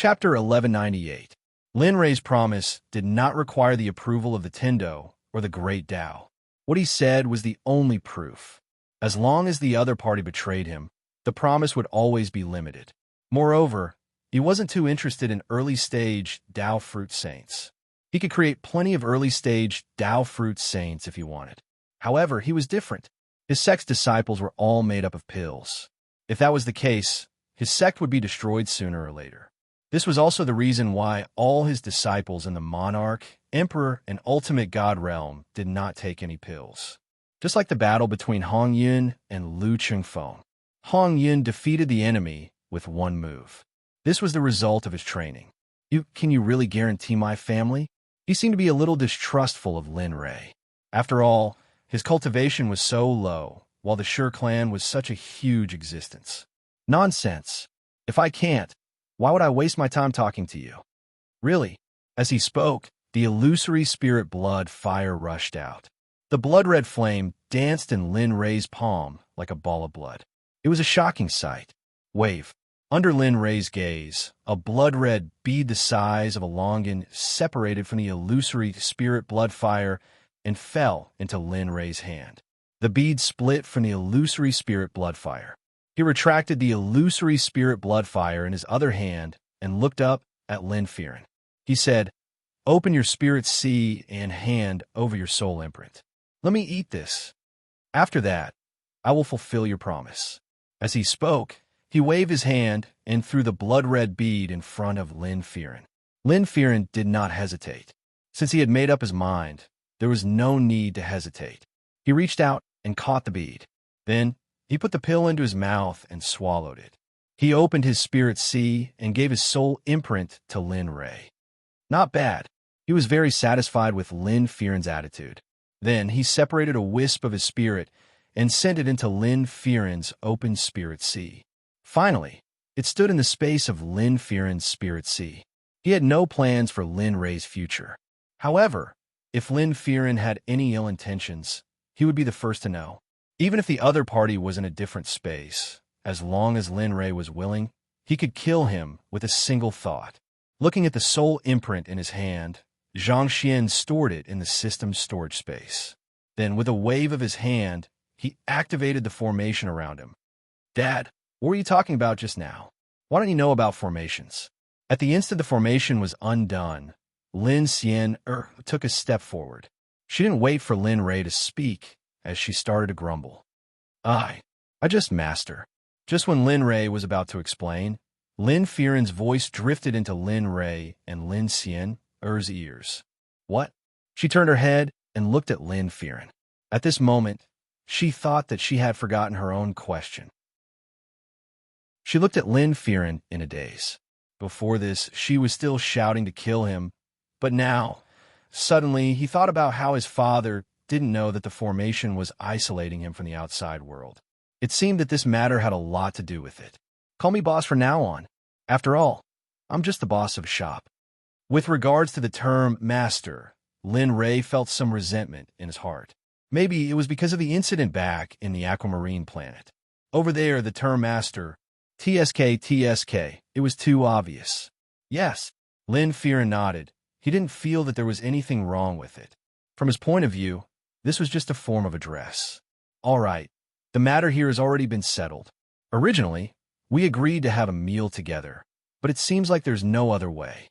Chapter 1198. Lin Rei's promise did not require the approval of the Tendo or the Great Tao. What he said was the only proof. As long as the other party betrayed him, the promise would always be limited. Moreover, he wasn't too interested in early-stage Tao fruit saints. He could create plenty of early-stage Tao fruit saints if he wanted. However, he was different. His sect's disciples were all made up of pills. If that was the case, his sect would be destroyed sooner or later. This was also the reason why all his disciples in the monarch, emperor, and ultimate god realm did not take any pills. Just like the battle between Hong Yun and Lu Chengfeng, Hong Yun defeated the enemy with one move. This was the result of his training. Can you really guarantee my family? He seemed to be a little distrustful of Lin Rei. After all, his cultivation was so low, while the Shi clan was such a huge existence. Nonsense. If I can't, why would I waste my time talking to you? Really? As he spoke, the illusory spirit blood fire rushed out. The blood-red flame danced in Lin Rei's palm like a ball of blood. It was a shocking sight. Wave. Under Lin Rei's gaze, a blood-red bead the size of a longan separated from the illusory spirit blood fire and fell into Lin Rei's hand. The bead split from the illusory spirit blood fire. He retracted the illusory spirit blood fire in his other hand and looked up at Lin Firen. He said, "Open your spirit sea and hand over your soul imprint. Let me eat this. After that, I will fulfill your promise." As he spoke, he waved his hand and threw the blood-red bead in front of Lin Firen. Lin Firen did not hesitate. Since he had made up his mind, there was no need to hesitate. He reached out and caught the bead. Then, he put the pill into his mouth and swallowed it. He opened his spirit sea and gave his soul imprint to Lin Rei. Not bad. He was very satisfied with Lin Firen's attitude. Then he separated a wisp of his spirit and sent it into Lin Firen's open spirit sea. Finally, it stood in the space of Lin Firen's spirit sea. He had no plans for Lin Rei's future. However, if Lin Firen had any ill intentions, he would be the first to know. Even if the other party was in a different space, as long as Lin Rei was willing, he could kill him with a single thought. Looking at the soul imprint in his hand, Zhang Xian stored it in the system's storage space. Then, with a wave of his hand, he activated the formation around him. "Dad, what were you talking about just now? Why don't you know about formations?" At the instant the formation was undone, Lin Xian took a step forward. She didn't wait for Lin Rei to speak, as she started to grumble. I just master." Just when Lin Rei was about to explain, Lin Firen's voice drifted into Lin Rei and Lin Xian's ears. "What?" She turned her head and looked at Lin Firen. At this moment, she thought that she had forgotten her own question. She looked at Lin Firen in a daze. Before this, she was still shouting to kill him, but now, suddenly, he thought about how his father didn't know that the formation was isolating him from the outside world. It seemed that this matter had a lot to do with it. "Call me boss from now on. After all, I'm just the boss of a shop." With regards to the term master, Lin Rei felt some resentment in his heart. Maybe it was because of the incident back in the aquamarine planet. Over there, the term master, TSK, it was too obvious. Yes, Lin Firen nodded. He didn't feel that there was anything wrong with it. From his point of view, this was just a form of address. All right, the matter here has already been settled. Originally, we agreed to have a meal together, but it seems like there's no other way.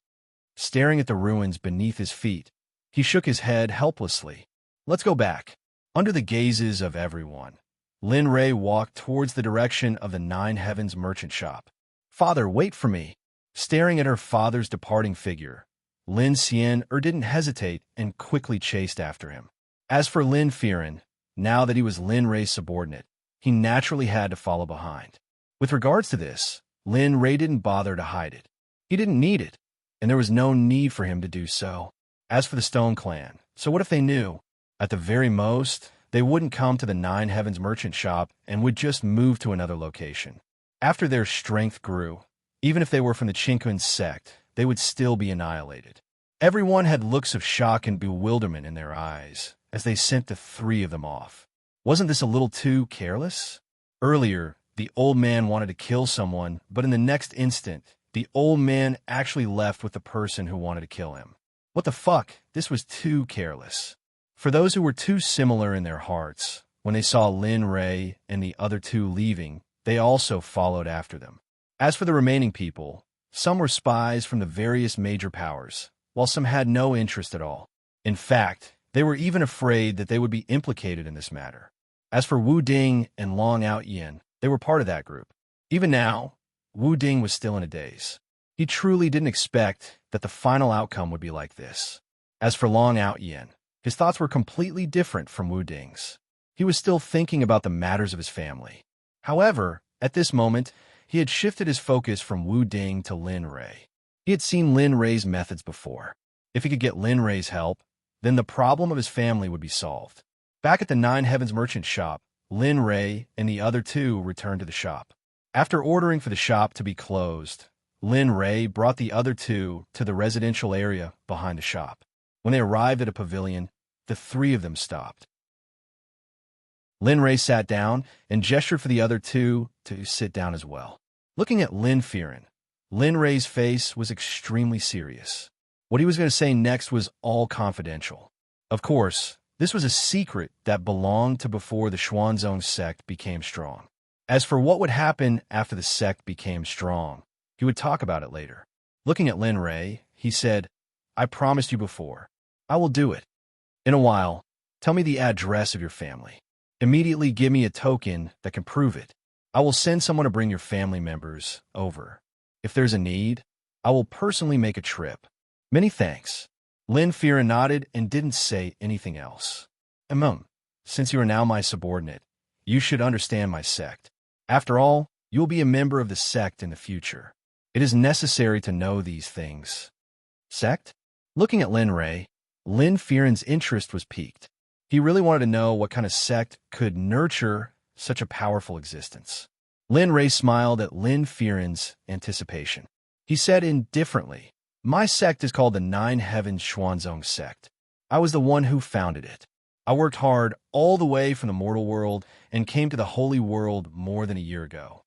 Staring at the ruins beneath his feet, he shook his head helplessly. Let's go back. Under the gazes of everyone, Lin Rei walked towards the direction of the Nine Heavens merchant shop. "Father, wait for me." Staring at her father's departing figure, Lin Xian didn't hesitate and quickly chased after him. As for Lin Firen, now that he was Lin Rei's subordinate, he naturally had to follow behind. With regards to this, Lin Rei didn't bother to hide it. He didn't need it, and there was no need for him to do so. As for the Stone Clan, so what if they knew? At the very most, they wouldn't come to the Nine Heavens merchant shop and would just move to another location. After their strength grew, even if they were from the Qingkun's sect, they would still be annihilated. Everyone had looks of shock and bewilderment in their eyes as they sent the three of them off. Wasn't this a little too careless? Earlier, the old man wanted to kill someone, but in the next instant, The old man actually left with the person who wanted to kill him. What the fuck? This was too careless. For those who were too similar in their hearts, when they saw Lin Ray and the other two leaving, they also followed after them. As for the remaining people, some were spies from the various major powers, while some had no interest at all. In fact, they were even afraid that they would be implicated in this matter. As for Wu Ding and Long Out Yin, they were part of that group. Even now, Wu Ding was still in a daze. He truly didn't expect that the final outcome would be like this. As for Long Out Yin, his thoughts were completely different from Wu Ding's. He was still thinking about the matters of his family. However, at this moment, he had shifted his focus from Wu Ding to Lin Ray. He had seen Lin Ray's methods before. If he could get Lin Ray's help, then the problem of his family would be solved. Back at the Nine Heavens merchant shop, Lin Ray and the other two returned to the shop. After ordering for the shop to be closed, Lin Ray brought the other two to the residential area behind the shop. When they arrived at a pavilion, the three of them stopped. Lin Ray sat down and gestured for the other two to sit down as well. Looking at Lin Fearon, Lin Ray's face was extremely serious. What he was going to say next was all confidential. Of course, this was a secret that belonged to before the Xuanzong sect became strong. As for what would happen after the sect became strong, he would talk about it later. Looking at Lin Ray, he said, "I promised you before. I will do it. In a while, tell me the address of your family. Immediately give me a token that can prove it. I will send someone to bring your family members over. If there's a need, I will personally make a trip. Many thanks." Lin Fearon nodded and didn't say anything else. Since you are now my subordinate, you should understand my sect. After all, you will be a member of the sect in the future. It is necessary to know these things. Sect? Looking at Lin Ray, Lin Fearon's interest was piqued. He really wanted to know what kind of sect could nurture such a powerful existence. Lin Ray smiled at Lin Fearon's anticipation. He said indifferently, "My sect is called the Nine Heavens Xuanzong sect. I was the one who founded it. I worked hard all the way from the mortal world and came to the holy world more than a year ago.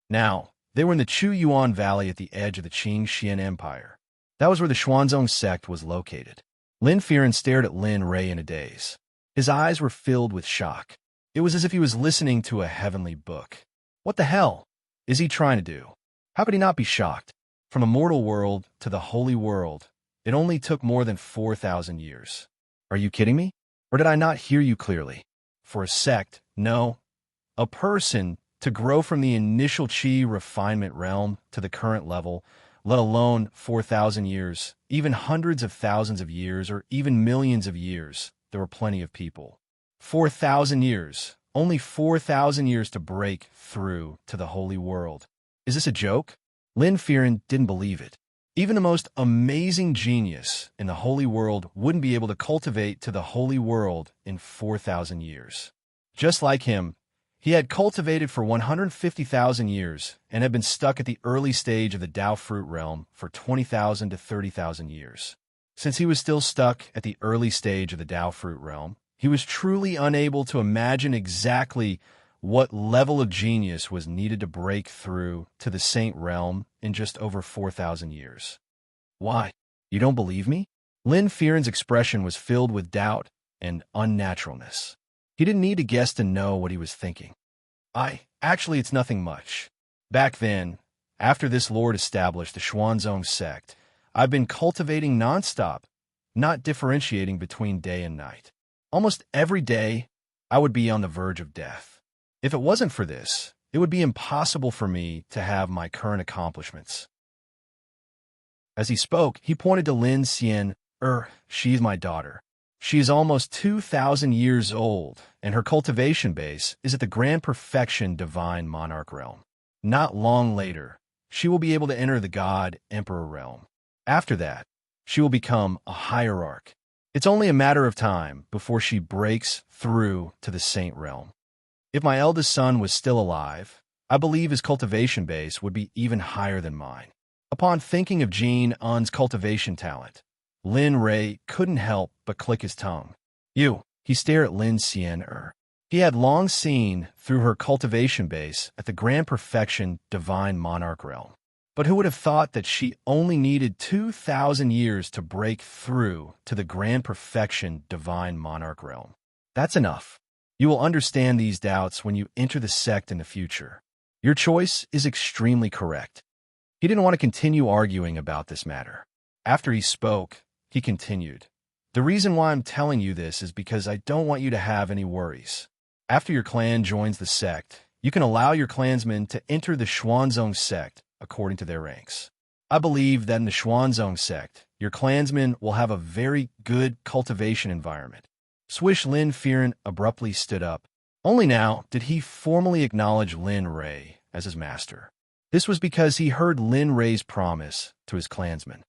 Now, they were in the Chu Yuan Valley at the edge of the Qing Xian Empire. That was where the Xuanzong sect was located." Lin Fearon stared at Lin Ray in a daze. His eyes were filled with shock. It was as if he was listening to a heavenly book. What the hell is he trying to do? How could he not be shocked? From the mortal world to the holy world, it only took more than 4,000 years. Are you kidding me? Or did I not hear you clearly? For a sect, no. A person to grow from the initial Qi refinement realm to the current level, let alone 4,000 years, even hundreds of thousands of years, or even millions of years, there were plenty of people. 4,000 years, only 4,000 years to break through to the holy world. Is this a joke? Lin Fearon didn't believe it. Even the most amazing genius in the holy world wouldn't be able to cultivate to the holy world in 4,000 years. Just like him, he had cultivated for 150,000 years and had been stuck at the early stage of the Dao fruit realm for 20,000 to 30,000 years. Since he was still stuck at the early stage of the Dao fruit realm, he was truly unable to imagine exactly what level of genius was needed to break through to the saint realm in just over 4,000 years. Why? You don't believe me? Lin Fearon's expression was filled with doubt and unnaturalness. He didn't need to guess to know what he was thinking. Actually, it's nothing much. Back then, after this lord established the Xuanzong sect, I've been cultivating nonstop, not differentiating between day and night. Almost every day, I would be on the verge of death. If it wasn't for this, it would be impossible for me to have my current accomplishments. As he spoke, he pointed to Lin Xian. She's my daughter. She is almost 2,000 years old, and her cultivation base is at the grand perfection divine monarch realm. Not long later, she will be able to enter the god emperor realm. After that, she will become a hierarch. It's only a matter of time before she breaks through to the saint realm. If my eldest son was still alive, I believe his cultivation base would be even higher than mine. Upon thinking of Jean Un's cultivation talent, Lin Ray couldn't help but click his tongue. He stared at Lin Xian. He had long seen through her cultivation base at the grand perfection divine monarch realm. But who would have thought that she only needed 2,000 years to break through to the grand perfection divine monarch realm? That's enough. You will understand these doubts when you enter the sect in the future. Your choice is extremely correct. He didn't want to continue arguing about this matter. After he spoke, he continued, "The reason why I'm telling you this is because I don't want you to have any worries. After your clan joins the sect, you can allow your clansmen to enter the Xuanzong sect according to their ranks. I believe that in the Xuanzong sect, your clansmen will have a very good cultivation environment." Swish Lin Fearon abruptly stood up. Only now did he formally acknowledge Lin Ray as his master. This was because he heard Lin Ray's promise to his clansmen.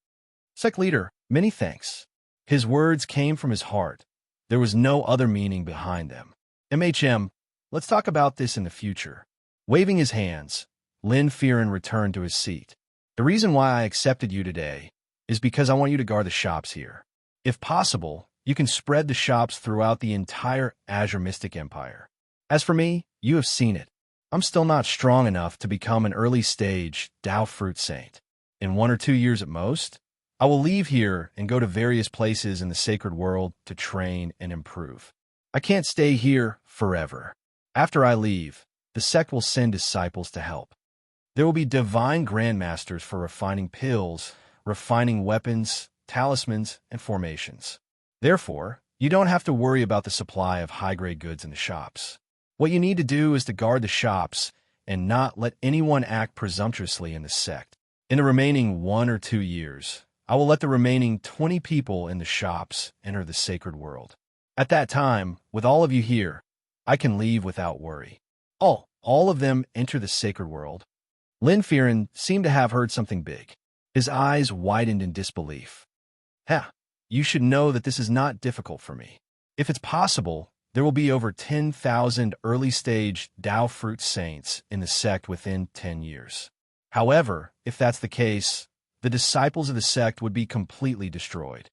"Sect leader, many thanks." His words came from his heart. There was no other meaning behind them. "MHM, let's talk about this in the future." Waving his hands, Lin Fearon returned to his seat. "The reason why I accepted you today is because I want you to guard the shops here. If possible, you can spread the shops throughout the entire Azure Mystic Empire. As for me, you have seen it. I'm still not strong enough to become an early-stage Dao Fruit Saint. In 1 or 2 years at most, I will leave here and go to various places in the sacred world to train and improve. I can't stay here forever. After I leave, the sect will send disciples to help. There will be divine grandmasters for refining pills, refining weapons, talismans, and formations. Therefore, you don't have to worry about the supply of high-grade goods in the shops. What you need to do is to guard the shops and not let anyone act presumptuously in the sect. In the remaining 1 or 2 years, I will let the remaining 20 people in the shops enter the sacred world. At that time, with all of you here, I can leave without worry. All of them enter the sacred world." Lin Fearon seemed to have heard something big. His eyes widened in disbelief. You should know that this is not difficult for me. If it's possible, there will be over 10,000 early-stage Dao Fruit Saints in the sect within 10 years. However, if that's the case, the disciples of the sect would be completely destroyed.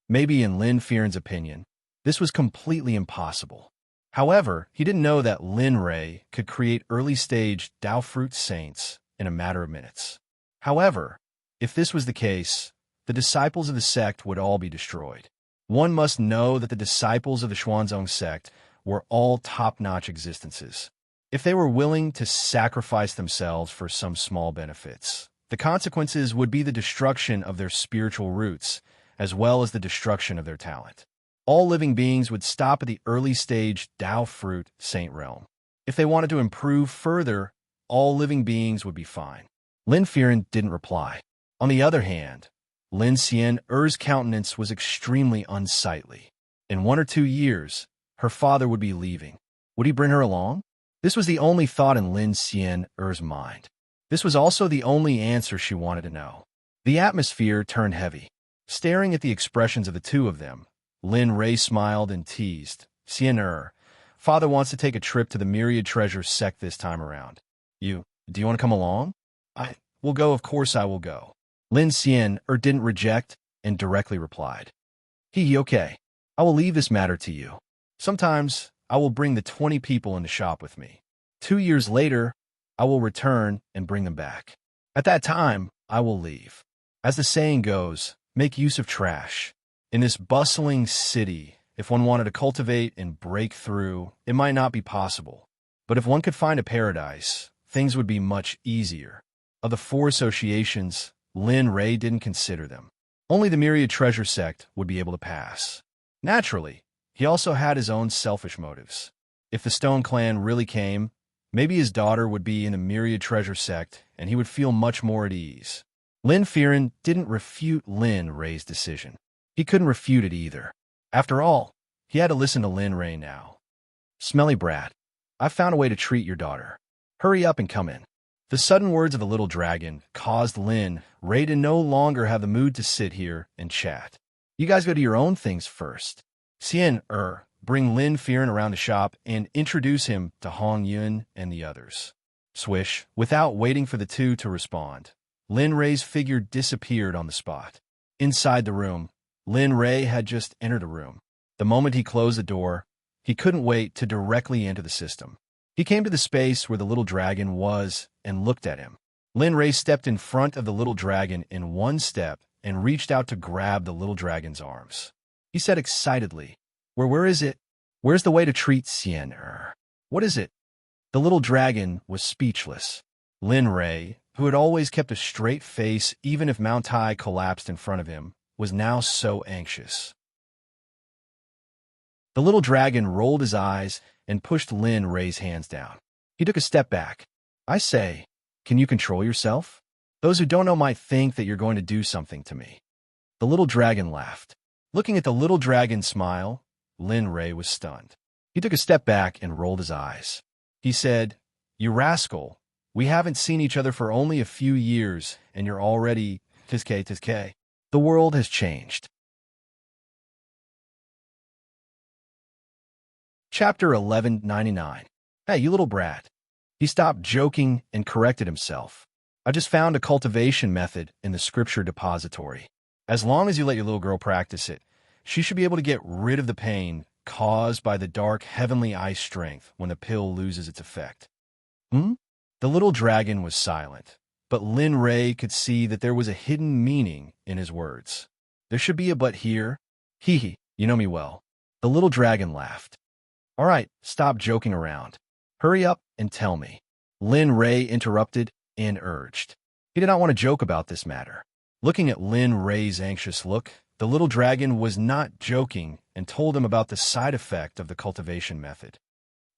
Maybe in Lin Fearon's opinion, this was completely impossible. However, he didn't know that Lin Ray could create early-stage Dao Fruit Saints in a matter of minutes. However, if this was the case, the disciples of the sect would all be destroyed. One must know that the disciples of the Xuanzong sect were all top-notch existences. If they were willing to sacrifice themselves for some small benefits, the consequences would be the destruction of their spiritual roots, as well as the destruction of their talent. All living beings would stop at the early-stage Dao Fruit Saint realm. If they wanted to improve further, all living beings would be fine. Lin Fearon didn't reply. On the other hand, Lin Xian's countenance was extremely unsightly. In 1 or 2 years, her father would be leaving. Would he bring her along? This was the only thought in Lin Xian's mind. This was also the only answer she wanted to know. The atmosphere turned heavy. Staring at the expressions of the two of them, Lin Ray smiled and teased. "Xian, father wants to take a trip to the Myriad Treasure Sect this time around. Do you want to come along?" "I will go, of course I will go." Lin Xian didn't reject and directly replied. Okay. I will leave this matter to you. Sometimes I will bring the 20 people in the shop with me. 2 years later, I will return and bring them back. At that time, I will leave. As the saying goes, make use of trash. In this bustling city, if one wanted to cultivate and break through, it might not be possible. But if one could find a paradise, things would be much easier. Of the 4 associations, Lin Ray didn't consider them. Only the Myriad Treasure Sect would be able to pass. Naturally, he also had his own selfish motives. If the Stone Clan really came, maybe his daughter would be in the Myriad Treasure Sect and he would feel much more at ease. Lin Fearon didn't refute Lin Ray's decision. He couldn't refute it either. After all, he had to listen to Lin Ray now. "Smelly brat, I've found a way to treat your daughter. Hurry up and come in." The sudden words of the little dragon caused Lin Ray to no longer have the mood to sit here and chat. "You guys go do your own things first." Xian bring Lin Fearon around the shop and introduce him to Hong Yun and the others. Swish, without waiting for the two to respond, Lin Ray's figure disappeared on the spot. Inside the room, Lin Ray had just entered the room. The moment he closed the door, he couldn't wait to directly enter the system. He came to the space where the little dragon was and looked at him. Lin Ray stepped in front of the little dragon in one step and reached out to grab the little dragon's arms. He said excitedly, Where is it? Where's the way to treat Sien? What is it? The little dragon was speechless. Lin Ray, who had always kept a straight face even if Mount Tai collapsed in front of him, was now so anxious. The little dragon rolled his eyes and pushed Lin Ray's hands down. He took a step back. I say, can you control yourself? Those who don't know might think that you're going to do something to me. The little dragon laughed. Looking at the little dragon's smile, Lin Ray was stunned. He took a step back and rolled his eyes. He said, You rascal, we haven't seen each other for only a few years, and you're already tisk. The world has changed. Chapter 1199. Hey, you little brat. He stopped joking and corrected himself. I just found a cultivation method in the scripture depository. As long as you let your little girl practice it, she should be able to get rid of the pain caused by the dark heavenly ice strength when the pill loses its effect. The little dragon was silent, but Lin Ray could see that there was a hidden meaning in his words. There should be a but here. Hee, you know me well. The little dragon laughed. All right, stop joking around. Hurry up and tell me. Lin Ray interrupted and urged. He did not want to joke about this matter. Looking at Lin Ray's anxious look, the little dragon was not joking and told him about the side effect of the cultivation method.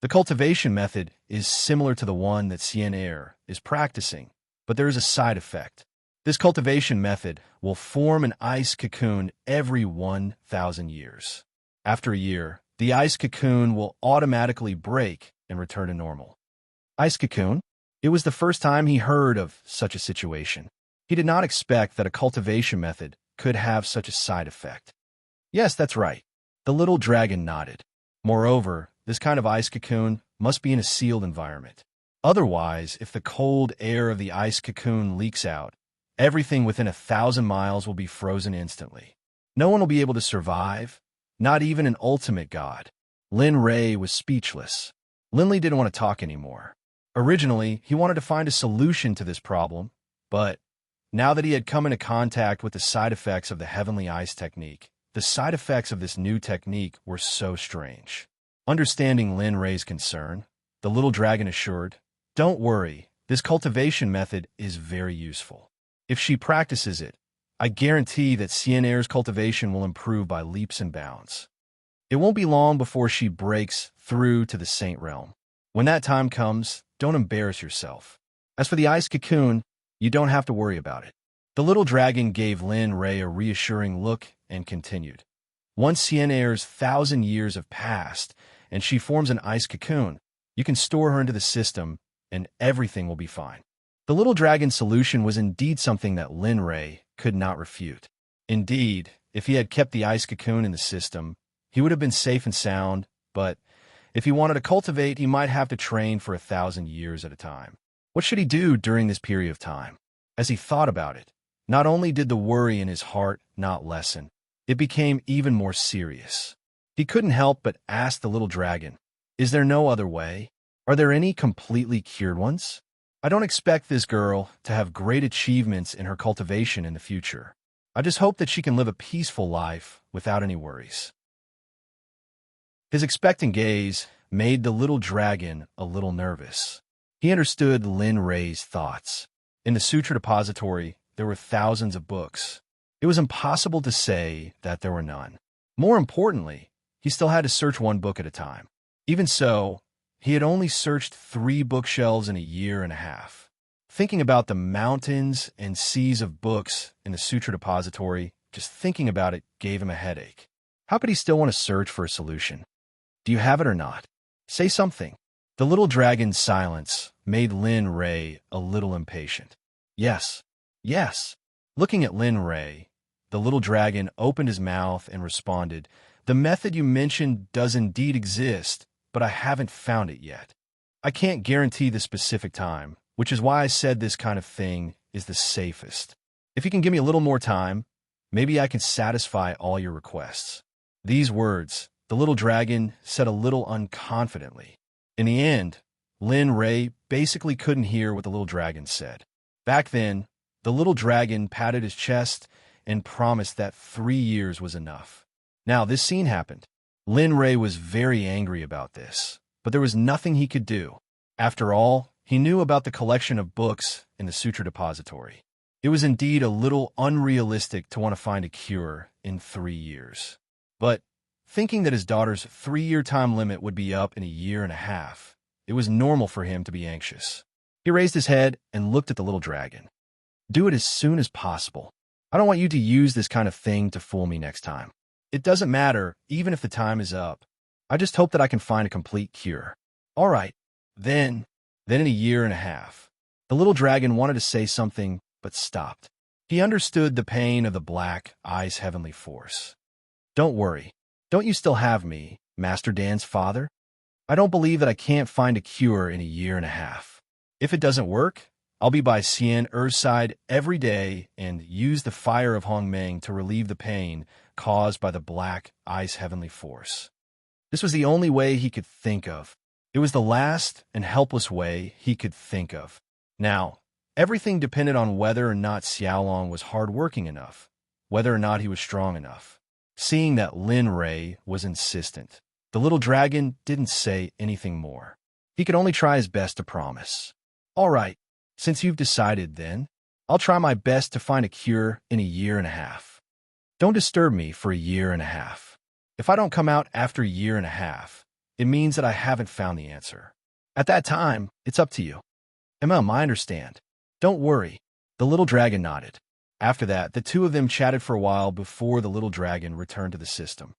The cultivation method is similar to the one that Sien is practicing, but there is a side effect. This cultivation method will form an ice cocoon every 1,000 years. After a year, the ice cocoon will automatically break and return to normal. Ice cocoon? It was the first time he heard of such a situation. He did not expect that a cultivation method could have such a side effect. Yes, that's right. The little dragon nodded. Moreover, this kind of ice cocoon must be in a sealed environment. Otherwise, if the cold air of the ice cocoon leaks out, everything within 1,000 miles will be frozen instantly. No one will be able to survive, not even an ultimate god. Lin Ray was speechless. Linley didn't want to talk anymore. Originally, he wanted to find a solution to this problem, but now that he had come into contact with the side effects of the heavenly ice technique, the side effects of this new technique were so strange. Understanding Lin Ray's concern, the little dragon assured, Don't worry, this cultivation method is very useful. If she practices it, I guarantee that Sien cultivation will improve by leaps and bounds. It won't be long before she breaks through to the Saint realm. When that time comes, don't embarrass yourself. As for the ice cocoon, you don't have to worry about it. The little dragon gave Lin Ray a reassuring look and continued. Once Sien 1,000 years have passed and she forms an ice cocoon, you can store her into the system and everything will be fine. The little dragon's solution was indeed something that Lin Ray could not refute. Indeed, if he had kept the ice cocoon in the system, he would have been safe and sound, but if he wanted to cultivate, he might have to train for 1,000 years at a time. What should he do during this period of time? As he thought about it, not only did the worry in his heart not lessen, it became even more serious. He couldn't help but ask the little dragon, Is there no other way? Are there any completely cured ones? I don't expect this girl to have great achievements in her cultivation in the future. I just hope that she can live a peaceful life without any worries. His expectant gaze made the little dragon a little nervous. He understood Lin Ray's thoughts. In the sutra depository, there were thousands of books. It was impossible to say that there were none. More importantly, he still had to search one book at a time. Even so, he had only searched 3 bookshelves in a year and a half. Thinking about the mountains and seas of books in the sutra depository, just thinking about it gave him a headache. How could he still want to search for a solution? Do you have it or not? Say something. The little dragon's silence made Lin Ray a little impatient. Yes. Looking at Lin Ray, the little dragon opened his mouth and responded, The method you mentioned does indeed exist, but I haven't found it yet. I can't guarantee the specific time, which is why I said this kind of thing is the safest. If you can give me a little more time, maybe I can satisfy all your requests. These words, the little dragon said a little unconfidently. In the end, Lin Ray basically couldn't hear what the little dragon said. Back then, the little dragon patted his chest and promised that 3 years was enough. Now, this scene happened. Lin Rei was very angry about this, but there was nothing he could do. After all, he knew about the collection of books in the Sutra Depository. It was indeed a little unrealistic to want to find a cure in 3 years. But, thinking that his daughter's 3-year time limit would be up in a year and a half, it was normal for him to be anxious. He raised his head and looked at the little dragon. Do it as soon as possible. I don't want you to use this kind of thing to fool me next time. It doesn't matter, even if the time is up. I just hope that I can find a complete cure. All right, then in a year and a half. The little dragon wanted to say something, but stopped. He understood the pain of the black eye's heavenly force. Don't worry. Don't you still have me, Master Dan's father? I don't believe that I can't find a cure in a year and a half. If it doesn't work, I'll be by Xian Er's side every day and use the fire of Hongmeng to relieve the pain caused by the black eye's heavenly force. This was the only way he could think of. It was the last and helpless way he could think of. Now, everything depended on whether or not Xiaolong was hard-working enough, whether or not he was strong enough. Seeing that Lin Rei was insistent, the little dragon didn't say anything more. He could only try his best to promise. All right, since you've decided then, I'll try my best to find a cure in a year and a half. Don't disturb me for a year and a half. If I don't come out after a year and a half, it means that I haven't found the answer. At that time, it's up to you. I understand. Don't worry. The little dragon nodded. After that, the two of them chatted for a while before the little dragon returned to the system.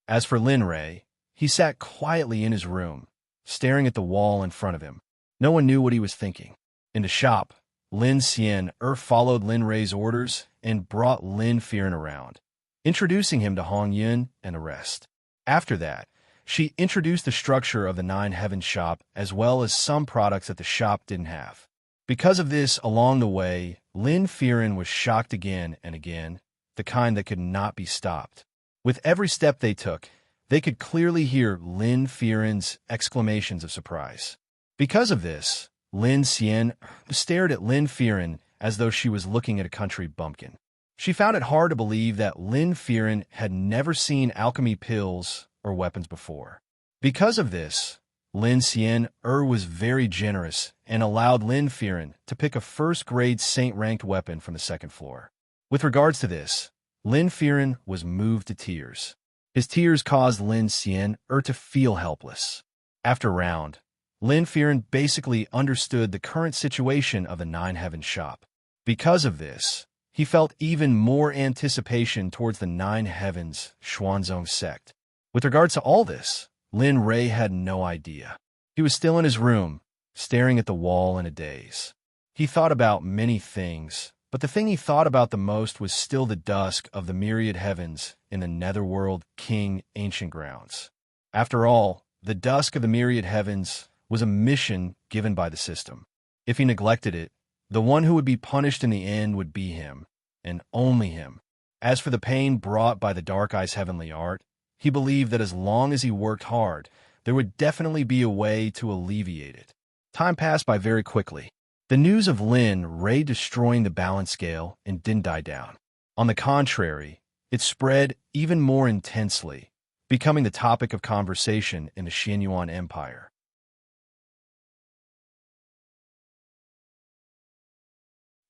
As for Lin Rei, he sat quietly in his room, staring at the wall in front of him. No one knew what he was thinking. In the shop, Lin Xian followed Lin Rei's orders and brought Lin Firen around, introducing him to Hong Yun and the rest. After that, she introduced the structure of the Nine Heavens shop as well as some products that the shop didn't have. Because of this, along the way, Lin Firen was shocked again and again, the kind that could not be stopped. With every step they took, they could clearly hear Lin Firen's exclamations of surprise. Because of this, Lin Xian stared at Lin Firen as though she was looking at a country bumpkin. She found it hard to believe that Lin Firen had never seen alchemy pills or weapons before. Because of this, Lin Xian was very generous and allowed Lin Firen to pick a first-grade saint-ranked weapon from the second floor. With regards to this, Lin Firen was moved to tears. His tears caused Lin Xian to feel helpless. After a round, Lin Firen basically understood the current situation of the Nine Heavens shop. Because of this, he felt even more anticipation towards the Nine Heavens Xuanzong Sect. With regards to all this, Lin Rei had no idea. He was still in his room, staring at the wall in a daze. He thought about many things, but the thing he thought about the most was still the dusk of the myriad heavens in the netherworld king ancient grounds. After all, the dusk of the myriad heavens was a mission given by the system. If he neglected it, the one who would be punished in the end would be him, and only him. As for the pain brought by the Dark Eye's heavenly art, he believed that as long as he worked hard, there would definitely be a way to alleviate it. Time passed by very quickly. The news of Lin Rei destroying the balance scale and didn't die down. On the contrary, it spread even more intensely, becoming the topic of conversation in the Xianyuan Empire.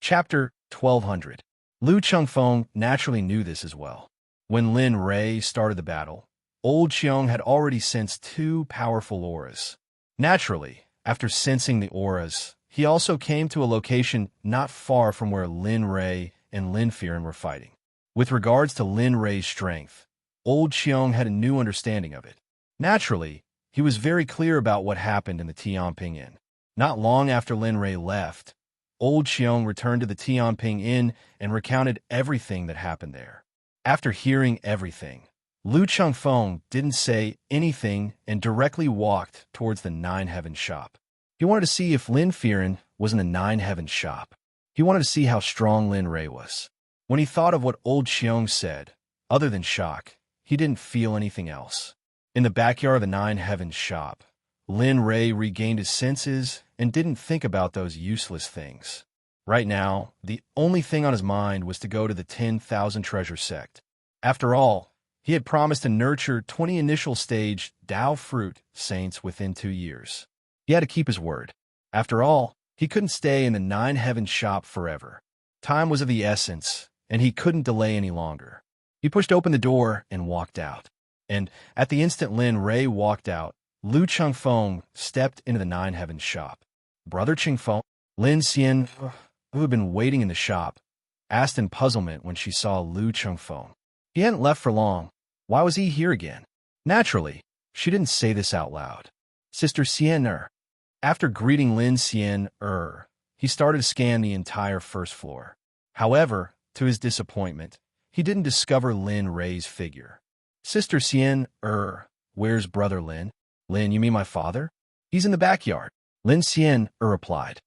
Chapter 1200. Lu Chengfeng naturally knew this as well. When Lin Rei started the battle, Old Qiong had already sensed 2 powerful auras. Naturally, after sensing the auras, he also came to a location not far from where Lin Rei and Lin Firen were fighting. With regards to Lin Rei's strength, Old Qiong had a new understanding of it. Naturally, he was very clear about what happened in the Tianping Inn. Not long after Lin Rei left, Old Qiong returned to the Tianping Inn and recounted everything that happened there. After hearing everything, Lu Chengfeng didn't say anything and directly walked towards the Nine Heavens shop. He wanted to see if Lin Firen was in the Nine Heavens shop. He wanted to see how strong Lin Rei was. When he thought of what Old Qiong said, other than shock, he didn't feel anything else. In the backyard of the Nine Heavens shop, Lin Rei regained his senses and didn't think about those useless things. Right now, the only thing on his mind was to go to the 10,000 treasure sect. After all, he had promised to nurture 20 initial stage Tao fruit saints within 2 years. He had to keep his word. After all, he couldn't stay in the Nine Heavens shop forever. Time was of the essence, and he couldn't delay any longer. He pushed open the door and walked out. And at the instant Lin Ray walked out, Lu Chengfeng stepped into the Nine Heavens shop. Brother Chengfeng, Lin Xian, who had been waiting in the shop, asked in puzzlement when she saw Lu Chengfeng. He hadn't left for long. Why was he here again? Naturally, she didn't say this out loud. Sister Xian. After greeting Lin Xian, he started to scan the entire first floor. However, to his disappointment, he didn't discover Lin Ray's figure. Sister Xian, where's Brother Lin? Lin, you mean my father? He's in the backyard. Lin Xian, replied.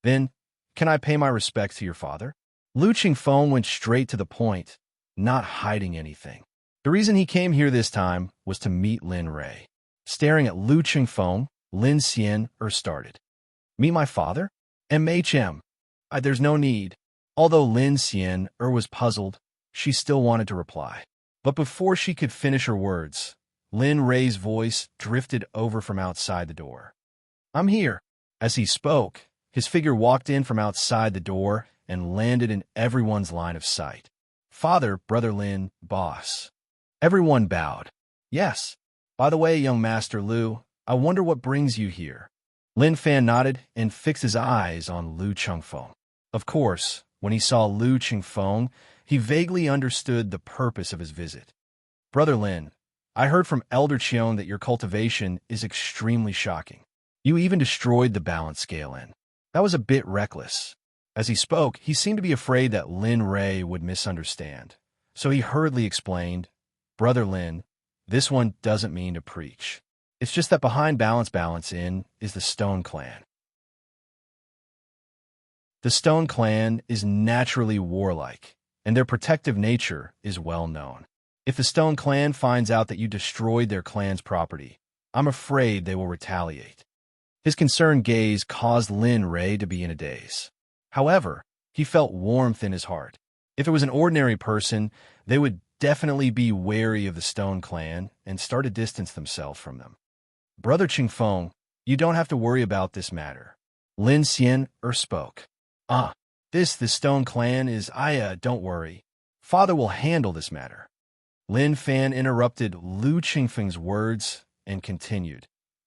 Then, can I pay my respects to your father? Lu Chengfeng went straight to the point, not hiding anything. The reason he came here this time was to meet Lin Ray. Staring at Lu Chengfeng, Lin Xian started. Meet my father? MHM. There's no need. Although Lin Xian was puzzled, she still wanted to reply. But before she could finish her words, Lin Ray's voice drifted over from outside the door. I'm here. As he spoke, his figure walked in from outside the door and landed in everyone's line of sight. Father, Brother Lin, boss. Everyone bowed. Yes. By the way, young Master Lu, I wonder what brings you here. Lin Fan nodded and fixed his eyes on Lu Chengfeng. Of course, when he saw Lu Chengfeng, he vaguely understood the purpose of his visit. Brother Lin, I heard from Elder Qion that your cultivation is extremely shocking. You even destroyed the balance scale in. That was a bit reckless. As he spoke, he seemed to be afraid that Lin Ray would misunderstand. So he hurriedly explained, Brother Lin, this one doesn't mean to preach. It's just that behind balance in is the Stone Clan. The Stone Clan is naturally warlike, and their protective nature is well known. If the Stone Clan finds out that you destroyed their clan's property, I'm afraid they will retaliate. His concerned gaze caused Lin Ray to be in a daze. However, he felt warmth in his heart. If it was an ordinary person, they would definitely be wary of the Stone Clan and start to distance themselves from them. Brother Chengfeng, you don't have to worry about this matter. Lin Xian spoke. The Stone Clan is, don't worry. Father will handle this matter. Lin Fan interrupted Lu Chengfeng's words and continued.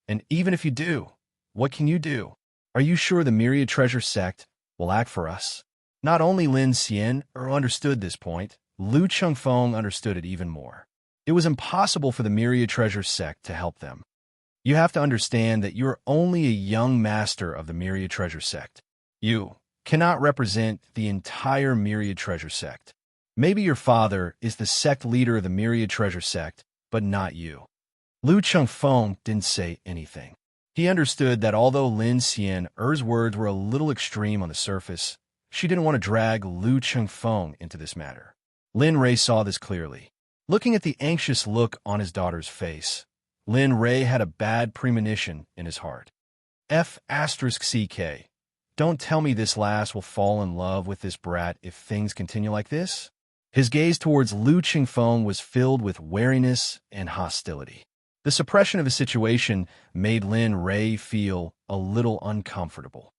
And even if you do, what can you do? Are you sure the Myriad Treasure Sect will act for us? Not only Lin Xian understood this point, Lu Chengfeng understood it even more. It was impossible for the Myriad Treasure Sect to help them. You have to understand that you're only a young master of the Myriad Treasure Sect. You cannot represent the entire Myriad Treasure Sect. Maybe your father is the sect leader of the Myriad Treasure Sect, but not you. Lu Chengfeng didn't say anything. He understood that although Lin Xian's words were a little extreme on the surface, she didn't want to drag Lu Chengfeng into this matter. Lin Ray saw this clearly. Looking at the anxious look on his daughter's face, Lin Ray had a bad premonition in his heart. F***CK. Don't tell me this lass will fall in love with this brat if things continue like this? His gaze towards Lu Chengfeng was filled with wariness and hostility. The suppression of his situation made Lin Ray feel a little uncomfortable.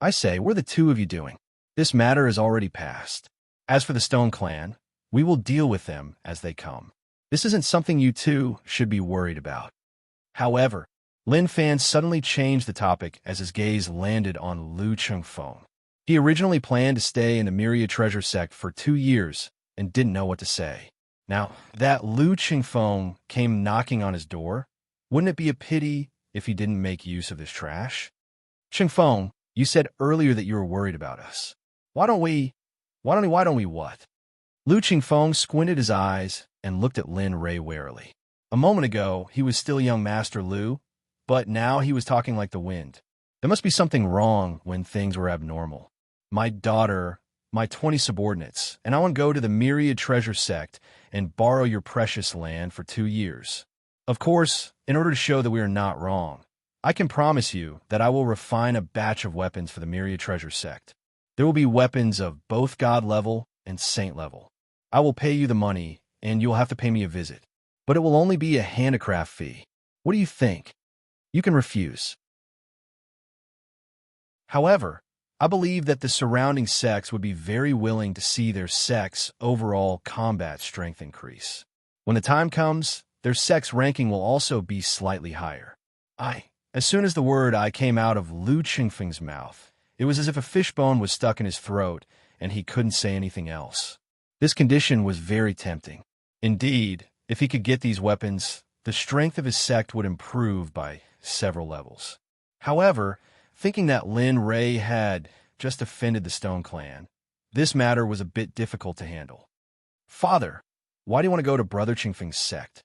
I say, what are the two of you doing? This matter is already passed. As for the Stone Clan, we will deal with them as they come. This isn't something you two should be worried about. However, Lin Fan suddenly changed the topic as his gaze landed on Lu Chengfeng. He originally planned to stay in the Myriad Treasure Sect for 2 years and didn't know what to say. Now, that Lu Chengfeng came knocking on his door, wouldn't it be a pity if he didn't make use of this trash? Chengfeng, you said earlier that you were worried about us. Why don't we what? Lu Chengfeng squinted his eyes and looked at Lin Ray warily. A moment ago, he was still young Master Lu, but now he was talking like the wind. There must be something wrong when things were abnormal. My daughter, my 20 subordinates, and I want to go to the Myriad Treasure Sect and borrow your precious land for 2 years. Of course, in order to show that we are not wrong, I can promise you that I will refine a batch of weapons for the Myriad Treasure Sect. There will be weapons of both God level and Saint level. I will pay you the money, and you'll have to pay me a visit. But it will only be a handicraft fee. What do you think? You can refuse. However, I believe that the surrounding sects would be very willing to see their sect's overall combat strength increase. When the time comes, their sect's ranking will also be slightly higher. As soon as the word I came out of Lu Qingfeng's mouth, it was as if a fishbone was stuck in his throat and he couldn't say anything else. This condition was very tempting. Indeed, if he could get these weapons, the strength of his sect would improve by several levels. However, thinking that Lin Ray had just offended the Stone Clan, this matter was a bit difficult to handle. Father, why do you want to go to Brother Qingfeng's sect?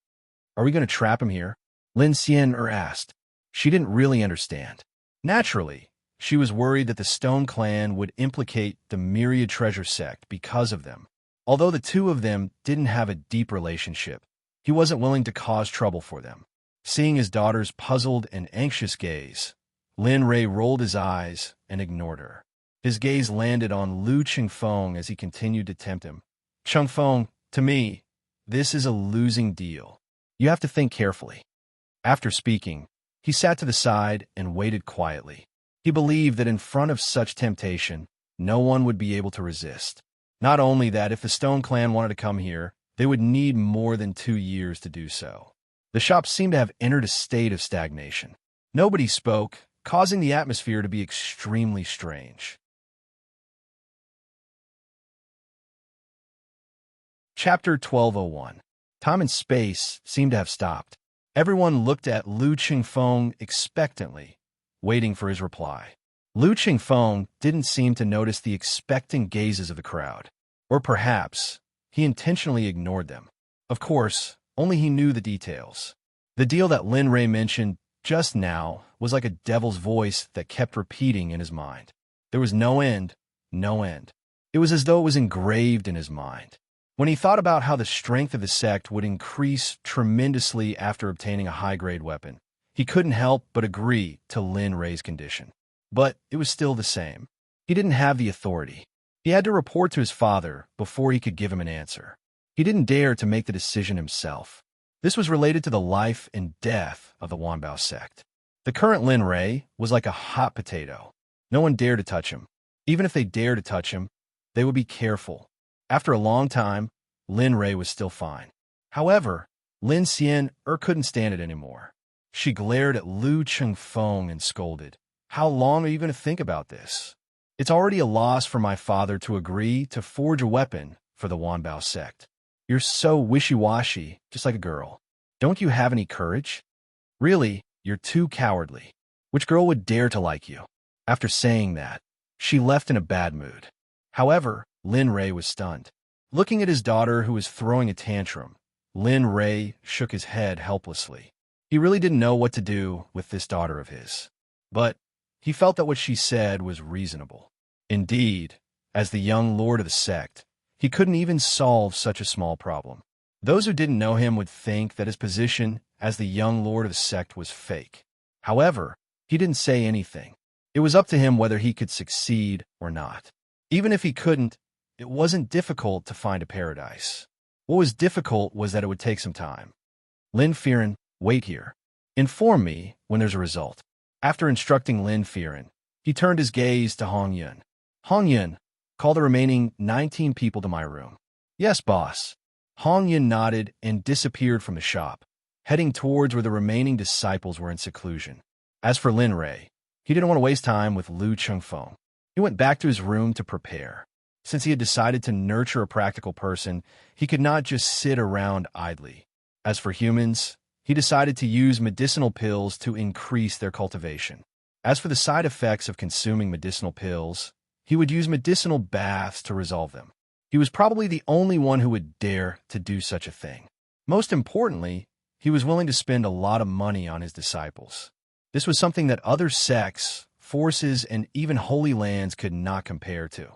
Are we going to trap him here? Lin Xian asked. She didn't really understand. Naturally, she was worried that the Stone Clan would implicate the Myriad Treasure Sect because of them. Although the two of them didn't have a deep relationship, he wasn't willing to cause trouble for them. Seeing his daughter's puzzled and anxious gaze, Lin Ray rolled his eyes and ignored her. His gaze landed on Lu Qingfeng as he continued to tempt him. Qingfeng, to me, this is a losing deal. You have to think carefully. After speaking, he sat to the side and waited quietly. He believed that in front of such temptation, no one would be able to resist. Not only that, if the Stone Clan wanted to come here, they would need more than 2 years to do so. The shop seemed to have entered a state of stagnation. Nobody spoke, causing the atmosphere to be extremely strange. Chapter 1201. Time and space seemed to have stopped. Everyone looked at Lu Qingfeng expectantly, waiting for his reply. Lu Qingfeng didn't seem to notice the expectant gazes of the crowd. Or perhaps, he intentionally ignored them. Of course, only he knew the details. The deal that Lin Ray mentioned just now was like a devil's voice that kept repeating in his mind. There was no end, no end. It was as though it was engraved in his mind. When he thought about how the strength of the sect would increase tremendously after obtaining a high-grade weapon, he couldn't help but agree to Lin Ray's condition. But it was still the same. He didn't have the authority. He had to report to his father before he could give him an answer. He didn't dare to make the decision himself. This was related to the life and death of the Wanbao sect. The current Lin Ray was like a hot potato. No one dared to touch him. Even if they dared to touch him, they would be careful. After a long time, Lin Ray was still fine. However, Lin Xian couldn't stand it anymore. She glared at Lu Qingfeng and scolded. How long are you going to think about this? It's already a loss for my father to agree to forge a weapon for the Wanbao sect. You're so wishy-washy, just like a girl. Don't you have any courage? Really, you're too cowardly. Which girl would dare to like you? After saying that, she left in a bad mood. However, Lin Ray was stunned. Looking at his daughter who was throwing a tantrum, Lin Ray shook his head helplessly. He really didn't know what to do with this daughter of his. But he felt that what she said was reasonable. Indeed, as the young lord of the sect, he couldn't even solve such a small problem. Those who didn't know him would think that his position as the young lord of the sect was fake. However, he didn't say anything. It was up to him whether he could succeed or not. Even if he couldn't, it wasn't difficult to find a paradise. What was difficult was that it would take some time. Lin Firen, wait here. Inform me when there's a result. After instructing Lin Firen, he turned his gaze to Hong Yun. Hong Yun, call the remaining 19 people to my room. Yes, boss. Hong Yun nodded and disappeared from the shop, heading towards where the remaining disciples were in seclusion. As for Lin Ray, he didn't want to waste time with Lu Qingfeng. He went back to his room to prepare. Since he had decided to nurture a practical person, he could not just sit around idly. As for humans, he decided to use medicinal pills to increase their cultivation. As for the side effects of consuming medicinal pills, he would use medicinal baths to resolve them. He was probably the only one who would dare to do such a thing. Most importantly, he was willing to spend a lot of money on his disciples. This was something that other sects, forces, and even holy lands could not compare to.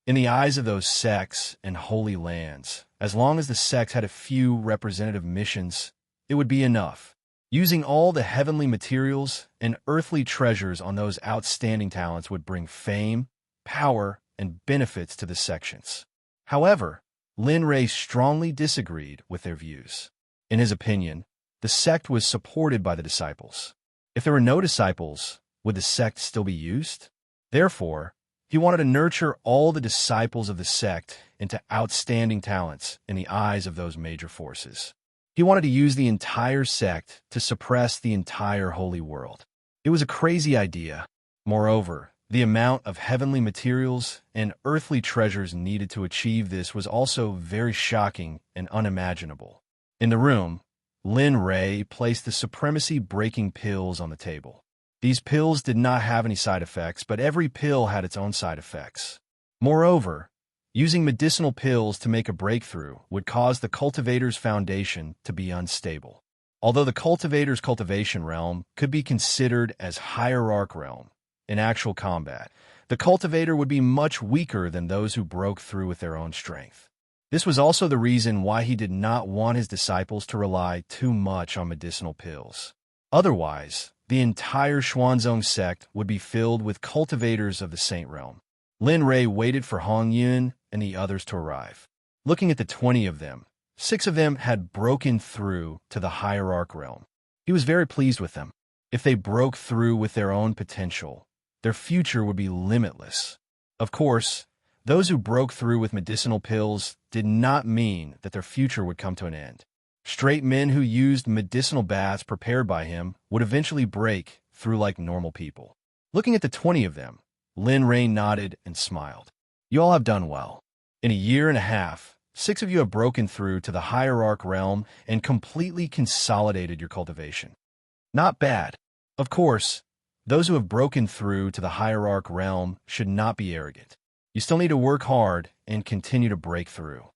In the eyes of those sects and holy lands, as long as the sects had a few representative missions, it would be enough. Using all the heavenly materials and earthly treasures on those outstanding talents would bring fame, power, and benefits to the sections. However, Lin Ray strongly disagreed with their views. In his opinion, the sect was supported by the disciples. If there were no disciples, would the sect still be used? Therefore, he wanted to nurture all the disciples of the sect into outstanding talents in the eyes of those major forces. He wanted to use the entire sect to suppress the entire holy world. It was a crazy idea. Moreover, the amount of heavenly materials and earthly treasures needed to achieve this was also very shocking and unimaginable. In the room, Lin Ray placed the supremacy-breaking pills on the table. These pills did not have any side effects, but every pill had its own side effects. Moreover, using medicinal pills to make a breakthrough would cause the cultivator's foundation to be unstable. Although the cultivator's cultivation realm could be considered as hierarch realm, in actual combat, the cultivator would be much weaker than those who broke through with their own strength. This was also the reason why he did not want his disciples to rely too much on medicinal pills. Otherwise, the entire Xuanzong sect would be filled with cultivators of the Saint Realm. Lin Ray waited for Hong Yun and the others to arrive. Looking at the 20 of them, 6 of them had broken through to the hierarch realm. He was very pleased with them. If they broke through with their own potential, their future would be limitless. Of course, those who broke through with medicinal pills did not mean that their future would come to an end. Straight men who used medicinal baths prepared by him would eventually break through like normal people. Looking at the 20 of them, Lin Ray nodded and smiled. You all have done well. In a year and a half, 6 of you have broken through to the hierarch realm and completely consolidated your cultivation. Not bad. Of course, those who have broken through to the hierarch realm should not be arrogant. You still need to work hard and continue to break through.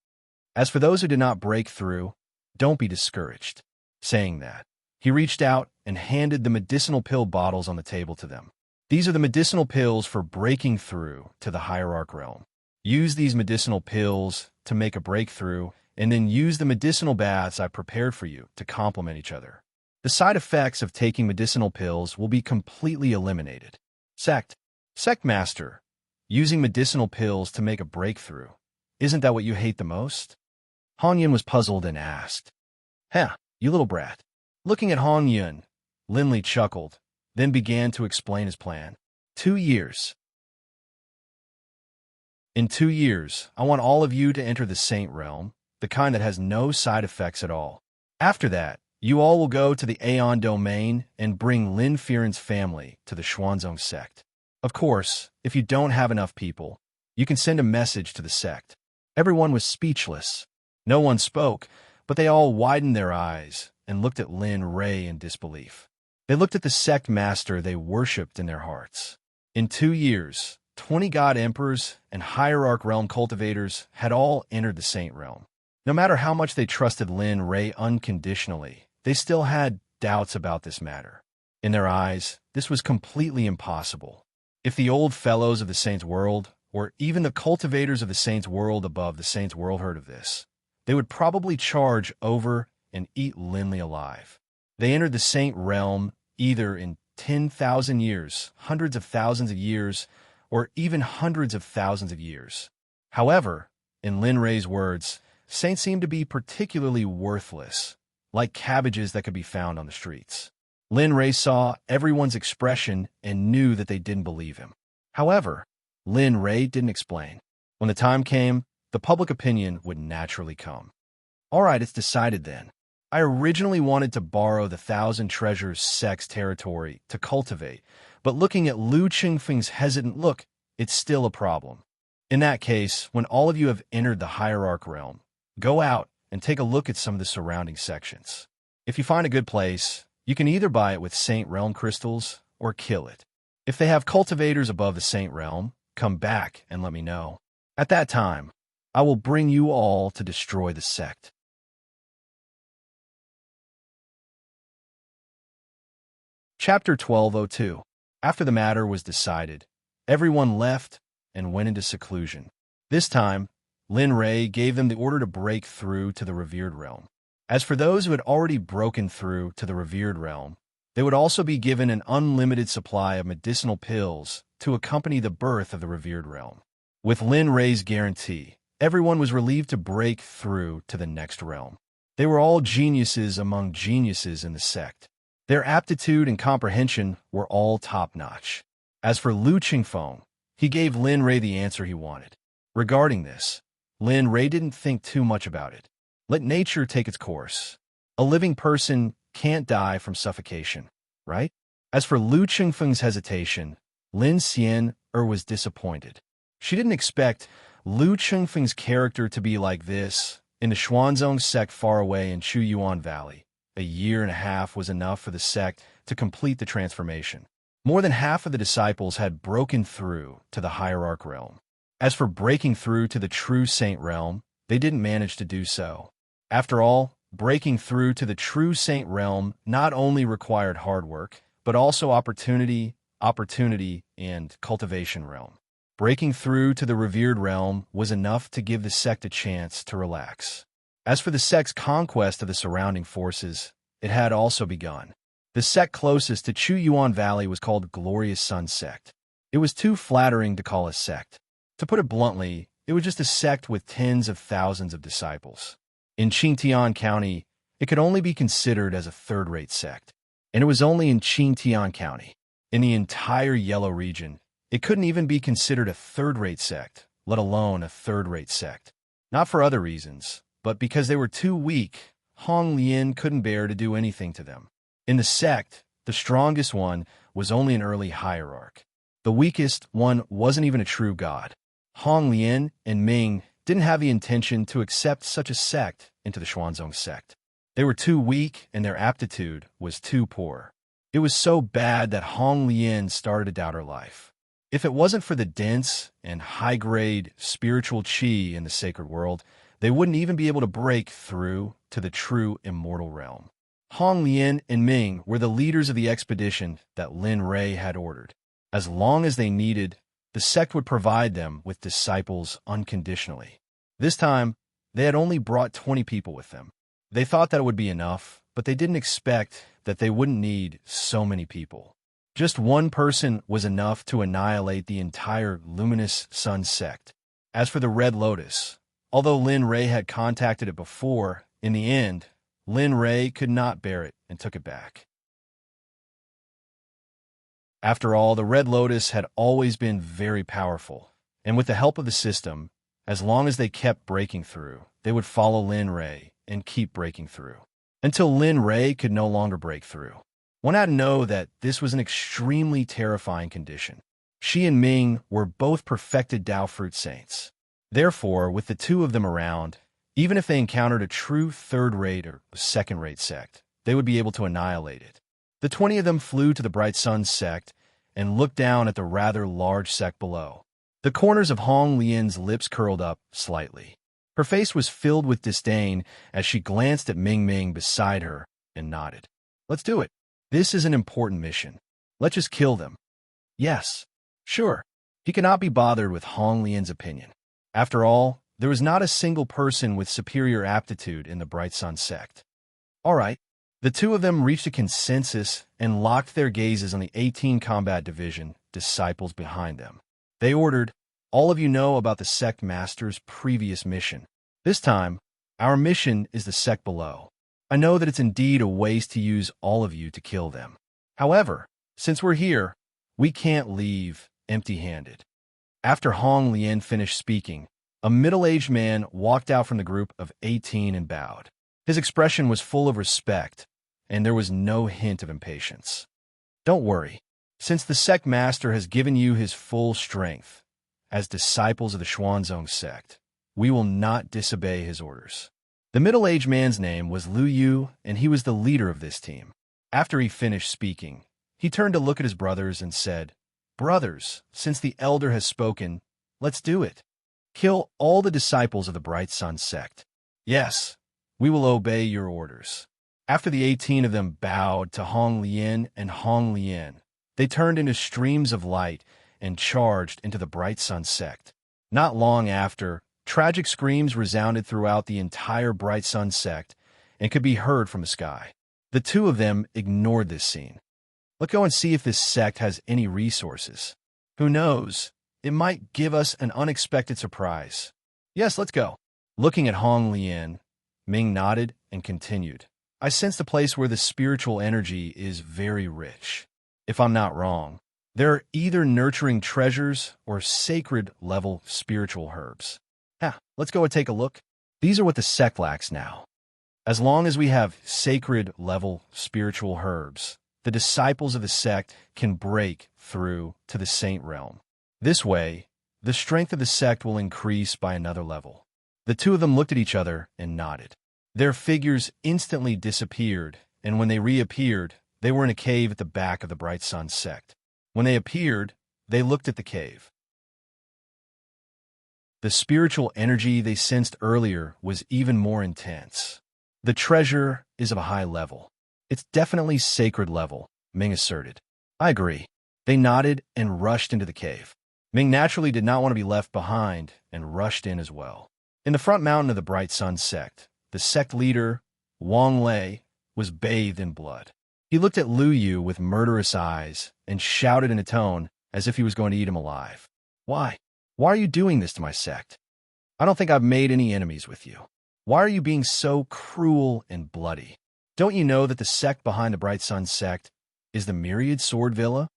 As for those who did not break through, don't be discouraged. Saying that, he reached out and handed the medicinal pill bottles on the table to them. These are the medicinal pills for breaking through to the hierarch realm. Use these medicinal pills to make a breakthrough, and then use the medicinal baths I prepared for you to complement each other. The side effects of taking medicinal pills will be completely eliminated. Sect Master, using medicinal pills to make a breakthrough. Isn't that what you hate the most? Hong Yun was puzzled and asked. You little brat. Looking at Hong Yun, Lin Li chuckled, then began to explain his plan. 2 years. In 2 years, I want all of you to enter the Saint Realm, the kind that has no side effects at all. After that, you all will go to the Aeon Domain and bring Lin Firen's family to the Xuanzong sect. Of course, if you don't have enough people, you can send a message to the sect. Everyone was speechless. No one spoke, but they all widened their eyes and looked at Lin Ray in disbelief. They looked at the sect master they worshipped in their hearts. In 2 years, 20 god emperors and hierarch realm cultivators had all entered the Saint Realm. No matter how much they trusted Lin Ray unconditionally, they still had doubts about this matter. In their eyes, this was completely impossible. If the old fellows of the Saints' World, or even the cultivators of the Saints' World above the Saints' World heard of this, they would probably charge over and eat Lin Li alive. They entered the Saint Realm either in 10,000 years, hundreds of thousands of years, or even hundreds of thousands of years. However, in Lin Ray's words, saints seemed to be particularly worthless, like cabbages that could be found on the streets. Lin Ray saw everyone's expression and knew that they didn't believe him. However, Lin Ray didn't explain. When the time came, the public opinion would naturally come. All right, it's decided then. I originally wanted to borrow the 1,000 Treasures Sect's territory to cultivate, but looking at Lu Qingfeng's hesitant look, it's still a problem. In that case, when all of you have entered the hierarch realm, go out and take a look at some of the surrounding sections. If you find a good place, you can either buy it with Saint Realm crystals or kill it. If they have cultivators above the Saint Realm, come back and let me know. At that time, I will bring you all to destroy the sect. Chapter 1202. After the matter was decided, everyone left and went into seclusion. This time, Lin Ray gave them the order to break through to the revered realm. As for those who had already broken through to the revered realm, they would also be given an unlimited supply of medicinal pills to accompany the birth of the revered realm. With Lin Ray's guarantee, everyone was relieved to break through to the next realm. They were all geniuses among geniuses in the sect. Their aptitude and comprehension were all top-notch. As for Lu Qingfeng, he gave Lin Ray the answer he wanted. Regarding this, Lin Ray didn't think too much about it. Let nature take its course. A living person can't die from suffocation, right? As for Lu Qingfeng's hesitation, Lin Xian was disappointed. She didn't expect Lu Qingfeng's character to be like this. In the Xuanzong sect far away in Chuyuan Valley, a year and a half was enough for the sect to complete the transformation. More than half of the disciples had broken through to the hierarch realm. As for breaking through to the true saint realm, they didn't manage to do so. After all, breaking through to the true saint realm not only required hard work, but also opportunity, and cultivation realm. Breaking through to the revered realm was enough to give the sect a chance to relax. As for the sect's conquest of the surrounding forces, it had also begun. The sect closest to Chuyuan Valley was called Glorious Sun Sect. It was too flattering to call a sect. To put it bluntly, it was just a sect with tens of thousands of disciples. In Qingtian County, it could only be considered as a third-rate sect. And it was only in Qingtian County. In the entire Yellow region, it couldn't even be considered a third-rate sect, let alone a third-rate sect. Not for other reasons, but because they were too weak. Hong Lian couldn't bear to do anything to them. In the sect, the strongest one was only an early hierarch. The weakest one wasn't even a true god. Hong Lian and Ming didn't have the intention to accept such a sect into the Xuanzong sect. They were too weak and their aptitude was too poor. It was so bad that Hong Lian started to doubt her life. If it wasn't for the dense and high-grade spiritual qi in the sacred world, they wouldn't even be able to break through to the true immortal realm. Hong Lian and Ming were the leaders of the expedition that Lin Ray had ordered. As long as they needed, the sect would provide them with disciples unconditionally. This time, they had only brought 20 people with them. They thought that it would be enough, but they didn't expect that they wouldn't need so many people. Just one person was enough to annihilate the entire Luminous Sun sect. As for the Red Lotus, although Lin Ray had contacted it before, in the end, Lin Ray could not bear it and took it back. After all, the Red Lotus had always been very powerful, and with the help of the system, as long as they kept breaking through, they would follow Lin Ray and keep breaking through, until Lin Ray could no longer break through. One had to know that this was an extremely terrifying condition. She and Ming were both perfected Tao Fruit Saints. Therefore, with the two of them around, even if they encountered a true third-rate or second-rate sect, they would be able to annihilate it. The 20 of them flew to the Bright Sun sect and looked down at the rather large sect below. The corners of Hong Lian's lips curled up slightly. Her face was filled with disdain as she glanced at Ming Ming beside her and nodded. Let's do it. This is an important mission. Let's just kill them. Yes, sure. He cannot be bothered with Hong Lian's opinion. After all, there was not a single person with superior aptitude in the Bright Sun sect. All right. The two of them reached a consensus and locked their gazes on the 18 Combat Division disciples behind them. They ordered, all of you know about the sect master's previous mission. This time, our mission is the sect below. I know that it's indeed a waste to use all of you to kill them. However, since we're here, we can't leave empty-handed. After Hong Lian finished speaking, a middle-aged man walked out from the group of 18 and bowed. His expression was full of respect, and there was no hint of impatience. Don't worry. Since the sect master has given you his full strength, as disciples of the Xuanzong sect, we will not disobey his orders. The middle-aged man's name was Lu Yu, and he was the leader of this team. After he finished speaking, he turned to look at his brothers and said, Brothers, since the elder has spoken, let's do it. Kill all the disciples of the Bright Sun sect. Yes, we will obey your orders. After the 18 of them bowed to Hong Lian and Hong Lian, they turned into streams of light and charged into the Bright Sun sect. Not long after, tragic screams resounded throughout the entire Bright Sun sect, and could be heard from the sky. The two of them ignored this scene. Let's go and see if this sect has any resources. Who knows? It might give us an unexpected surprise. Yes, let's go. Looking at Hong Lian, Ming nodded and continued. I sense the place where the spiritual energy is very rich. If I'm not wrong, there are either nurturing treasures or sacred-level spiritual herbs. Let's go and take a look. These are what the sect lacks now. As long as we have sacred-level spiritual herbs, the disciples of the sect can break through to the saint realm. This way, the strength of the sect will increase by another level. The two of them looked at each other and nodded. Their figures instantly disappeared, and when they reappeared, they were in a cave at the back of the Bright Sun sect. When they appeared, they looked at the cave. The spiritual energy they sensed earlier was even more intense. The treasure is of a high level. It's definitely sacred level, Ming asserted. I agree. They nodded and rushed into the cave. Ming naturally did not want to be left behind and rushed in as well. In the front mountain of the Bright Sun sect, the sect leader, Wang Lei, was bathed in blood. He looked at Lu Yu with murderous eyes and shouted in a tone as if he was going to eat him alive. Why? Why are you doing this to my sect? I don't think I've made any enemies with you. Why are you being so cruel and bloody? Don't you know that the sect behind the Bright Sun sect is the Myriad Sword Villa?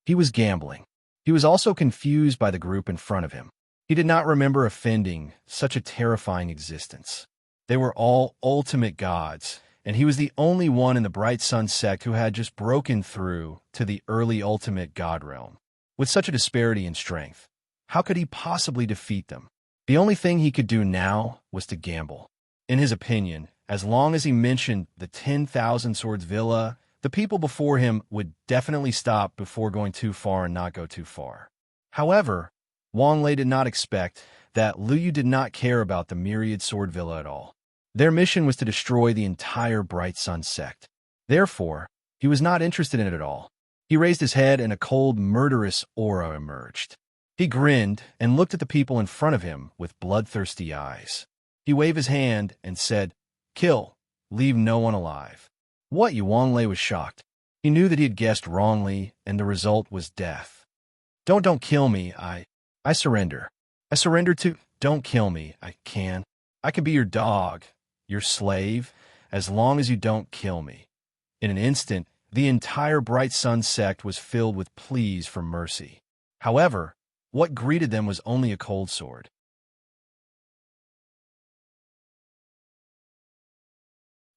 He was gambling. He was also confused by the group in front of him. He did not remember offending such a terrifying existence. They were all ultimate gods, and he was the only one in the Bright Sun sect who had just broken through to the early ultimate god realm. With such a disparity in strength, how could he possibly defeat them? The only thing he could do now was to gamble. In his opinion, as long as he mentioned the 10,000 Swords Villa, the people before him would definitely stop before going too far and not go too far. However, Wang Lei did not expect that Lu Yu did not care about the Myriad Sword Villa at all. Their mission was to destroy the entire Bright Sun sect. Therefore, he was not interested in it at all. He raised his head and a cold, murderous aura emerged. He grinned and looked at the people in front of him with bloodthirsty eyes. He waved his hand and said, "Kill, leave no one alive." What? Wang Lei was shocked. He knew that he had guessed wrongly, and the result was death. Don't kill me, I surrender. I surrender to, don't kill me, I can be your dog, your slave, as long as you don't kill me. In an instant, the entire Bright Sun sect was filled with pleas for mercy. However, what greeted them was only a cold sword.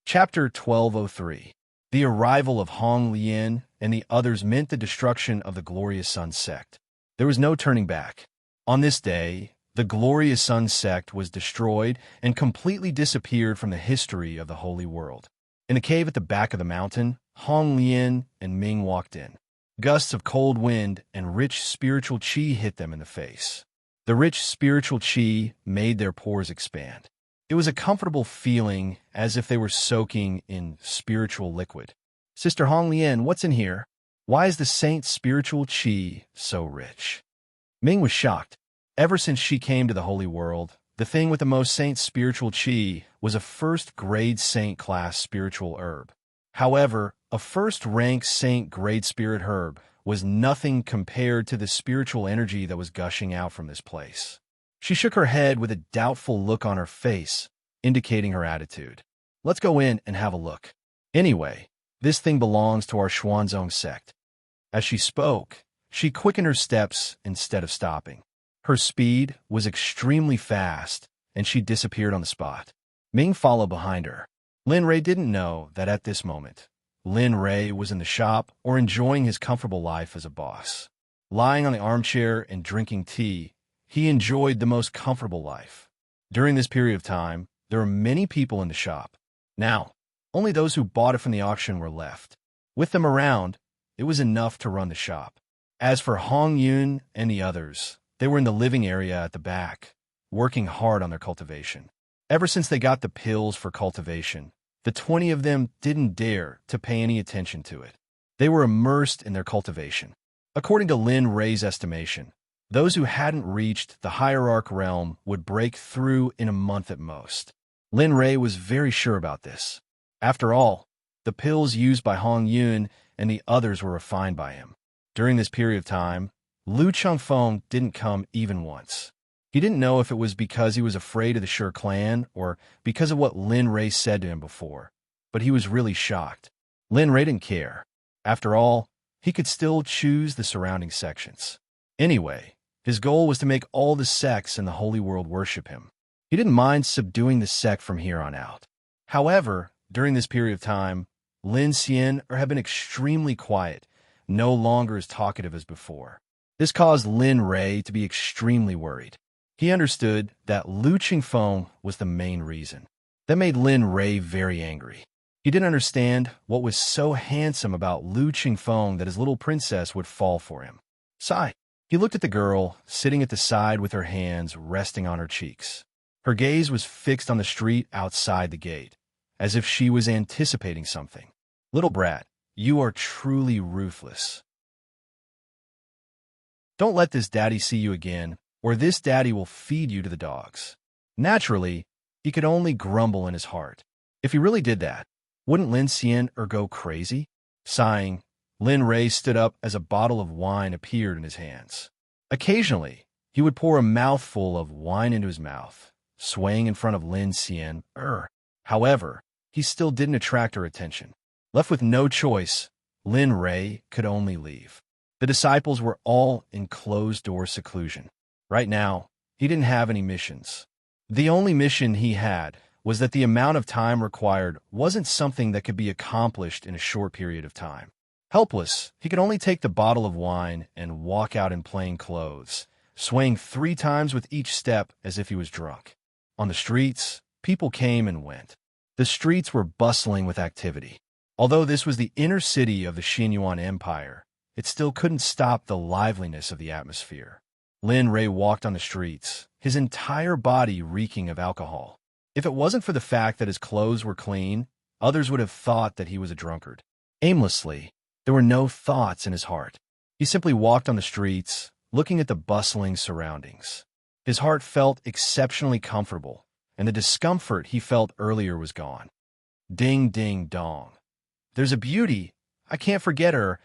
Chapter 1203. The arrival of Hong Lian and the others meant the destruction of the Glorious Sun sect. There was no turning back. On this day, the Glorious Sun sect was destroyed and completely disappeared from the history of the Holy World. In a cave at the back of the mountain, Hong Lian and Ming walked in. Gusts of cold wind and rich spiritual qi hit them in the face. The rich spiritual qi made their pores expand. It was a comfortable feeling, as if they were soaking in spiritual liquid. Sister Hong Lian, what's in here? Why is the saint's spiritual qi so rich? Ming was shocked. Ever since she came to the Holy World, the thing with the most saint's spiritual qi was a first-grade saint-class spiritual herb. However, a first-rank saint-grade spirit herb was nothing compared to the spiritual energy that was gushing out from this place. She shook her head with a doubtful look on her face, indicating her attitude. Let's go in and have a look. Anyway, this thing belongs to our Xuanzong sect. As she spoke, she quickened her steps instead of stopping. Her speed was extremely fast, and she disappeared on the spot. Ming followed behind her. Lin Rei didn't know that at this moment, Lin Rei was in the shop or enjoying his comfortable life as a boss. Lying on the armchair and drinking tea, he enjoyed the most comfortable life. During this period of time, there were many people in the shop. Now, only those who bought it from the auction were left. With them around, it was enough to run the shop. As for Hong Yun and the others, they were in the living area at the back, working hard on their cultivation. Ever since they got the pills for cultivation, the 20 of them didn't dare to pay any attention to it. They were immersed in their cultivation. According to Lin Rei's estimation, those who hadn't reached the hierarch realm would break through in a month at most. Lin Rei was very sure about this. After all, the pills used by Hong Yun and the others were refined by him. During this period of time, Lu Chengfeng didn't come even once. He didn't know if it was because he was afraid of the Sher clan or because of what Lin Ray said to him before, but he was really shocked. Lin Ray didn't care. After all, he could still choose the surrounding sections. Anyway, his goal was to make all the sects in the Holy World worship him. He didn't mind subduing the sect from here on out. However, during this period of time, Lin Xian had been extremely quiet, no longer as talkative as before. This caused Lin Ray to be extremely worried. He understood that Lu Qingfeng was the main reason. That made Lin Ray very angry. He didn't understand what was so handsome about Lu Qingfeng that his little princess would fall for him. Sigh. He looked at the girl, sitting at the side with her hands resting on her cheeks. Her gaze was fixed on the street outside the gate, as if she was anticipating something. Little brat, you are truly ruthless. Don't let this daddy see you again, or this daddy will feed you to the dogs. Naturally, he could only grumble in his heart. If he really did that, wouldn't Lin Xian go crazy? Sighing, Lin Ray stood up as a bottle of wine appeared in his hands. Occasionally, he would pour a mouthful of wine into his mouth, swaying in front of Lin Xian. However, he still didn't attract her attention. Left with no choice, Lin Ray could only leave. The disciples were all in closed-door seclusion. Right now, he didn't have any missions. The only mission he had was that the amount of time required wasn't something that could be accomplished in a short period of time. Helpless, he could only take the bottle of wine and walk out in plain clothes, swaying 3 times with each step as if he was drunk. On the streets, people came and went. The streets were bustling with activity. Although this was the inner city of the Xinyuan Empire, it still couldn't stop the liveliness of the atmosphere. Lin Ray walked on the streets, his entire body reeking of alcohol. If it wasn't for the fact that his clothes were clean, others would have thought that he was a drunkard. Aimlessly, there were no thoughts in his heart. He simply walked on the streets, looking at the bustling surroundings. His heart felt exceptionally comfortable, and the discomfort he felt earlier was gone. Ding, ding, dong. There's a beauty. I can't forget her.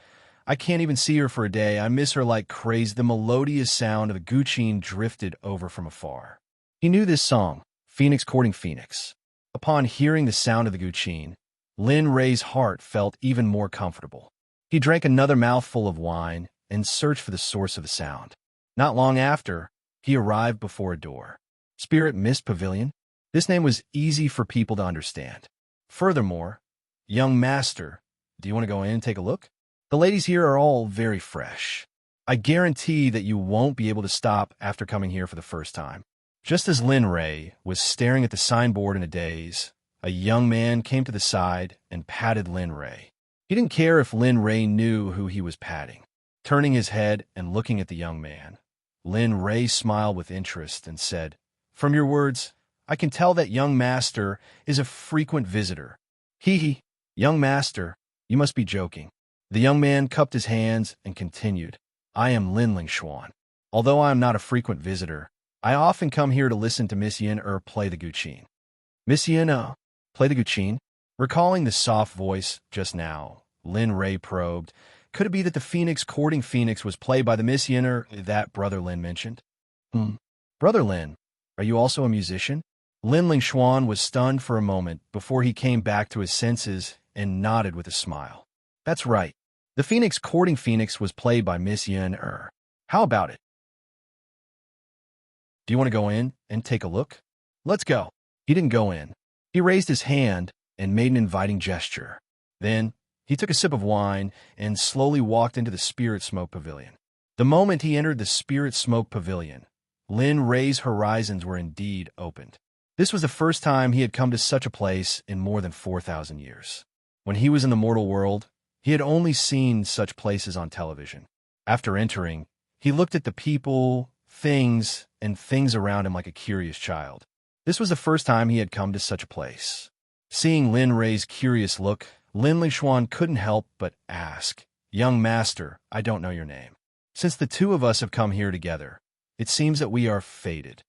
I can't even see her for a day. I miss her like crazy. The melodious sound of a guqin drifted over from afar. He knew this song, Phoenix Courting Phoenix. Upon hearing the sound of the guqin, Lin Ray's heart felt even more comfortable. He drank another mouthful of wine and searched for the source of the sound. Not long after, he arrived before a door. Spirit Mist Pavilion? This name was easy for people to understand. Furthermore, young master, do you want to go in and take a look? The ladies here are all very fresh. I guarantee that you won't be able to stop after coming here for the first time. Just as Lin Ray was staring at the signboard in a daze, a young man came to the side and patted Lin Ray. He didn't care if Lin Ray knew who he was patting. Turning his head and looking at the young man, Lin Ray smiled with interest and said, "From your words, I can tell that young master is a frequent visitor." Hee, young master, you must be joking. The young man cupped his hands and continued, "I am Lin Lingshuan. Although I am not a frequent visitor, I often come here to listen to Miss Yin play the guqin." Miss Yin play the guqin? Recalling the soft voice just now, Lin Ray probed, could it be that the Phoenix Courting Phoenix was played by the Miss Yin that Brother Lin mentioned? Brother Lin, are you also a musician? Lin Lingshuan was stunned for a moment before he came back to his senses and nodded with a smile. That's right. The Phoenix Courting Phoenix was played by Miss Yin. How about it? Do you want to go in and take a look? Let's go. He didn't go in. He raised his hand and made an inviting gesture. Then, he took a sip of wine and slowly walked into the Spirit Smoke Pavilion. The moment he entered the Spirit Smoke Pavilion, Lin Ray's horizons were indeed opened. This was the first time he had come to such a place in more than 4,000 years. When he was in the mortal world, he had only seen such places on television. After entering, he looked at the people, things, and things around him like a curious child. This was the first time he had come to such a place. Seeing Lin Ray's curious look, Lin Lingshuan couldn't help but ask, "Young master, I don't know your name. Since the two of us have come here together, it seems that we are fated."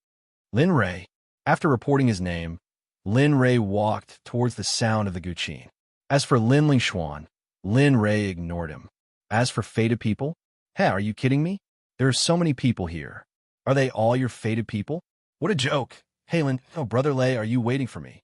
Lin Ray, after reporting his name, Lin Rei walked towards the sound of the guqin. As for Lin Lingxuan, Lin Rei ignored him. As for fated people, hey, are you kidding me? There are so many people here. Are they all your fated people? What a joke. Hey, Lin, oh, Brother Lei, are you waiting for me?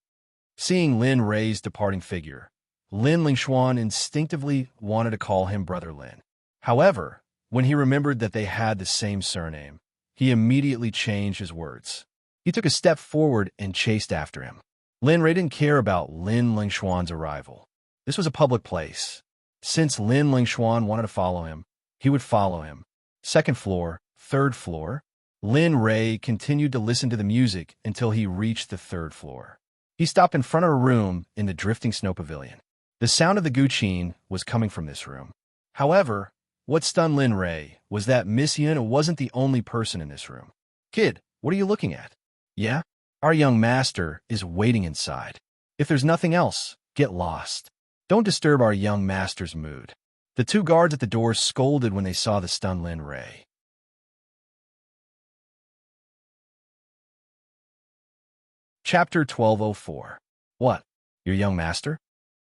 Seeing Lin Rei's departing figure, Lin Lingxuan instinctively wanted to call him Brother Lin. However, when he remembered that they had the same surname, he immediately changed his words. He took a step forward and chased after him. Lin Rei didn't care about Lin Lingxuan's arrival. This was a public place. Since Lin Lingxuan wanted to follow him, he would follow him. Second floor, third floor. Lin Rei continued to listen to the music until he reached the third floor. He stopped in front of a room in the drifting snow pavilion. The sound of the guqin was coming from this room. However, what stunned Lin Rei was that Miss Yuna wasn't the only person in this room. Kid, what are you looking at? Yeah? Our young master is waiting inside. If there's nothing else, get lost. Don't disturb our young master's mood. The two guards at the door scolded when they saw the stunned Lin Rei. Chapter 1204. What? Your young master?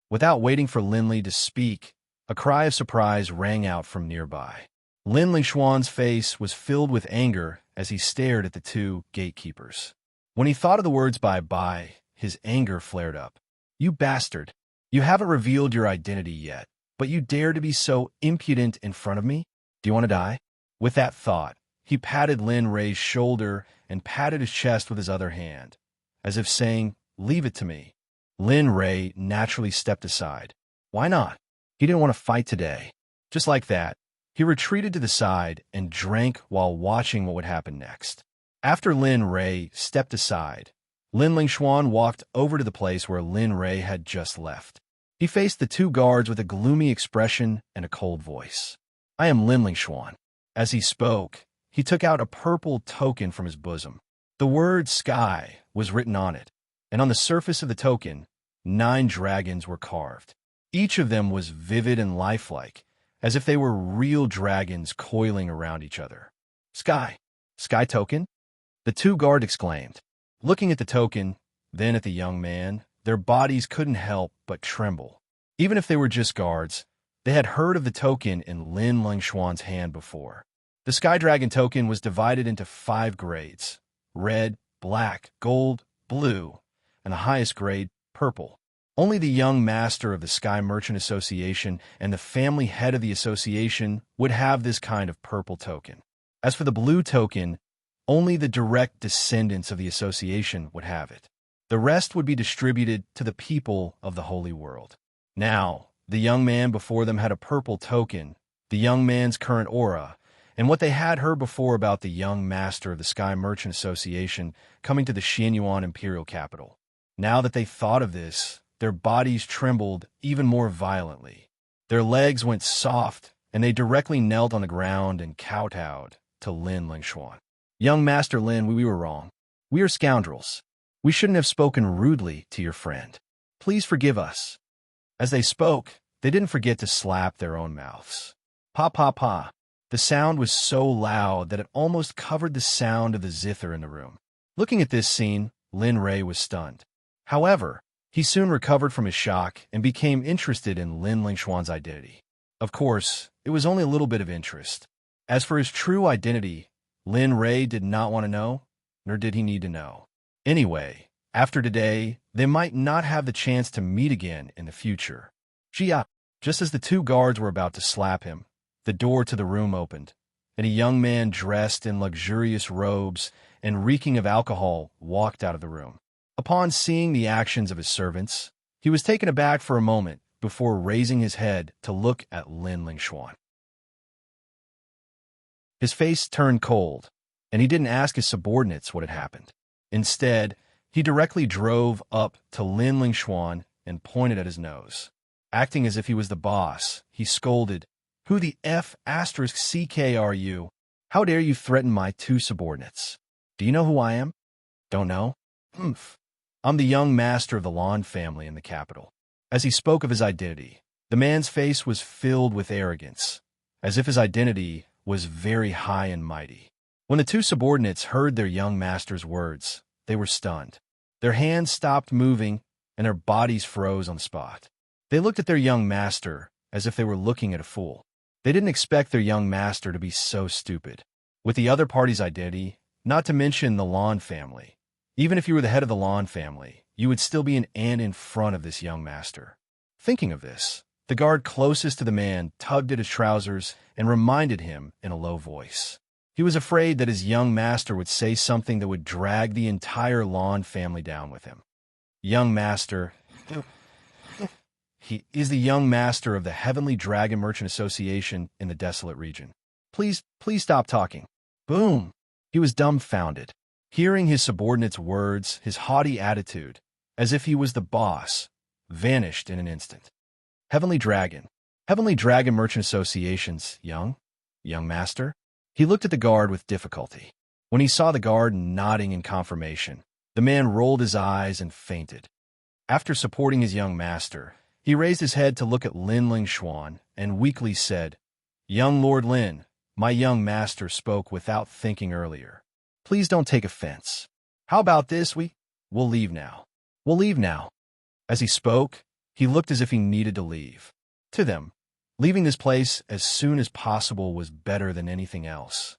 Without waiting for Lin Li to speak, a cry of surprise rang out from nearby. Lin Lingxuan's face was filled with anger as he stared at the two gatekeepers. When he thought of the words bye-bye, his anger flared up. You bastard! You haven't revealed your identity yet, but you dare to be so impudent in front of me? Do you want to die? With that thought, he patted Lin Rei's shoulder and patted his chest with his other hand, as if saying, leave it to me. Lin Rei naturally stepped aside. Why not? He didn't want to fight today. Just like that, he retreated to the side and drank while watching what would happen next. After Lin Rei stepped aside, Lin Lingxuan walked over to the place where Lin Rei had just left. He faced the two guards with a gloomy expression and a cold voice. I am Lin Lingxuan. As he spoke, he took out a purple token from his bosom. The word sky was written on it, and on the surface of the token, 9 dragons were carved. Each of them was vivid and lifelike, as if they were real dragons coiling around each other. Sky. Sky token? The two guards exclaimed. Looking at the token, then at the young man, their bodies couldn't help but tremble. Even if they were just guards, they had heard of the token in Lin Lingxuan's hand before. The Sky Dragon token was divided into 5 grades: red, black, gold, blue, and the highest grade, purple. Only the young master of the Sky Merchant Association and the family head of the association would have this kind of purple token. As for the blue token, only the direct descendants of the association would have it. The rest would be distributed to the people of the holy world. Now, the young man before them had a purple token, the young man's current aura, and what they had heard before about the young master of the Sky Merchant Association coming to the Xianyuan imperial capital. Now that they thought of this, their bodies trembled even more violently. Their legs went soft, and they directly knelt on the ground and kowtowed to Lin Lingxuan. Young Master Lin, we were wrong. We are scoundrels. We shouldn't have spoken rudely to your friend. Please forgive us. As they spoke, they didn't forget to slap their own mouths. Pa pa pa. The sound was so loud that it almost covered the sound of the zither in the room. Looking at this scene, Lin Rei was stunned. However, he soon recovered from his shock and became interested in Lin Lingxuan's identity. Of course, it was only a little bit of interest. As for his true identity, Lin Rei did not want to know, nor did he need to know. Anyway, after today, they might not have the chance to meet again in the future. Jia, just as the two guards were about to slap him, the door to the room opened, and a young man dressed in luxurious robes and reeking of alcohol walked out of the room. Upon seeing the actions of his servants, he was taken aback for a moment before raising his head to look at Lin Lingxuan. His face turned cold, and he didn't ask his subordinates what had happened. Instead, he directly drove up to Lin Lingxuan and pointed at his nose. Acting as if he was the boss, he scolded, "Who the F***CK are you? How dare you threaten my 2 subordinates? Do you know who I am? Don't know? Humph. I'm the young master of the Lan family in the capital." As he spoke of his identity, the man's face was filled with arrogance, as if his identity was very high and mighty. When the 2 subordinates heard their young master's words, they were stunned. Their hands stopped moving, and their bodies froze on the spot. They looked at their young master as if they were looking at a fool. They didn't expect their young master to be so stupid. With the other party's identity, not to mention the Lawn family, even if you were the head of the Lawn family, you would still be an ant in front of this young master. Thinking of this, the guard closest to the man tugged at his trousers and reminded him in a low voice. He was afraid that his young master would say something that would drag the entire Lawn family down with him. Young master, he is the young master of the Heavenly Dragon Merchant Association in the desolate region. Please stop talking. Boom! He was dumbfounded. Hearing his subordinate's words, his haughty attitude, as if he was the boss, vanished in an instant. Heavenly Dragon Merchant Association's young master? He looked at the guard with difficulty. When he saw the guard nodding in confirmation, the man rolled his eyes and fainted. After supporting his young master, he raised his head to look at Lin Lingxuan and weakly said, "Young Lord Lin, my young master spoke without thinking earlier. Please don't take offense. How about this? We'll leave now. We'll leave now." As he spoke, he looked as if he needed to leave. To them, leaving this place as soon as possible was better than anything else.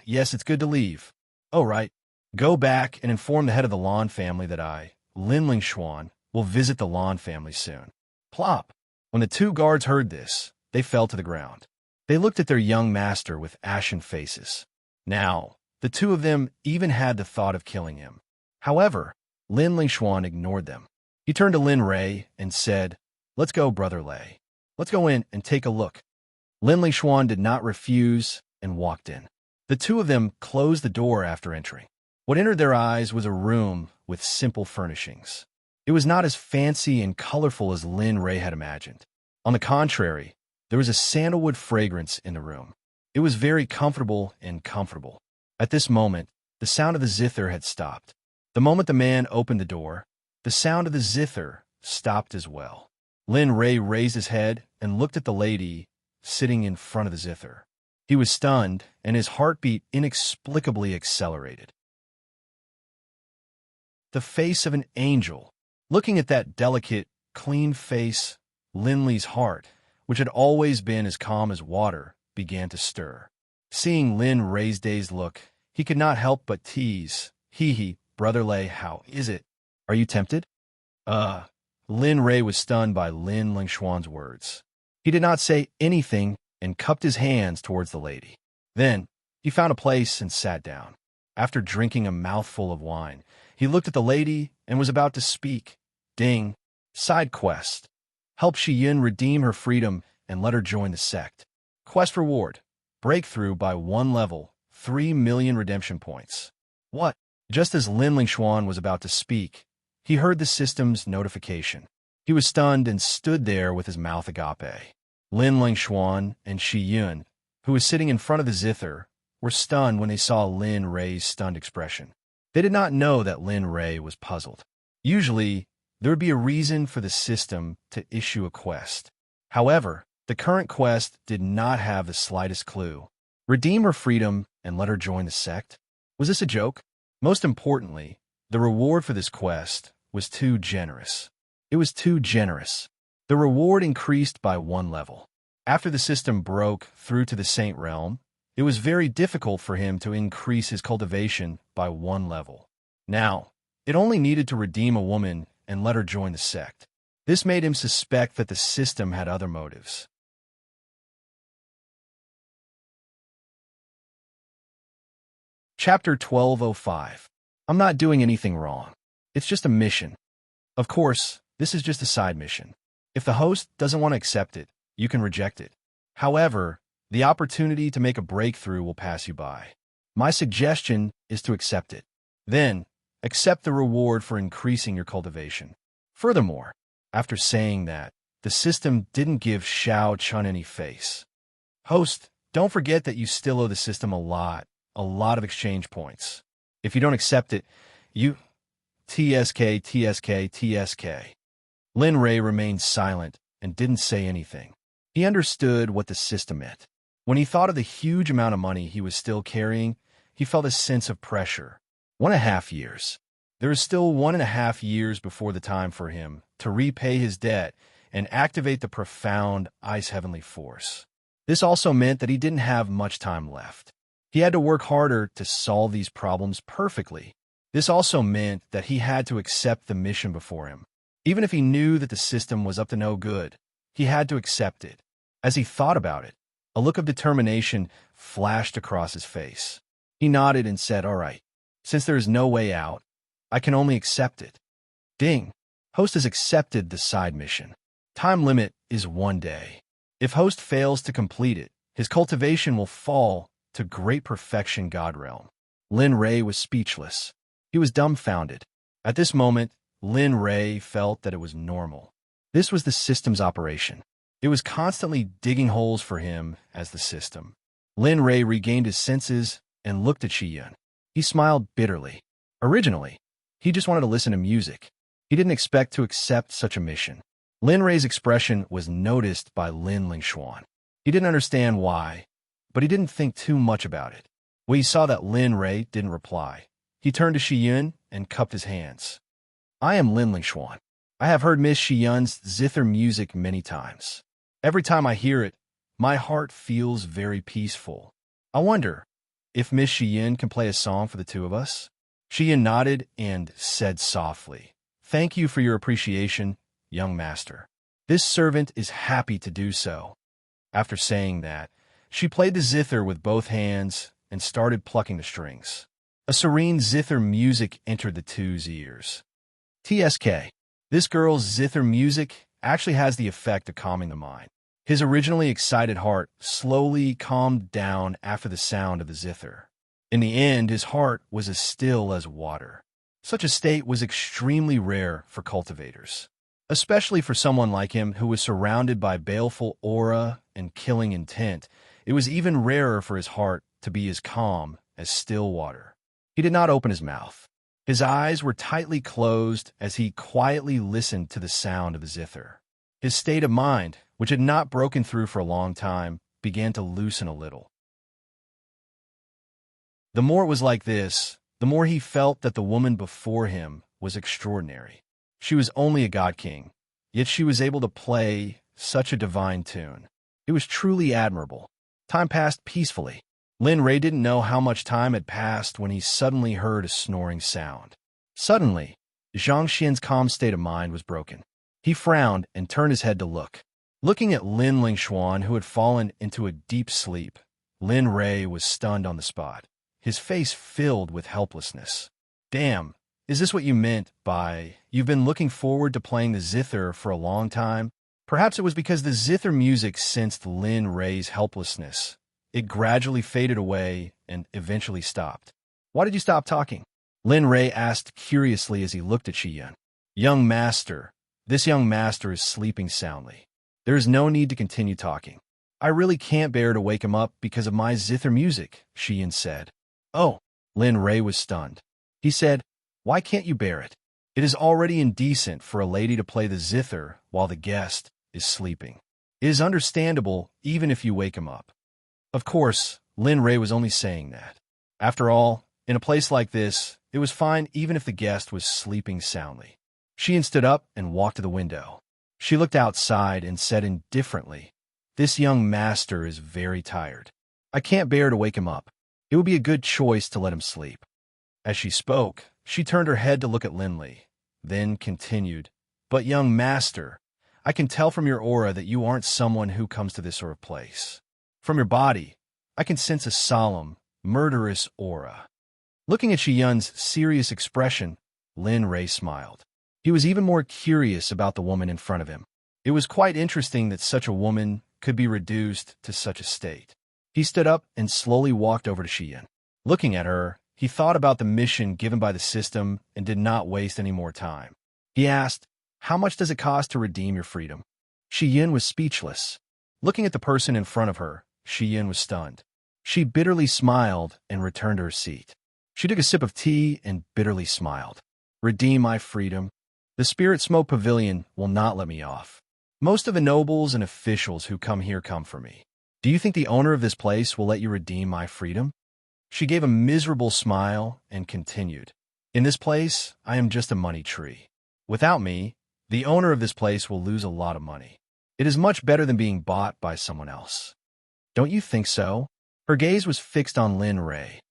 Yes, it's good to leave. Oh, right. Go back and inform the head of the Lawn family that I, Lin Lingxuan, will visit the Lawn family soon. Plop! When the two guards heard this, they fell to the ground. They looked at their young master with ashen faces. Now, the two of them even had the thought of killing him. However, Lin Lingxuan ignored them. He turned to Lin Rei and said, "Let's go, Brother Lei. Let's go in and take a look." Lin Lingxuan did not refuse and walked in. The two of them closed the door after entering. What entered their eyes was a room with simple furnishings. It was not as fancy and colorful as Lin Rei had imagined. On the contrary, there was a sandalwood fragrance in the room. It was very comfortable and comfortable. At this moment, the sound of the zither had stopped. The moment the man opened the door, the sound of the zither stopped as well. Lin Rei raised his head and looked at the lady sitting in front of the zither. He was stunned, and his heartbeat inexplicably accelerated. The face of an angel. Looking at that delicate, clean face, Lin Li's heart, which had always been as calm as water, began to stir. Seeing Lin Rei's dazed look, he could not help but tease. Hee, Brother Lei, how is it? Are you tempted? Lin Rei was stunned by Lin Lingxuan's words. He did not say anything and cupped his hands towards the lady. Then, he found a place and sat down. After drinking a mouthful of wine, he looked at the lady and was about to speak. Ding. Side quest. Help Shiyun redeem her freedom and let her join the sect. Quest reward. Breakthrough by 1 level, 3 million redemption points. What? Just as Lin Lingxuan was about to speak, he heard the system's notification. He was stunned and stood there with his mouth agape. Lin Lingxuan and Shiyun, who was sitting in front of the zither, were stunned when they saw Lin Rei's stunned expression. They did not know that Lin Rei was puzzled. Usually, there would be a reason for the system to issue a quest. However, the current quest did not have the slightest clue. Redeem her freedom and let her join the sect? Was this a joke? Most importantly, the reward for this quest was too generous. It was too generous. The reward increased by 1 level. After the system broke through to the Saint Realm, it was very difficult for him to increase his cultivation by 1 level. Now, it only needed to redeem a woman and let her join the sect. This made him suspect that the system had other motives. Chapter 1205. I'm not doing anything wrong. It's just a mission. Of course, this is just a side mission. If the host doesn't want to accept it, you can reject it. However, the opportunity to make a breakthrough will pass you by. My suggestion is to accept it. Then, accept the reward for increasing your cultivation. Furthermore, after saying that, the system didn't give Xiao Chun any face. Host, don't forget that you still owe the system a lot of exchange points. If you don't accept it, you... TSK. Lin Rei remained silent and didn't say anything. He understood what the system meant. When he thought of the huge amount of money he was still carrying, he felt a sense of pressure. 1.5 years. There is still 1.5 years before the time for him to repay his debt and activate the profound ice heavenly force. This also meant that he didn't have much time left. He had to work harder to solve these problems perfectly. This also meant that he had to accept the mission before him. Even if he knew that the system was up to no good, he had to accept it. As he thought about it, a look of determination flashed across his face. He nodded and said, "All right, since there is no way out, I can only accept it." Ding! Host has accepted the side mission. Time limit is 1 day. If Host fails to complete it, his cultivation will fall to great perfection God realm. Lin Ray was speechless. He was dumbfounded. At this moment, Lin Ray felt that it was normal. This was the system's operation. It was constantly digging holes for him as the system. Lin Ray regained his senses and looked at Shi-Yun. He smiled bitterly. Originally, he just wanted to listen to music. He didn't expect to accept such a mission. Lin Ray's expression was noticed by Lin Lingshuan. He didn't understand why, but he didn't think too much about it. When he saw that Lin Ray didn't reply, he turned to Shi-Yun and cupped his hands. "I am Lin Lingshuan. I have heard Miss Shi-Yun's zither music many times. Every time I hear it, my heart feels very peaceful. I wonder if Miss Shi-Yun can play a song for the two of us?" Shi-Yun nodded and said softly, "Thank you for your appreciation, young master. This servant is happy to do so." After saying that, she played the zither with both hands and started plucking the strings. A serene zither music entered the two's ears. TSK. This girl's zither music actually has the effect of calming the mind. His originally excited heart slowly calmed down after the sound of the zither. In the end, his heart was as still as water. Such a state was extremely rare for cultivators, especially for someone like him who was surrounded by baleful aura and killing intent. It was even rarer for his heart to be as calm as still water. He did not open his mouth. His eyes were tightly closed as he quietly listened to the sound of the zither. His state of mind, which had not broken through for a long time, began to loosen a little. The more it was like this, the more he felt that the woman before him was extraordinary. She was only a god king, yet she was able to play such a divine tune. It was truly admirable. Time passed peacefully. Lin Ray didn't know how much time had passed when he suddenly heard a snoring sound. Suddenly, Zhang Xian's calm state of mind was broken. He frowned and turned his head to look. Looking at Lin Lingshuan, who had fallen into a deep sleep, Lin Ray was stunned on the spot, his face filled with helplessness. "Damn, is this what you meant by, you've been looking forward to playing the zither for a long time?" Perhaps it was because the zither music sensed Lin Ray's helplessness. It gradually faded away and eventually stopped. "Why did you stop talking?" Lin Ray asked curiously as he looked at Shi-Yun. "Young master, this young master is sleeping soundly. There is no need to continue talking. I really can't bear to wake him up because of my zither music," Shi-Yun said. "Oh," Lin Ray was stunned. He said, "Why can't you bear it? It is already indecent for a lady to play the zither while the guest is sleeping. It is understandable even if you wake him up." Of course, Lin Ray was only saying that. After all, in a place like this, it was fine even if the guest was sleeping soundly. Shi-Yun stood up and walked to the window. She looked outside and said indifferently, "This young master is very tired. I can't bear to wake him up. It would be a good choice to let him sleep." As she spoke, she turned her head to look at Lin Li, then continued, "But young master, I can tell from your aura that you aren't someone who comes to this sort of place. From your body, I can sense a solemn, murderous aura." Looking at Shi-Yun's serious expression, Lin Ray smiled. He was even more curious about the woman in front of him. It was quite interesting that such a woman could be reduced to such a state. He stood up and slowly walked over to Shi-Yun. Looking at her, he thought about the mission given by the system and did not waste any more time. He asked, "How much does it cost to redeem your freedom?" Shi-Yun was speechless. Looking at the person in front of her, Shi-Yun was stunned. She bitterly smiled and returned to her seat. She took a sip of tea and bitterly smiled. "Redeem my freedom? The Spirit Smoke Pavilion will not let me off. Most of the nobles and officials who come here come for me. Do you think the owner of this place will let you redeem my freedom?" She gave a miserable smile and continued, In this place, I am just a money tree. Without me, the owner of this place will lose a lot of money. It is much better than being bought by someone else. Don't you think so? Her gaze was fixed on Lin Ray,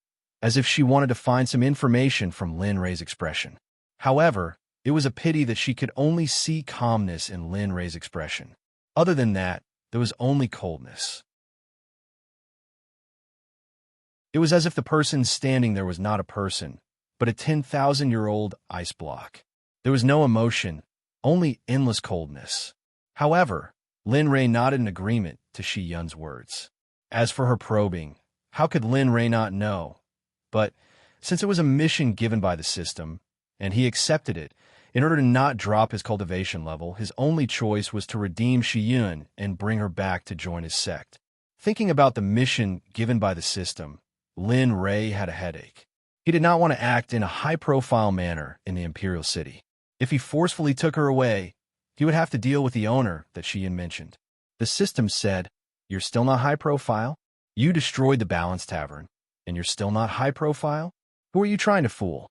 as if she wanted to find some information from Lin Ray's expression. However, it was a pity that she could only see calmness in Lin Ray's expression. Other than that, there was only coldness. It was as if the person standing there was not a person, but a 10,000-year-old ice block. There was no emotion, only endless coldness. However, Lin Ray nodded in agreement to Shi Yun's words. As for her probing, how could Lin Ray not know? But since it was a mission given by the system, and he accepted it, in order to not drop his cultivation level, his only choice was to redeem Shi Yun and bring her back to join his sect. Thinking about the mission given by the system, Lin Ray had a headache. He did not want to act in a high-profile manner in the Imperial City. If he forcefully took her away, he would have to deal with the owner that Shi Yun mentioned. The system said, "You're still not high-profile? You destroyed the Balance Tavern, and you're still not high-profile? Who are you trying to fool?"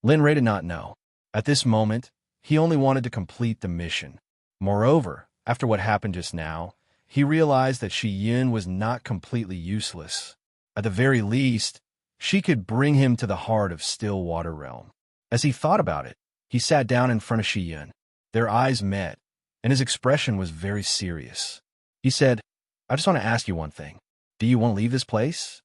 Lin Ray did not know. At this moment, he only wanted to complete the mission. Moreover, after what happened just now, he realized that Shi Yun was not completely useless. At the very least, she could bring him to the heart of Stillwater Realm. As he thought about it, he sat down in front of Shi Yun. Their eyes met, and his expression was very serious. He said, "I just want to ask you one thing. Do you want to leave this place?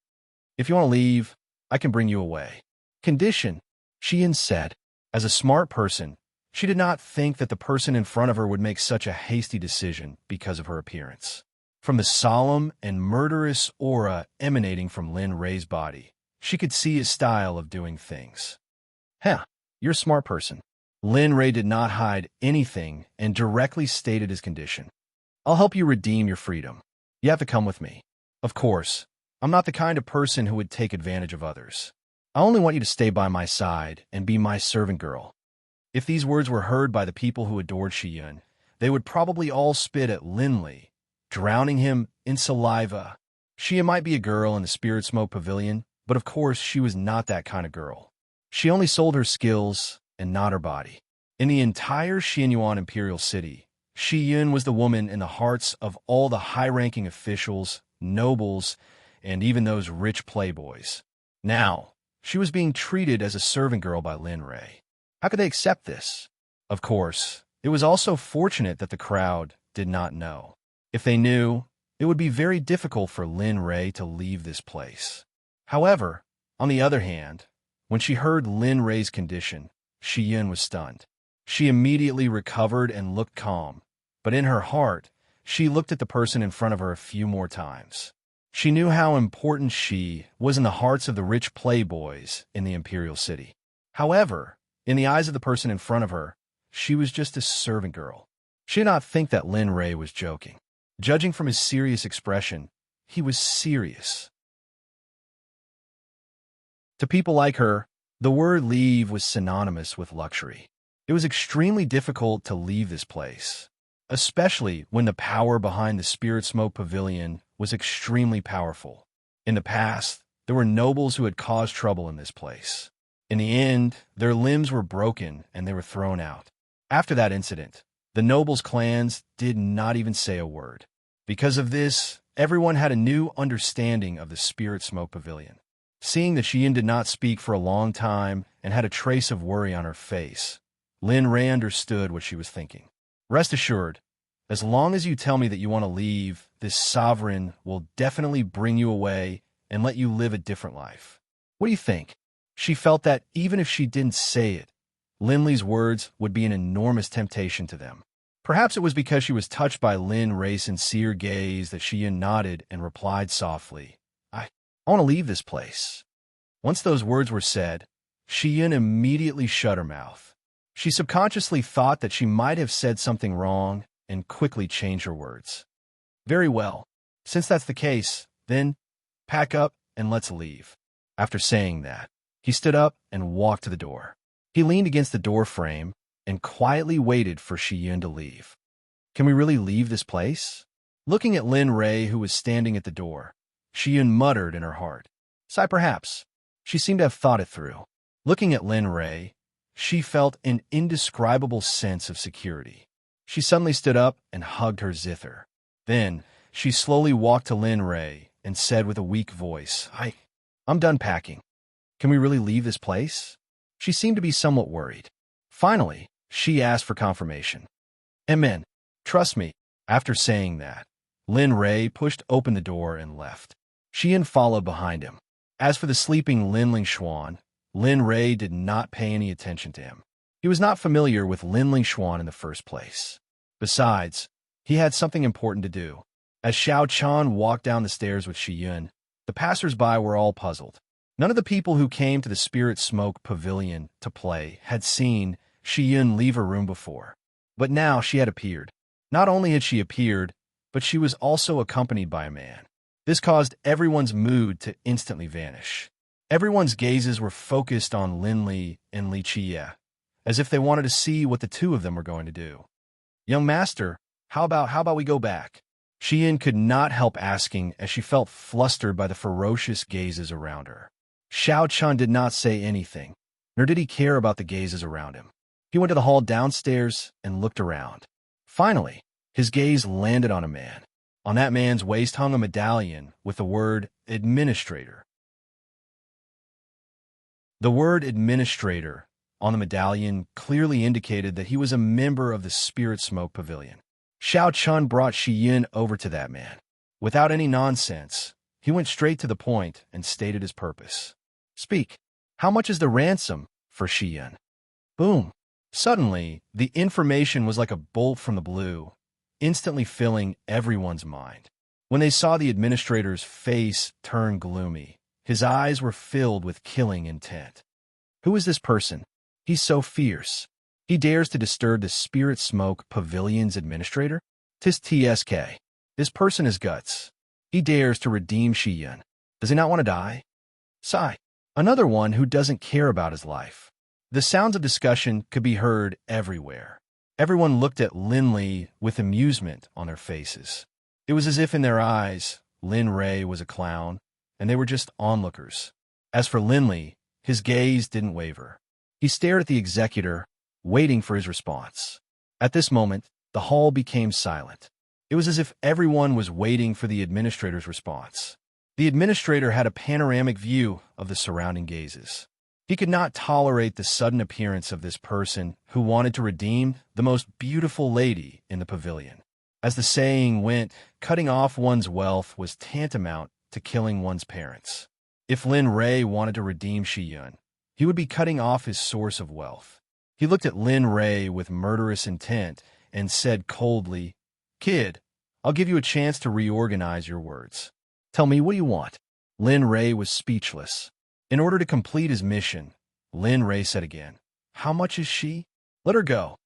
If you want to leave, I can bring you away." "Condition," Shi Yun said. As a smart person, she did not think that the person in front of her would make such a hasty decision because of her appearance. From the solemn and murderous aura emanating from Lin Ray's body, she could see his style of doing things. You're a smart person." Lin Ray did not hide anything and directly stated his condition. "I'll help you redeem your freedom. You have to come with me. Of course, I'm not the kind of person who would take advantage of others. I only want you to stay by my side and be my servant girl." If these words were heard by the people who adored Shi Yun, they would probably all spit at Lin Li, drowning him in saliva. She might be a girl in the Spirit Smoke Pavilion, but of course she was not that kind of girl. She only sold her skills and not her body. In the entire Xianyuan Imperial City, Shi Yun was the woman in the hearts of all the high-ranking officials, nobles, and even those rich playboys. Now, she was being treated as a servant girl by Lin Ray. How could they accept this? Of course, it was also fortunate that the crowd did not know. If they knew, it would be very difficult for Lin Ray to leave this place. However, on the other hand, when she heard Lin Ray's condition, Shi Yun was stunned. She immediately recovered and looked calm, but in her heart, she looked at the person in front of her a few more times. She knew how important she was in the hearts of the rich playboys in the Imperial City. However, in the eyes of the person in front of her, she was just a servant girl. She did not think that Lin Ray was joking. Judging from his serious expression, he was serious. To people like her, the word leave was synonymous with luxury. It was extremely difficult to leave this place, especially when the power behind the Spirit Smoke Pavilion was extremely powerful. In the past, there were nobles who had caused trouble in this place. In the end, their limbs were broken and they were thrown out. After that incident, the nobles' clans did not even say a word. Because of this, everyone had a new understanding of the Spirit Smoke Pavilion. Seeing that Shi Yun did not speak for a long time and had a trace of worry on her face, Lin Ray understood what she was thinking. "Rest assured, as long as you tell me that you want to leave, this sovereign will definitely bring you away and let you live a different life. What do you think?" She felt that even if she didn't say it, Lin Li's words would be an enormous temptation to them. Perhaps it was because she was touched by Lin Ray's sincere gaze that Shi Yun nodded and replied softly, I want to leave this place." Once those words were said, Shi Yun immediately shut her mouth. She subconsciously thought that she might have said something wrong and quickly changed her words. "Very well. Since that's the case, then pack up and let's leave." After saying that, he stood up and walked to the door. He leaned against the door frame and quietly waited for Shi Yun to leave. "Can we really leave this place?" Looking at Lin Ray, who was standing at the door, Shi Yun muttered in her heart, "Sigh perhaps." She seemed to have thought it through. Looking at Lin Ray, she felt an indescribable sense of security. She suddenly stood up and hugged her zither. Then, she slowly walked to Lin Ray and said with a weak voice, I'm done packing. Can we really leave this place? She seemed to be somewhat worried. Finally, she asked for confirmation. Amen. Trust me. After saying that, Lin Ray pushed open the door and left. Xian followed behind him. As for the sleeping Linling Xuan, Lin Ray did not pay any attention to him. He was not familiar with Linling Xuan in the first place. Besides, he had something important to do. As Xiao Chan walked down the stairs with Shi Yun, the passers-by were all puzzled. None of the people who came to the Spirit Smoke Pavilion to play had seen Shi Yun leave her room before. But now she had appeared. Not only had she appeared, but she was also accompanied by a man. This caused everyone's mood to instantly vanish. Everyone's gazes were focused on Lin Li and Li Qie, as if they wanted to see what the two of them were going to do. Young master, how about we go back? Xian could not help asking as she felt flustered by the ferocious gazes around her. Xiao Chan did not say anything, nor did he care about the gazes around him. He went to the hall downstairs and looked around. Finally, his gaze landed on a man. On that man's waist hung a medallion with the word administrator. The word administrator on the medallion clearly indicated that he was a member of the Spirit Smoke Pavilion. Xiao Chun brought Shi Yun over to that man. Without any nonsense, he went straight to the point and stated his purpose. Speak. How much is the ransom for Shi Yun? Boom. Suddenly, the information was like a bolt from the blue, instantly filling everyone's mind. When they saw the administrator's face turn gloomy, his eyes were filled with killing intent. Who is this person? He's so fierce. He dares to disturb the Spirit Smoke Pavilion's administrator? 'Tis TSK. This person has guts. He dares to redeem Shi Yun. Does he not want to die? Sigh. Another one who doesn't care about his life. The sounds of discussion could be heard everywhere. Everyone looked at Lin Li with amusement on their faces. It was as if in their eyes, Lin Ray was a clown, and they were just onlookers. As for Lin Li, his gaze didn't waver. He stared at the executor, waiting for his response. At this moment, the hall became silent. It was as if everyone was waiting for the administrator's response. The administrator had a panoramic view of the surrounding gazes. He could not tolerate the sudden appearance of this person who wanted to redeem the most beautiful lady in the pavilion. As the saying went, cutting off one's wealth was tantamount to killing one's parents. If Lin Ray wanted to redeem Shi Yun, he would be cutting off his source of wealth. He looked at Lin Ray with murderous intent and said coldly, "Kid, I'll give you a chance to reorganize your words. Tell me, what do you want?" Lin Ray was speechless. In order to complete his mission, Lin Ray said again, "How much is she? Let her go."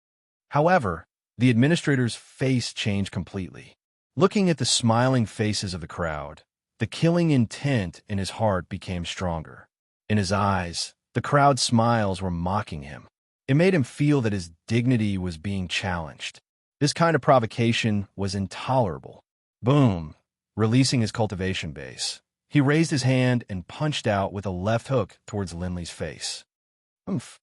However, the administrator's face changed completely. Looking at the smiling faces of the crowd, the killing intent in his heart became stronger. In his eyes, the crowd's smiles were mocking him. It made him feel that his dignity was being challenged. This kind of provocation was intolerable. Boom! Releasing his cultivation base, he raised his hand and punched out with a left hook towards Lin Li's face. Oomph!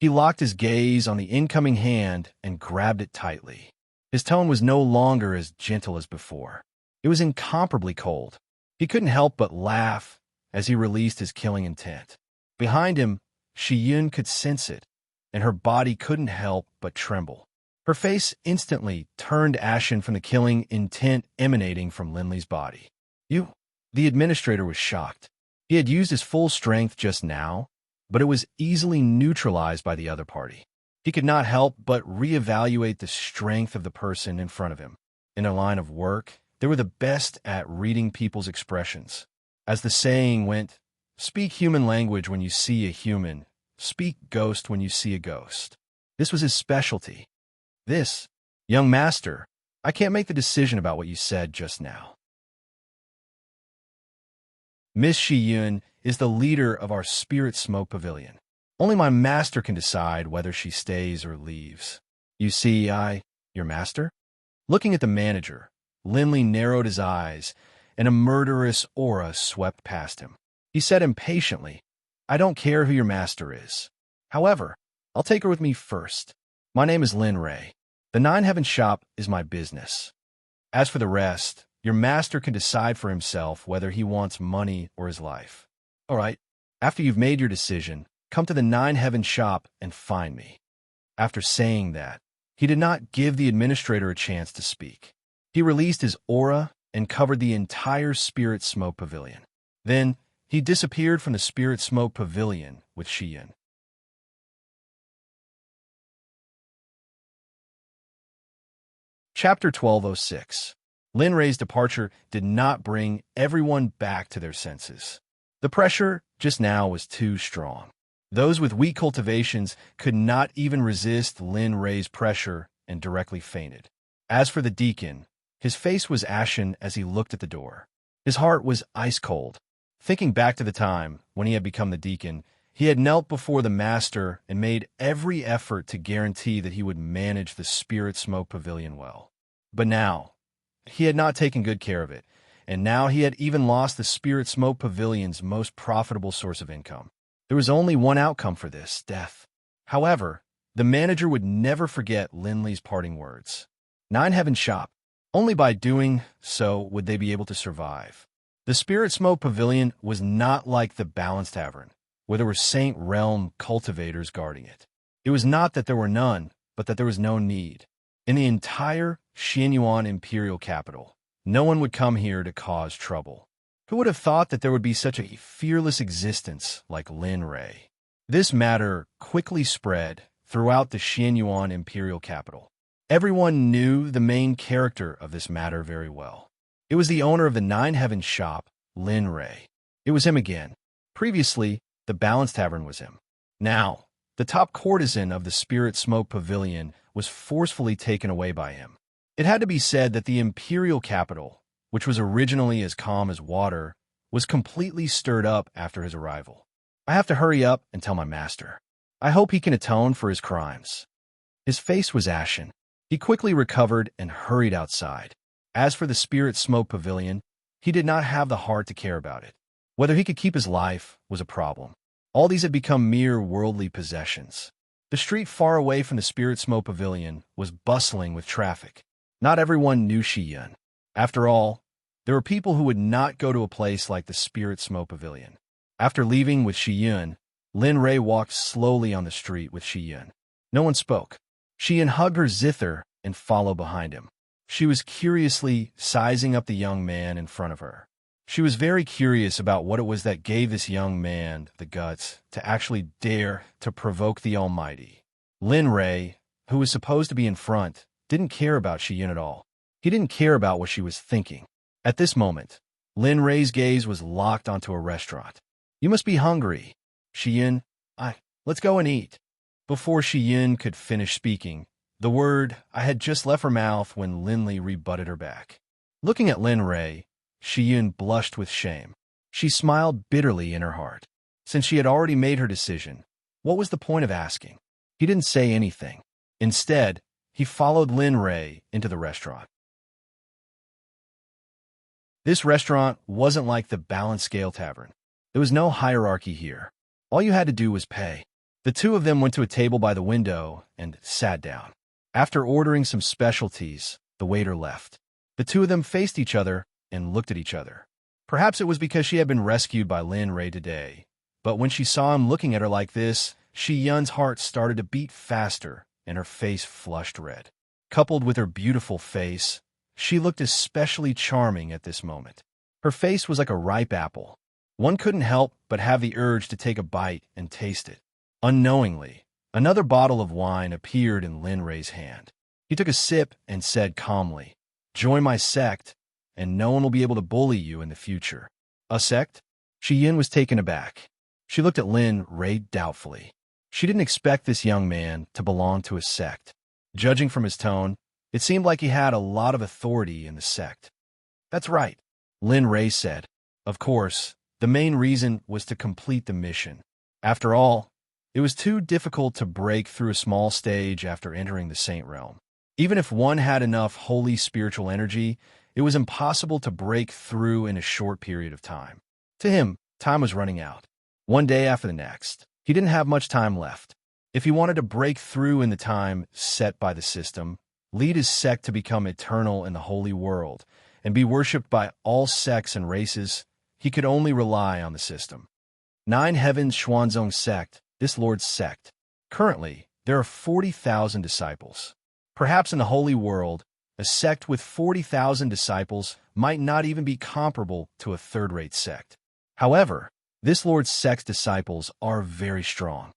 He locked his gaze on the incoming hand and grabbed it tightly. His tone was no longer as gentle as before. It was incomparably cold. He couldn't help but laugh as he released his killing intent. Behind him, Shi Yun could sense it, and her body couldn't help but tremble. Her face instantly turned ashen from the killing intent emanating from Lin Li's body. "You?" The administrator was shocked. He had used his full strength just now, but it was easily neutralized by the other party. He could not help but reevaluate the strength of the person in front of him. In their line of work, they were the best at reading people's expressions. As the saying went, "Speak human language when you see a human. Speak ghost when you see a ghost." This was his specialty. "This, young master, I can't make the decision about what you said just now. Miss Shi Yun is the leader of our Spirit Smoke Pavilion. Only my master can decide whether she stays or leaves. You see, your master?" Looking at the manager, Lin Li narrowed his eyes, and a murderous aura swept past him. He said impatiently, I don't care who your master is. However, I'll take her with me first. My name is Lin Ray. The Nine Heaven Shop is my business. As for the rest, your master can decide for himself whether he wants money or his life. All right, after you've made your decision, come to the Nine Heaven Shop and find me." After saying that, he did not give the administrator a chance to speak. He released his aura and covered the entire Spirit Smoke Pavilion. Then, he disappeared from the Spirit Smoke Pavilion with Xian. Chapter 1206. Lin Ray's departure did not bring everyone back to their senses. The pressure just now was too strong. Those with weak cultivations could not even resist Lin Ray's pressure and directly fainted. As for the deacon, his face was ashen as he looked at the door. His heart was ice cold. Thinking back to the time when he had become the deacon, he had knelt before the master and made every effort to guarantee that he would manage the Spirit Smoke Pavilion well. But now, he had not taken good care of it, and now he had even lost the Spirit Smoke Pavilion's most profitable source of income. There was only one outcome for this: death. However, the manager would never forget Linley's parting words. Nine Heaven Shop. Only by doing so would they be able to survive. The Spirit Smoke Pavilion was not like the Balance Tavern, where there were Saint Realm cultivators guarding it. It was not that there were none, but that there was no need. In the entire Xianyuan imperial capital, no one would come here to cause trouble. Who would have thought that there would be such a fearless existence like Lin Ray? This matter quickly spread throughout the Xianyuan imperial capital. Everyone knew the main character of this matter very well. It was the owner of the Nine Heaven Shop, Lin Ray. It was him again. Previously, the Balance Tavern was him. Now, the top courtesan of the Spirit Smoke Pavilion was forcefully taken away by him. It had to be said that the imperial capital, which was originally as calm as water, was completely stirred up after his arrival. I have to hurry up and tell my master. I hope he can atone for his crimes. His face was ashen. He quickly recovered and hurried outside. As for the Spirit Smoke Pavilion, he did not have the heart to care about it. Whether he could keep his life was a problem. All these had become mere worldly possessions. The street far away from the Spirit Smoke Pavilion was bustling with traffic. Not everyone knew Xiyan. After all, there were people who would not go to a place like the Spirit Smoke Pavilion. After leaving with Xiyan, Lin Ray walked slowly on the street with Xiyan. No one spoke. Xiyan hugged her zither and followed behind him. She was curiously sizing up the young man in front of her. She was very curious about what it was that gave this young man the guts to actually dare to provoke the Almighty. Lin Ray, who was supposed to be in front, didn't care about Xiyan at all. He didn't care about what she was thinking. At this moment, Lin Ray's gaze was locked onto a restaurant. "You must be hungry. Xiyan, let's go and eat." Before Xiyan could finish speaking, the word "I" had just left her mouth when Linley rebutted her back. Looking at Lin Ray, Xiyan blushed with shame. She smiled bitterly in her heart. Since she had already made her decision, what was the point of asking? He didn't say anything. Instead, he followed Lin Ray into the restaurant. This restaurant wasn't like the Balanced Scale Tavern. There was no hierarchy here. All you had to do was pay. The two of them went to a table by the window and sat down. After ordering some specialties, the waiter left. The two of them faced each other and looked at each other. Perhaps it was because she had been rescued by Lin Ray today, but when she saw him looking at her like this, Xiyan's heart started to beat faster and her face flushed red. Coupled with her beautiful face, she looked especially charming at this moment. Her face was like a ripe apple. One couldn't help but have the urge to take a bite and taste it. Unknowingly, another bottle of wine appeared in Lin Ray's hand. He took a sip and said calmly, "Join my sect, and no one will be able to bully you in the future." A sect? Xiyan was taken aback. She looked at Lin Ray doubtfully. She didn't expect this young man to belong to a sect. Judging from his tone, it seemed like he had a lot of authority in the sect. "That's right," Lin Ray said. Of course, the main reason was to complete the mission. After all, it was too difficult to break through a small stage after entering the Saint Realm. Even if one had enough holy spiritual energy, it was impossible to break through in a short period of time. To him, time was running out. one day after the next. He didn't have much time left. If he wanted to break through in the time set by the system, lead his sect to become eternal in the holy world, and be worshipped by all sects and races, he could only rely on the system. 9 Heavens Xuanzong Sect, this Lord's sect. Currently, there are 40,000 disciples. Perhaps in the holy world, a sect with 40,000 disciples might not even be comparable to a third-rate sect. However, this Lord's sect's disciples are very strong.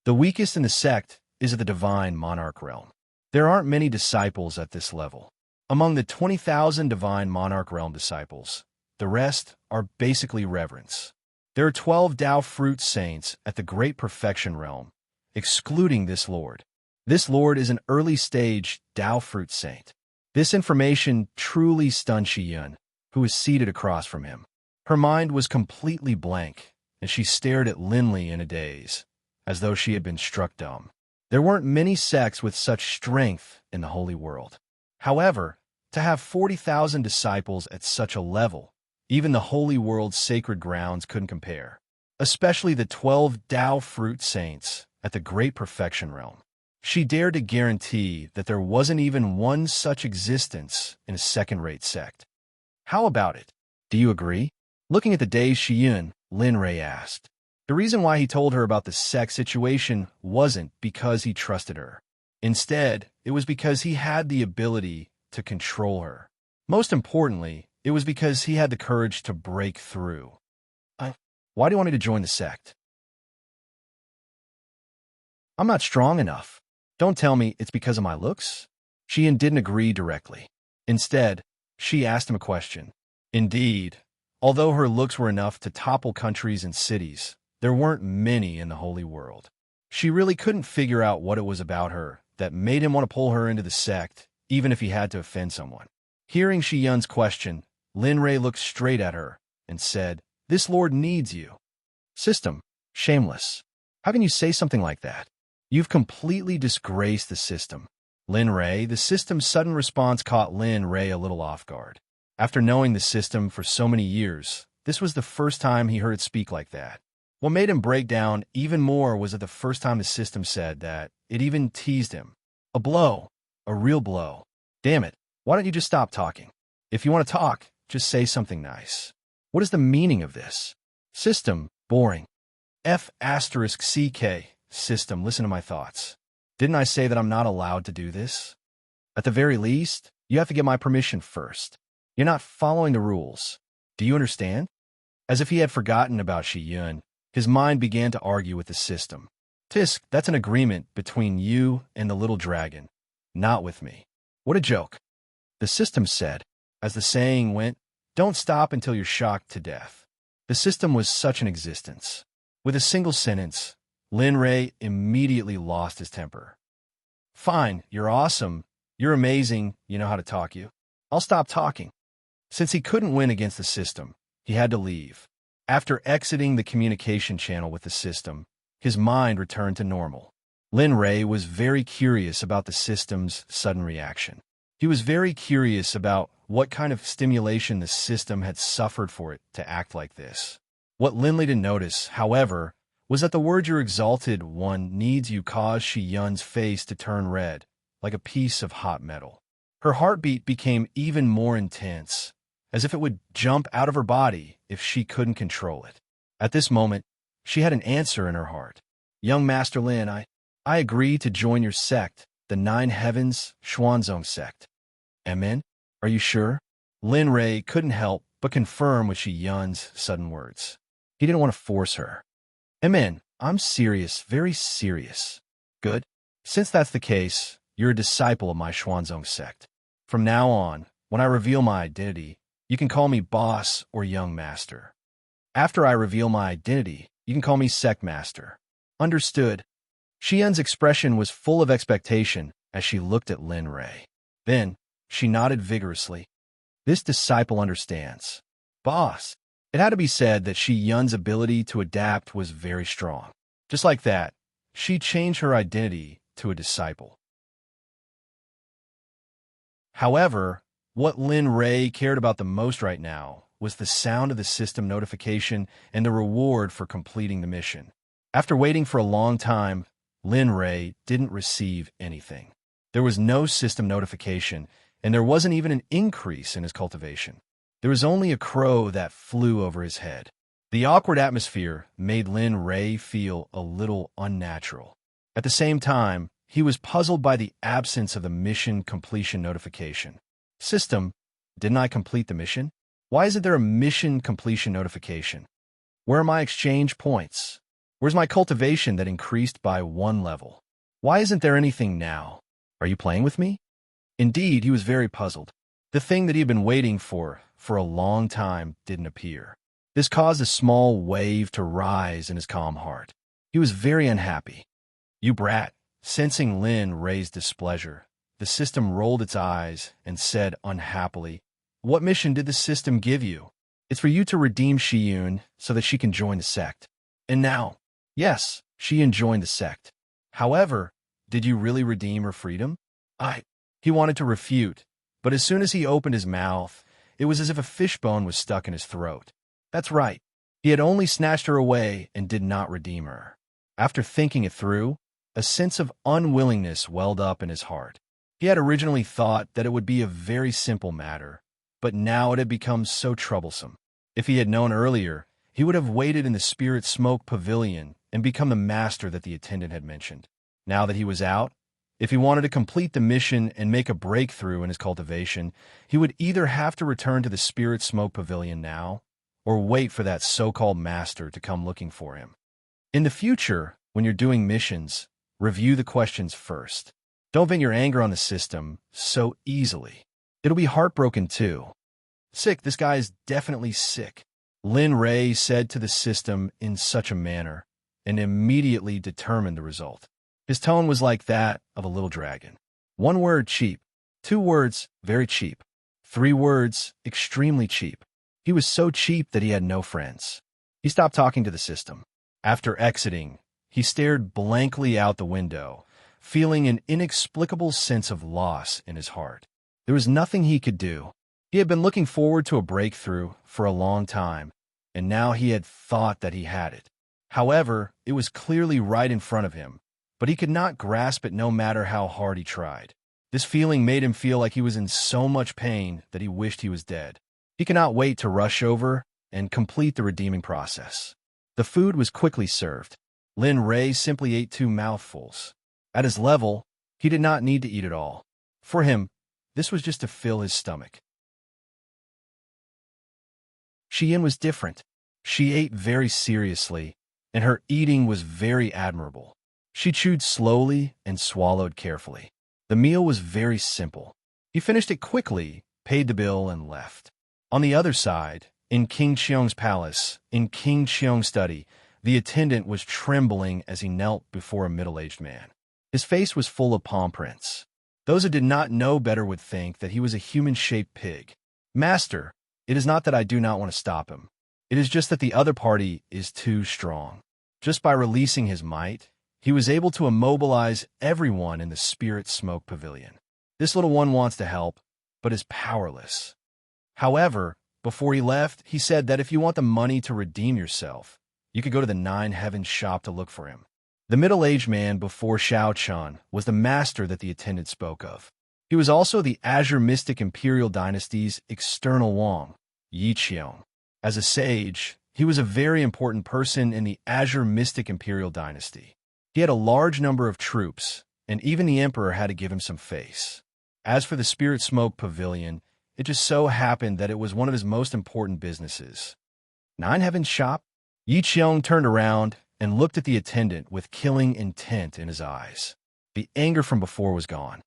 The weakest in the sect is of the divine monarch realm. There aren't many disciples at this level. Among the 20,000 divine monarch realm disciples, the rest are basically reverence. There are 12 Tao fruit saints at the great perfection realm, excluding this Lord. This Lord is an early-stage Tao fruit saint. This information truly stunned Shiyun, who was seated across from him. Her mind was completely blank, and she stared at Linley in a daze, as though she had been struck dumb. There weren't many sects with such strength in the holy world. However, to have 40,000 disciples at such a level, even the holy world's sacred grounds couldn't compare, especially the 12 Tao fruit saints at the great perfection realm. She dared to guarantee that there wasn't even one such existence in a second-rate sect. How about it? Do you agree? Looking at the dazed Shiyun, Lin Rei asked. The reason why he told her about the sect situation wasn't because he trusted her. Instead, it was because he had the ability to control her. Most importantly, it was because he had the courage to break through. Why do you want me to join the sect? I'm not strong enough. Don't tell me it's because of my looks. Shiyun didn't agree directly. Instead, she asked him a question. Indeed, although her looks were enough to topple countries and cities, there weren't many in the holy world. She really couldn't figure out what it was about her that made him want to pull her into the sect, even if he had to offend someone. Hearing Shiyun's question, Lin Rei looked straight at her and said, "This Lord needs you." System, shameless. How can you say something like that? You've completely disgraced the system. Lin Rei, the system's sudden response caught Lin Rei a little off guard. After knowing the system for so many years, this was the first time he heard it speak like that. What made him break down even more was that the first time the system said that, it even teased him. A blow. A real blow. Damn it, why don't you just stop talking? If you want to talk, just say something nice. What is the meaning of this? System, boring. F***CK. System, listen to my thoughts. Didn't I say that I'm not allowed to do this? At the very least, you have to get my permission first. You're not following the rules. Do you understand? As if he had forgotten about Shiyun, his mind began to argue with the system. Tisk, that's an agreement between you and the little dragon, not with me. What a joke. The system said, as the saying went, don't stop until you're shocked to death. The system was such an existence. With a single sentence, Lin Rei immediately lost his temper. Fine, you're awesome. You're amazing. You know how to talk, you. I'll stop talking. Since he couldn't win against the system, he had to leave. After exiting the communication channel with the system, his mind returned to normal. Lin Rei was very curious about the system's sudden reaction. He was very curious about what kind of stimulation the system had suffered for it to act like this. What Lin Rei didn't notice, however, was that the word your exalted one needs you caused Shiyun's face to turn red, like a piece of hot metal. Her heartbeat became even more intense, as if it would jump out of her body if she couldn't control it. At this moment, she had an answer in her heart. Young Master Lin, I agree to join your sect, the 9 Heavens Xuanzong Sect. Amen? Are you sure? Lin Rei couldn't help but confirm with Shiyun's sudden words. He didn't want to force her. Amen, I'm serious, very serious. Good. Since that's the case, you're a disciple of my Xuanzong sect. From now on, when I reveal my identity, you can call me boss or young master. After I reveal my identity, you can call me sect master. Understood. Shiyun's expression was full of expectation as she looked at Lin Rei. Then, she nodded vigorously. This disciple understands. Boss. It had to be said that Shiyun's ability to adapt was very strong. Just like that, she changed her identity to a disciple. However, what Lin Rei cared about the most right now was the sound of the system notification and the reward for completing the mission. After waiting for a long time, Lin Ray didn't receive anything. There was no system notification, and there wasn't even an increase in his cultivation. There was only a crow that flew over his head. The awkward atmosphere made Lin Ray feel a little unnatural. At the same time, he was puzzled by the absence of the mission completion notification. System, didn't I complete the mission? Why isn't there a mission completion notification? Where are my exchange points? Where's my cultivation that increased by 1 level? Why isn't there anything now? Are you playing with me? Indeed, he was very puzzled. The thing that he had been waiting for a long time didn't appear. This caused a small wave to rise in his calm heart. He was very unhappy. You brat. Sensing Lin Ray's displeasure, the system rolled its eyes and said unhappily, "What mission did the system give you? It's for you to redeem Shiyun so that she can join the sect." And now, yes, Shiyun joined the sect. However, did you really redeem her freedom? He wanted to refute, but as soon as he opened his mouth, it was as if a fishbone was stuck in his throat. That's right. He had only snatched her away and did not redeem her. After thinking it through, a sense of unwillingness welled up in his heart. He had originally thought that it would be a very simple matter, but now it had become so troublesome. If he had known earlier, he would have waited in the spirit smoke pavilion and become the master that the attendant had mentioned. Now that he was out, if he wanted to complete the mission and make a breakthrough in his cultivation, he would either have to return to the spirit smoke pavilion now, or wait for that so-called master to come looking for him. In the future, when you're doing missions, review the questions first. Don't vent your anger on the system so easily. It'll be heartbroken too. Sick, this guy is definitely sick, Lin Ray said to the system in such a manner, and immediately determined the result. His tone was like that of a little dragon. 1 word, cheap. 2 words, very cheap. 3 words, extremely cheap. He was so cheap that he had no friends. He stopped talking to the system. After exiting, he stared blankly out the window, feeling an inexplicable sense of loss in his heart. There was nothing he could do. He had been looking forward to a breakthrough for a long time, and now he had thought that he had it. However, it was clearly right in front of him, but he could not grasp it no matter how hard he tried. This feeling made him feel like he was in so much pain that he wished he was dead. He could not wait to rush over and complete the redeeming process. The food was quickly served. Lin Ray simply ate 2 mouthfuls. At his level, he did not need to eat it all. For him, this was just to fill his stomach. Shiyun was different. She ate very seriously, and her eating was very admirable. She chewed slowly and swallowed carefully. The meal was very simple. He finished it quickly, paid the bill, and left. On the other side, in King Qiong's palace, in King Qiong's study, the attendant was trembling as he knelt before a middle-aged man. His face was full of palm prints. Those who did not know better would think that he was a human-shaped pig. "Master, it is not that I do not want to stop him. It is just that the other party is too strong." Just by releasing his might, he was able to immobilize everyone in the spirit smoke pavilion. This little one wants to help, but is powerless. However, before he left, he said that if you want the money to redeem yourself, you could go to the 9 Heavens shop to look for him. The middle-aged man before Xiao Chun was the master that the attendant spoke of. He was also the Azure Mystic Imperial Dynasty's external Wong, Yi Qiong. As a sage, he was a very important person in the Azure Mystic Imperial Dynasty. He had a large number of troops, and even the emperor had to give him some face. As for the Spirit Smoke Pavilion, it just so happened that it was one of his most important businesses. 9 Heavens shop? Yi Qiong turned around and looked at the attendant with killing intent in his eyes. The anger from before was gone.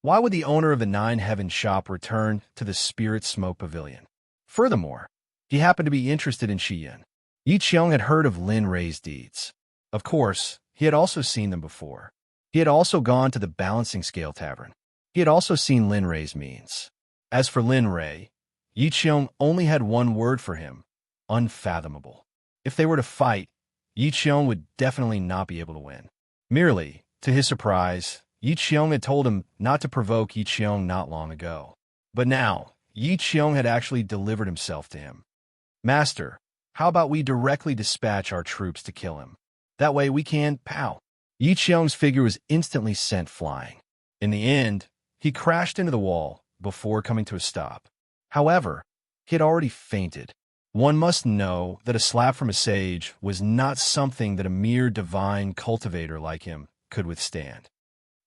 Why would the owner of the 9 Heavens shop return to the Spirit Smoke Pavilion? Furthermore, he happened to be interested in Shiyun. Yi Qiong had heard of Lin Ray's deeds. Of course, he had also seen them before. He had also gone to the Balancing Scale Tavern. He had also seen Lin Ray's means. As for Lin Ray, Yi Qiong only had one word for him: unfathomable. If they were to fight, Yi Qiong would definitely not be able to win. Merely, to his surprise, Yi Qiong had told him not to provoke Yi Qiong not long ago. But now, Yi Qiong had actually delivered himself to him. "Master, how about we directly dispatch our troops to kill him? That way we can, pow." Yi Qiong's figure was instantly sent flying. In the end, he crashed into the wall before coming to a stop. However, he had already fainted. One must know that a slap from a sage was not something that a mere divine cultivator like him could withstand.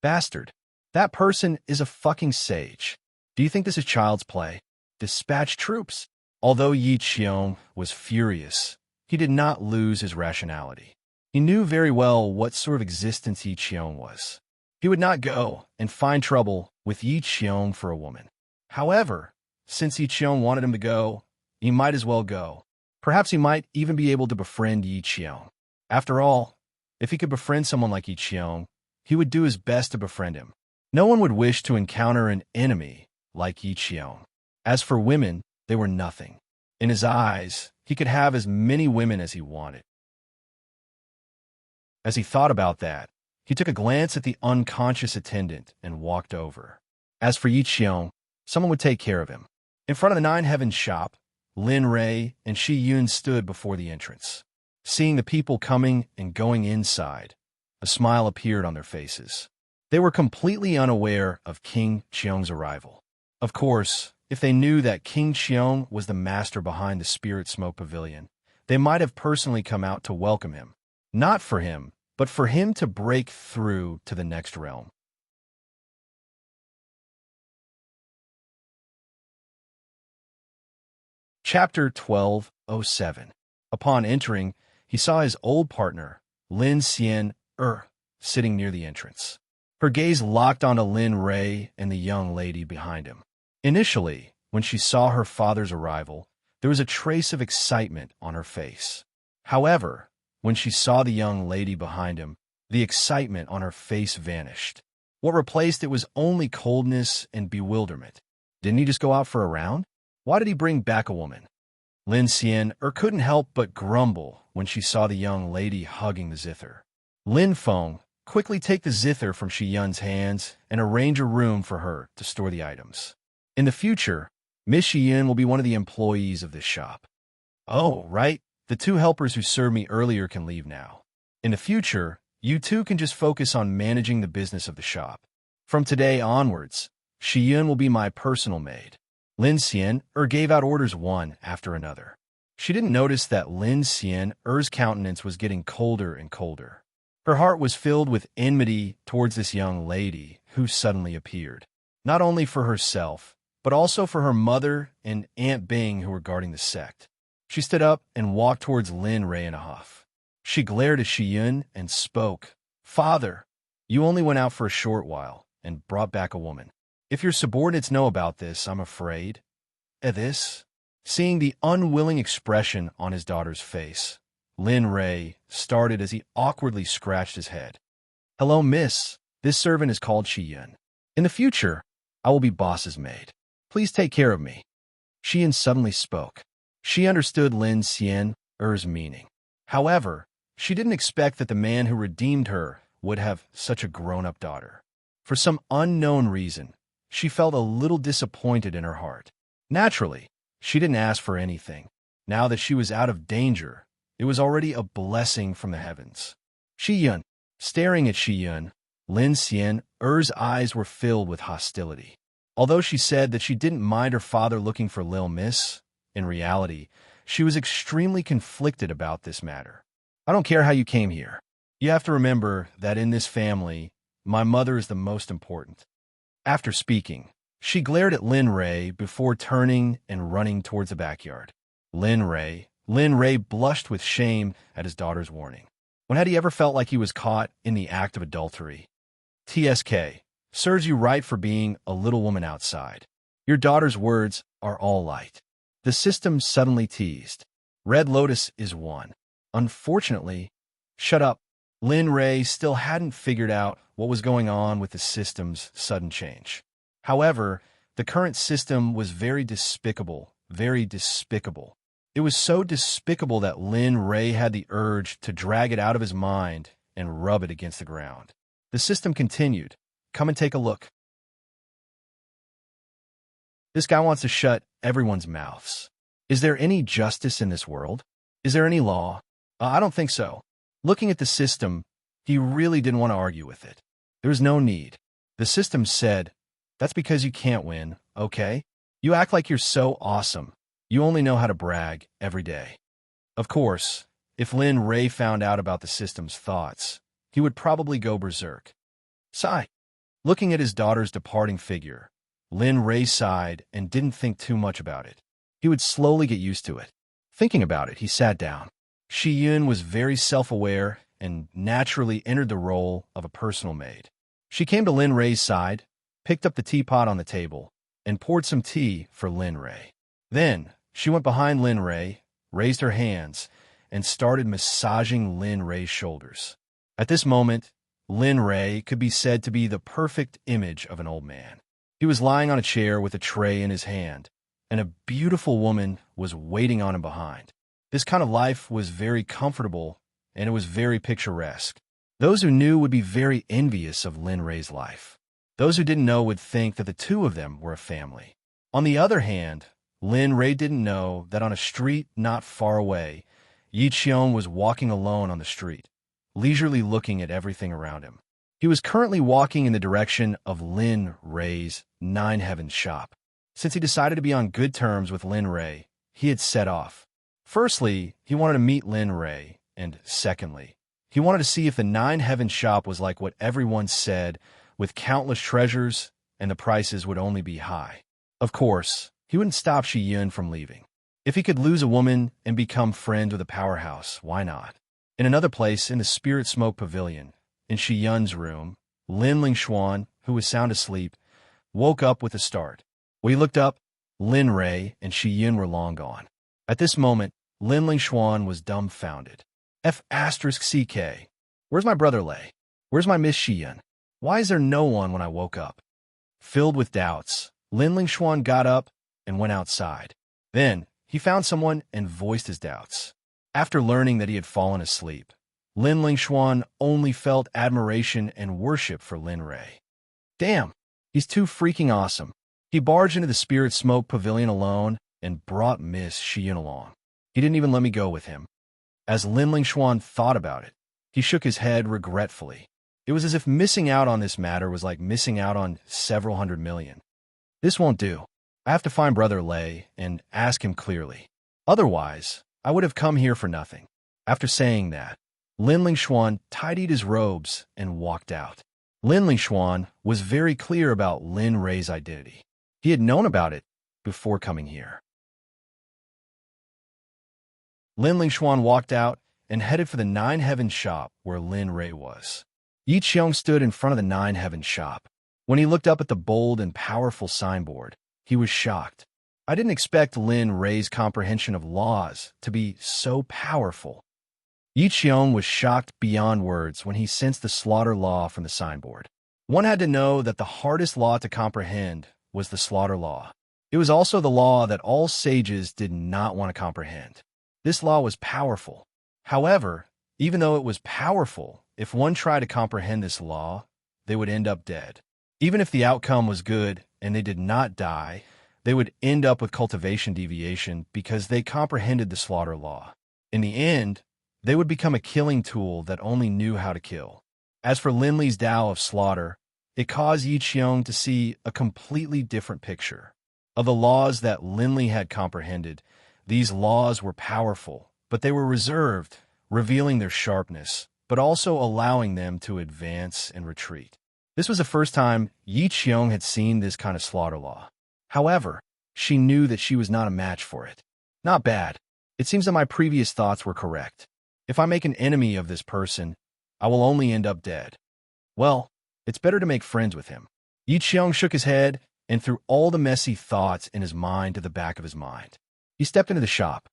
"Bastard, that person is a fucking sage. Do you think this is child's play? Dispatch troops." Although Yi Qiong was furious, he did not lose his rationality. He knew very well what sort of existence Yi Qiong was. He would not go and find trouble with Yi Qiong for a woman. However, since Yi Qiong wanted him to go, he might as well go. Perhaps he might even be able to befriend Yi Qiong. After all, if he could befriend someone like Yi Qiong, he would do his best to befriend him. No one would wish to encounter an enemy like Yi Qiong. As for women, they were nothing. In his eyes, he could have as many women as he wanted. As he thought about that, he took a glance at the unconscious attendant and walked over. As for Yi Qiong, someone would take care of him. In front of the Nine Heavens shop, Lin Rei and Shi Yun stood before the entrance. Seeing the people coming and going inside, a smile appeared on their faces. They were completely unaware of King Qiong's arrival. Of course, if they knew that King Qiong was the master behind the Spirit Smoke Pavilion, they might have personally come out to welcome him. Not for him, but for him to break through to the next realm. Chapter 12:07. Upon entering, he saw his old partner, Lin Xian sitting near the entrance. Her gaze locked onto Lin Rei and the young lady behind him. Initially, when she saw her father's arrival, there was a trace of excitement on her face. However, when she saw the young lady behind him, the excitement on her face vanished. What replaced it was only coldness and bewilderment. Didn't he just go out for a round? Why did he bring back a woman? Lin Xian couldn't help but grumble when she saw the young lady hugging the zither. Lin Feng quickly take the zither from Shi Yun's hands and arrange a room for her to store the items. In the future, Miss Shi Yun will be one of the employees of this shop. "Oh, right. The two helpers who served me earlier can leave now. In the future, you two can just focus on managing the business of the shop. From today onwards, Shi Yun will be my personal maid." Lin Xian gave out orders one after another. She didn't notice that Lin Xian's countenance was getting colder and colder. Her heart was filled with enmity towards this young lady who suddenly appeared, not only for herself, but also for her mother and Aunt Bing who were guarding the sect. She stood up and walked towards Lin Rei in a huff. She glared at Shi Yun and spoke. "Father, you only went out for a short while and brought back a woman. If your subordinates know about this, I'm afraid." At this, seeing the unwilling expression on his daughter's face, Lin Rei started as he awkwardly scratched his head. "Hello, miss. This servant is called Shi Yun. In the future, I will be boss's maid. Please take care of me." Shi Yun suddenly spoke. She understood Lin Xian's meaning. However, she didn't expect that the man who redeemed her would have such a grown-up daughter. For some unknown reason, she felt a little disappointed in her heart. Naturally, she didn't ask for anything. Now that she was out of danger, it was already a blessing from the heavens. Shi Yun. Staring at Shi Yun, Lin Xian's eyes were filled with hostility. Although she said that she didn't mind her father looking for Lil Miss, in reality, she was extremely conflicted about this matter. "I don't care how you came here. You have to remember that in this family, my mother is the most important." After speaking, she glared at Lin Rei before turning and running towards the backyard. Lin Rei blushed with shame at his daughter's warning. When had he ever felt like he was caught in the act of adultery? "TSK, serves you right for being a little woman outside. Your daughter's words are all light." The system suddenly teased. "Red Lotus is one. Unfortunately, shut up." Lin Rei still hadn't figured out what was going on with the system's sudden change. However, the current system was very despicable, very despicable. It was so despicable that Lin Rei had the urge to drag it out of his mind and rub it against the ground. The system continued. "Come and take a look. This guy wants to shut everyone's mouths. Is there any justice in this world? Is there any law? I don't think so. Looking at the system, he really didn't want to argue with it. There was no need. The system said, "That's because you can't win, okay? You act like you're so awesome. You only know how to brag every day." Of course, if Lin Ray found out about the system's thoughts, he would probably go berserk. Sigh. Looking at his daughter's departing figure, Lin Ray sighed and didn't think too much about it. He would slowly get used to it. Thinking about it, he sat down. Shi Yun was very self-aware and naturally entered the role of a personal maid. She came to Lin Ray's side, picked up the teapot on the table, and poured some tea for Lin Ray. Then, she went behind Lin Ray, raised her hands, and started massaging Lin Ray's shoulders. At this moment, Lin Ray could be said to be the perfect image of an old man. He was lying on a chair with a tray in his hand, and a beautiful woman was waiting on him behind. This kind of life was very comfortable, and it was very picturesque. Those who knew would be very envious of Lin Ray's life. Those who didn't know would think that the two of them were a family. On the other hand, Lin Ray didn't know that on a street not far away, Yi Qiong was walking alone on the street, leisurely looking at everything around him. He was currently walking in the direction of Lin Ray's Nine Heavens shop. Since he decided to be on good terms with Lin Ray, he had set off. Firstly, he wanted to meet Lin Ray, and secondly, he wanted to see if the Nine Heavens shop was like what everyone said, with countless treasures, and the prices would only be high. Of course, he wouldn't stop Shi Yun from leaving. If he could lose a woman and become friends with a powerhouse, why not? In another place, in the Spirit Smoke Pavilion, in Shi Yun's room, Lin Lingshuan, who was sound asleep, woke up with a start. When he looked up, Lin Ray and Shi Yun were long gone. At this moment, Lin Lingshuan was dumbfounded. F***CK. Where's my brother Lei? Where's my Miss Shi Yun? Why is there no one when I woke up? Filled with doubts, Lin Lingshuan got up and went outside. Then, he found someone and voiced his doubts. After learning that he had fallen asleep, Lin Lingshuan only felt admiration and worship for Lin Ray. Damn, he's too freaking awesome. He barged into the Spirit Smoke Pavilion alone and brought Miss Shi Yun along. He didn't even let me go with him. As Lin Lingshuan thought about it, he shook his head regretfully. It was as if missing out on this matter was like missing out on several hundred million. This won't do. I have to find Brother Lei and ask him clearly. Otherwise, I would have come here for nothing. After saying that, Lin Lingshuan tidied his robes and walked out. Lin Lingshuan was very clear about Lin Ray's identity. He had known about it before coming here. Lin Lingshuan walked out and headed for the Nine Heavens shop where Lin Ray was. Yi Qiong stood in front of the Nine Heavens shop. When he looked up at the bold and powerful signboard, he was shocked. I didn't expect Lin Ray's comprehension of laws to be so powerful. Yi Qiong was shocked beyond words when he sensed the slaughter law from the signboard. One had to know that the hardest law to comprehend was the slaughter law. It was also the law that all sages did not want to comprehend. This law was powerful. However, even though it was powerful, if one tried to comprehend this law, they would end up dead. Even if the outcome was good and they did not die, they would end up with cultivation deviation because they comprehended the slaughter law. In the end, they would become a killing tool that only knew how to kill. As for Lin Li's Tao of slaughter, it caused Yi Qiong to see a completely different picture. Of the laws that Lin Li had comprehended, these laws were powerful, but they were reserved, revealing their sharpness, but also allowing them to advance and retreat. This was the first time Yi Qiong had seen this kind of slaughter law. However, she knew that she was not a match for it. Not bad. It seems that my previous thoughts were correct. If I make an enemy of this person, I will only end up dead. Well, it's better to make friends with him. Yi Qiong shook his head and threw all the messy thoughts in his mind to the back of his mind. He stepped into the shop.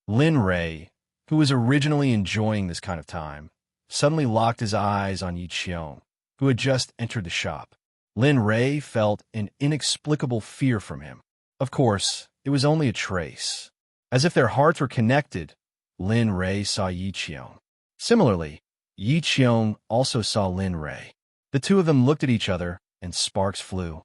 Lin Ray, who was originally enjoying this kind of time, suddenly locked his eyes on Yi Qiong, who had just entered the shop. Lin Ray felt an inexplicable fear from him. Of course, it was only a trace. As if their hearts were connected, Lin Ray saw Yi Qiong. Similarly, Yi Qiong also saw Lin Ray. The two of them looked at each other, and sparks flew.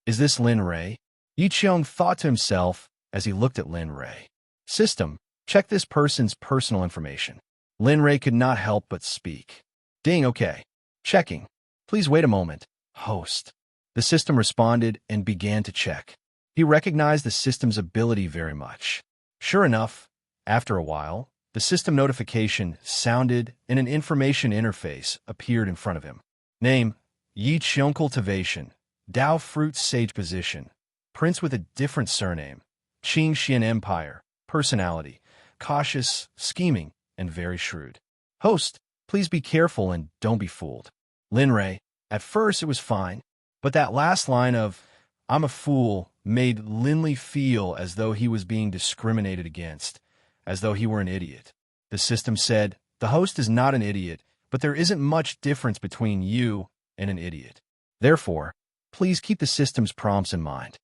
Is this Lin Ray? Yi Qiong thought to himself as he looked at Lin Ray. System, check this person's personal information. Lin Ray could not help but speak. Ding, okay. Checking. Please wait a moment. Host. The system responded and began to check. He recognized the system's ability very much. Sure enough, after a while, the system notification sounded and an information interface appeared in front of him. Name, Yi Qiong Cultivation, Dao Fruit Sage Position, Prince with a different surname, Qing Xian Empire, Personality, Cautious, Scheming, and Very Shrewd. Host, please be careful and don't be fooled. Lin Ray, at first it was fine, but that last line of, I'm a fool, made Linley feel as though he was being discriminated against, as though he were an idiot. The system said, the host is not an idiot, but there isn't much difference between you and an idiot. Therefore, please keep the system's prompts in mind.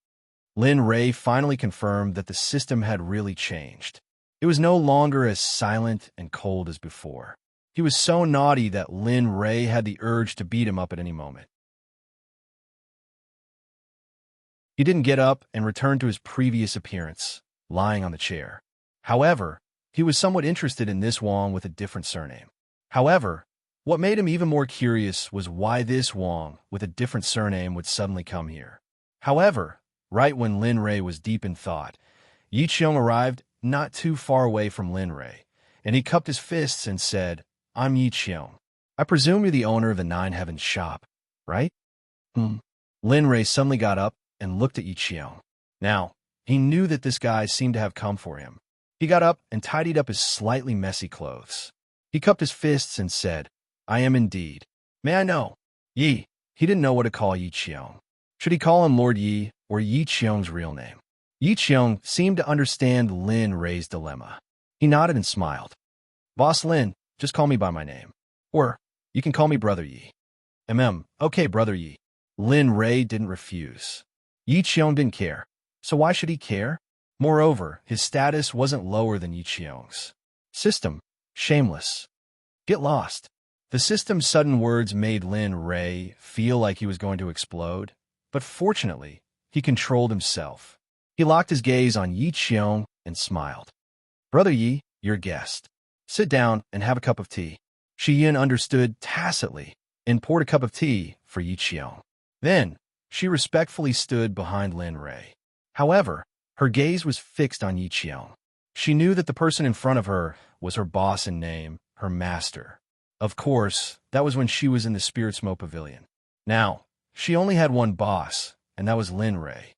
Lin Ray finally confirmed that the system had really changed. It was no longer as silent and cold as before. He was so naughty that Lin Ray had the urge to beat him up at any moment. He didn't get up and return to his previous appearance, lying on the chair. However, he was somewhat interested in this Wong with a different surname. However, what made him even more curious was why this Wong with a different surname would suddenly come here. However, right when Lin Ray was deep in thought, Yi Qiong arrived not too far away from Lin Ray, and he cupped his fists and said, I'm Yi Qiong. I presume you're the owner of the Nine Heavens shop, right? Lin Ray suddenly got up and looked at Yi Qiong. Now, he knew that this guy seemed to have come for him. He got up and tidied up his slightly messy clothes. He cupped his fists and said, I am indeed. May I know? Yi. He didn't know what to call Yi Qiong. Should he call him Lord Yi or Yi Qiong's real name? Yi Qiong seemed to understand Lin Ray's dilemma. He nodded and smiled. Boss Lin, just call me by my name. Or, you can call me Brother Yi. Okay, Brother Yi. Lin Ray didn't refuse. Yi Qiong didn't care. So why should he care? Moreover, his status wasn't lower than Yi Qiong's. System, shameless. Get lost. The system's sudden words made Lin Ray feel like he was going to explode, but fortunately, he controlled himself. He locked his gaze on Yi Qiong and smiled. Brother Yi, your guest. Sit down and have a cup of tea. Shi Yin understood tacitly and poured a cup of tea for Yi Qiong. Then, she respectfully stood behind Lin Ray. However, her gaze was fixed on Yi Qiong. She knew that the person in front of her was her boss in name, her master. Of course, that was when she was in the Spirit Smoke Pavilion. Now, she only had one boss, and that was Lin Ray.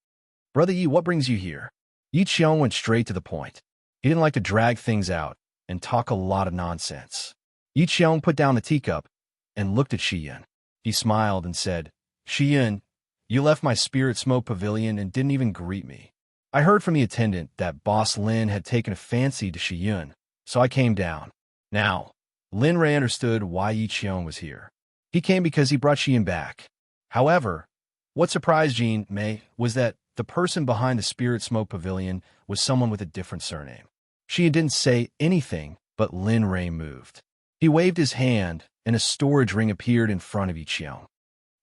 Brother Yi, what brings you here? Yi Qiong went straight to the point. He didn't like to drag things out and talk a lot of nonsense. Yi Qiong put down the teacup and looked at Shi Yin. He smiled and said, Shi Yin, you left my Spirit Smoke Pavilion and didn't even greet me. I heard from the attendant that Boss Lin had taken a fancy to Shi Yin, so I came down. Now, Lin Ray understood why Yi Qiong was here. He came because he brought Shi Yin back. However, what surprised Jean Mei was that the person behind the Spirit Smoke Pavilion was someone with a different surname. She didn't say anything, but Lin Ray moved. He waved his hand, and a storage ring appeared in front of Yi Qiong.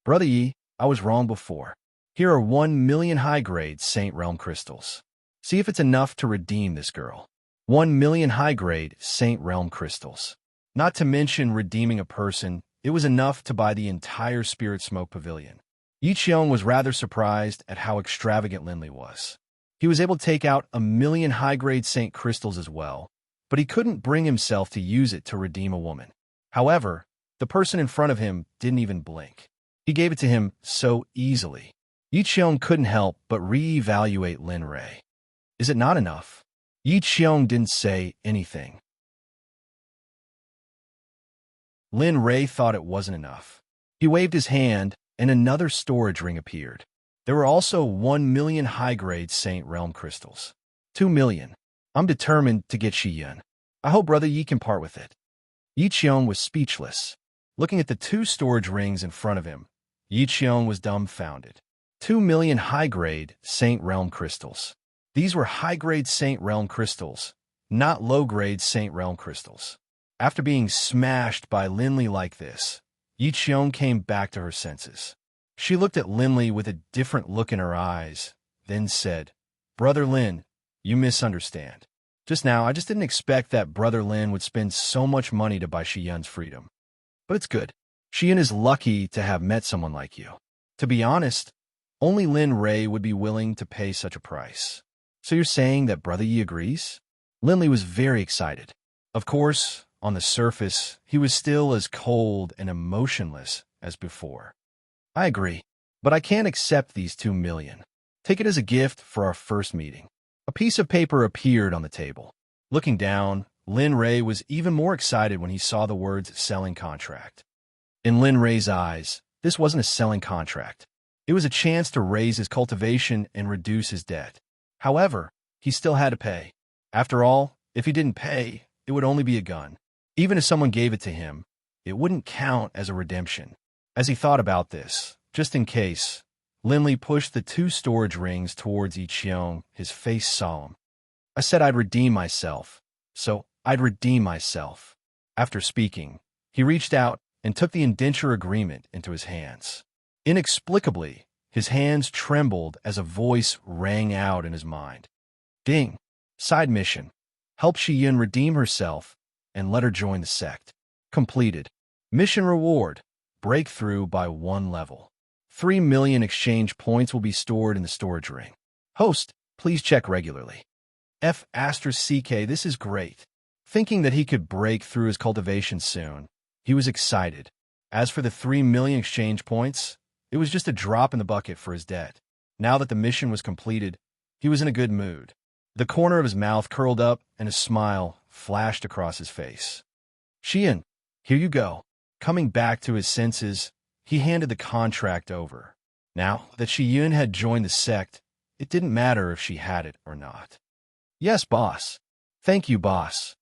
Brother Yi, I was wrong before. Here are 1 million high-grade Saint Realm crystals. See if it's enough to redeem this girl. 1 million high-grade Saint Realm crystals. Not to mention redeeming a person, it was enough to buy the entire Spirit Smoke Pavilion. Yi Qiong was rather surprised at how extravagant Linley was. He was able to take out 1 million high-grade Saint crystals as well, but he couldn't bring himself to use it to redeem a woman. However, the person in front of him didn't even blink. He gave it to him so easily. Yi Qiong couldn't help but re-evaluate Lin Ray. Is it not enough? Yi Qiong didn't say anything. Lin Ray thought it wasn't enough. He waved his hand, and another storage ring appeared. There were also 1 million high-grade Saint Realm crystals. 2 million. I'm determined to get Shi Yin. I hope Brother Yi can part with it. Yi Qiong was speechless. Looking at the 2 storage rings in front of him, Yi Qiong was dumbfounded. 2 million high-grade Saint Realm crystals. These were high-grade Saint Realm crystals, not low-grade Saint Realm crystals. After being smashed by Linley like this, Yi Qiong came back to her senses. She looked at Linley with a different look in her eyes, then said, Brother Lin, You misunderstand. Just now, I just didn't expect that Brother Lin would spend so much money to buy Shiyun's freedom. But it's good. Shiyun is lucky to have met someone like you. To be honest, only Lin Ray would be willing to pay such a price. So you're saying that Brother Yi agrees? Linley was very excited. Of course, on the surface, he was still as cold and emotionless as before. I agree, but I can't accept these 2 million. Take it as a gift for our first meeting. A piece of paper appeared on the table. Looking down, Lin Ray was even more excited when he saw the words selling contract. In Lin Ray's eyes, this wasn't a selling contract. It was a chance to raise his cultivation and reduce his debt. However, he still had to pay. After all, if he didn't pay, it would only be a gun. Even if someone gave it to him, it wouldn't count as a redemption. As he thought about this, just in case, Linley pushed the 2 storage rings towards Yi Qiong, his face solemn. I said I'd redeem myself, so I'd redeem myself. After speaking, he reached out and took the indenture agreement into his hands. Inexplicably, his hands trembled as a voice rang out in his mind. Ding! Side mission. Help Shiyun redeem herself and let her join the sect. Completed. Mission reward. Breakthrough by 1 level. 3 million exchange points will be stored in the storage ring. Host, please check regularly. F***CK, this is great. Thinking that he could break through his cultivation soon, he was excited. As for the 3 million exchange points, it was just a drop in the bucket for his debt. Now that the mission was completed, he was in a good mood. The corner of his mouth curled up and a smile flashed across his face. Shiyun, here you go. Coming back to his senses, he handed the contract over. Now that Shiyun had joined the sect, it didn't matter if she had it or not. Yes, boss. Thank you, boss.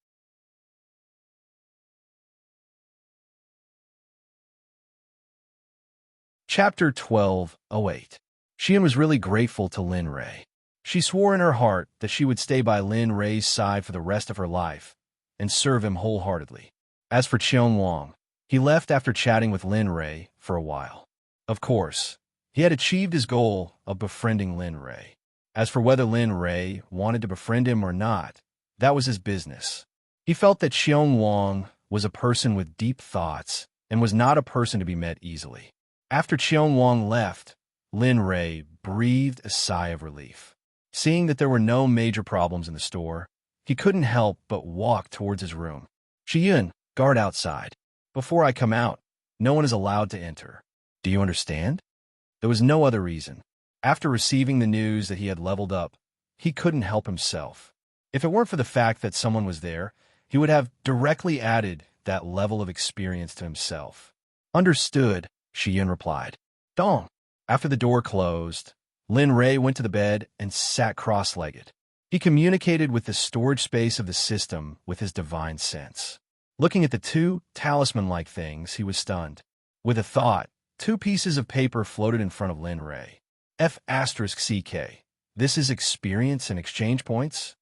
Chapter 12:08. Shiyun was really grateful to Lin Ray. She swore in her heart that she would stay by Lin Ray's side for the rest of her life and serve him wholeheartedly. As for Qiong Wang, he left after chatting with Lin Ray for a while. Of course, he had achieved his goal of befriending Lin Ray. As for whether Lin Ray wanted to befriend him or not, that was his business. He felt that Qiong Wang was a person with deep thoughts and was not a person to be met easily. After Qiong Wang left, Lin Ray breathed a sigh of relief. Seeing that there were no major problems in the store, he couldn't help but walk towards his room. Shiyun, guard outside. Before I come out, no one is allowed to enter. Do you understand? There was no other reason. After receiving the news that he had leveled up, he couldn't help himself. If it weren't for the fact that someone was there, he would have directly added that level of experience to himself. Understood, Shiyun replied. Dong. After the door closed, Lin Ray went to the bed and sat cross-legged. He communicated with the storage space of the system with his divine sense. Looking at the 2 talisman-like things, he was stunned. With a thought, 2 pieces of paper floated in front of Lin Ray. F***CK. This is experience and exchange points?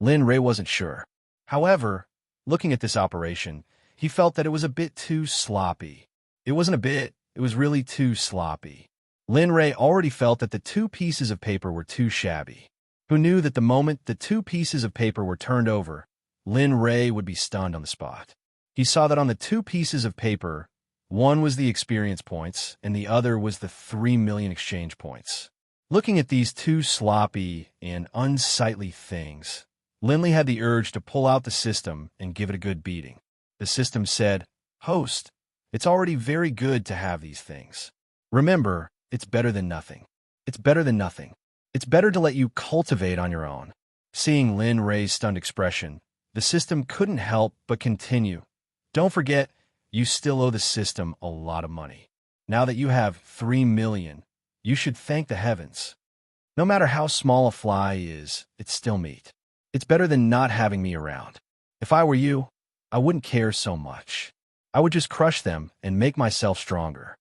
Lin Ray wasn't sure. However, looking at this operation, he felt that it was a bit too sloppy. It wasn't a bit, it was really too sloppy. Lin Ray already felt that the 2 pieces of paper were too shabby. Who knew that the moment the 2 pieces of paper were turned over, Lin Ray would be stunned on the spot. He saw that on the 2 pieces of paper, one was the experience points and the other was the 3 million exchange points. Looking at these 2 sloppy and unsightly things, Linley had the urge to pull out the system and give it a good beating. The system said, Host, it's already very good to have these things. Remember, it's better than nothing. It's better than nothing. It's better to let you cultivate on your own. Seeing Lin Ray's stunned expression, the system couldn't help but continue. Don't forget, you still owe the system a lot of money. Now that you have 3 million, you should thank the heavens. No matter how small a fly is, it's still meat. It's better than not having me around. If I were you, I wouldn't care so much. I would just crush them and make myself stronger.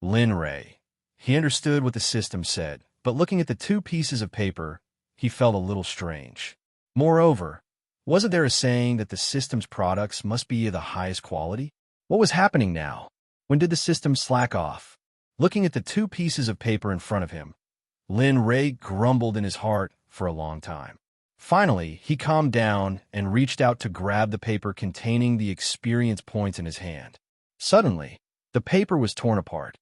Lin Ray. He understood what the system said, but looking at the 2 pieces of paper, he felt a little strange. Moreover, wasn't there a saying that the system's products must be of the highest quality? What was happening now? When did the system slack off? Looking at the 2 pieces of paper in front of him, Lin Ray grumbled in his heart for a long time. Finally, he calmed down and reached out to grab the paper containing the experience points in his hand. Suddenly, the paper was torn apart.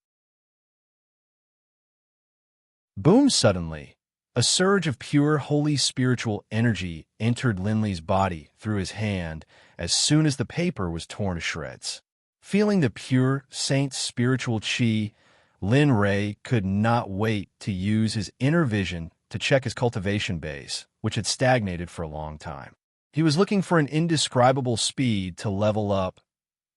Boom! Suddenly, a surge of pure, holy spiritual energy entered Linley's body through his hand as soon as the paper was torn to shreds. Feeling the pure, saint's spiritual chi, Lin Ray could not wait to use his inner vision to check his cultivation base, which had stagnated for a long time. He was looking for an indescribable speed to level up.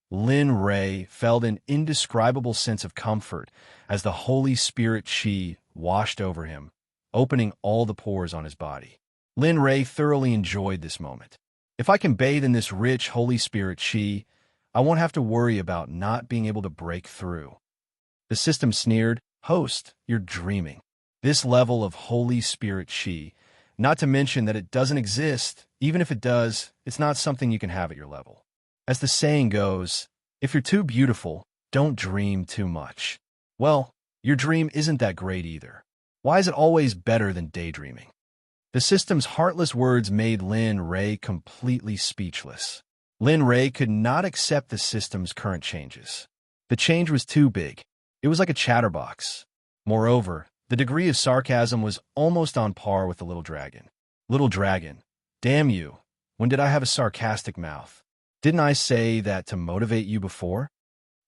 Lin Ray felt an indescribable sense of comfort as the Holy Spirit chi washed over him, opening all the pores on his body. Lin Ray thoroughly enjoyed this moment. If I can bathe in this rich Holy Spirit chi, I won't have to worry about not being able to break through. The system sneered, "Host, you're dreaming. This level of Holy Spirit chi, not to mention that it doesn't exist, even if it does, it's not something you can have at your level. As the saying goes, if you're too beautiful, don't dream too much." Well, your dream isn't that great either. Why is it always better than daydreaming? The system's heartless words made Lin Ray completely speechless. Lin Ray could not accept the system's current changes. The change was too big. It was like a chatterbox. Moreover, the degree of sarcasm was almost on par with the little dragon. Little dragon, damn you, when did I have a sarcastic mouth? Didn't I say that to motivate you before?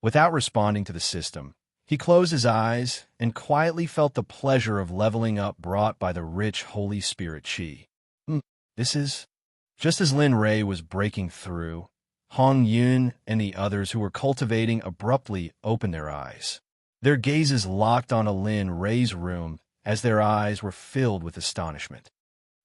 Without responding to the system, he closed his eyes and quietly felt the pleasure of leveling up brought by the rich Holy Spirit chi. This is... Just as Lin Ray was breaking through, Hong Yun and the others who were cultivating abruptly opened their eyes. Their gazes locked onto Lin Ray's room as their eyes were filled with astonishment.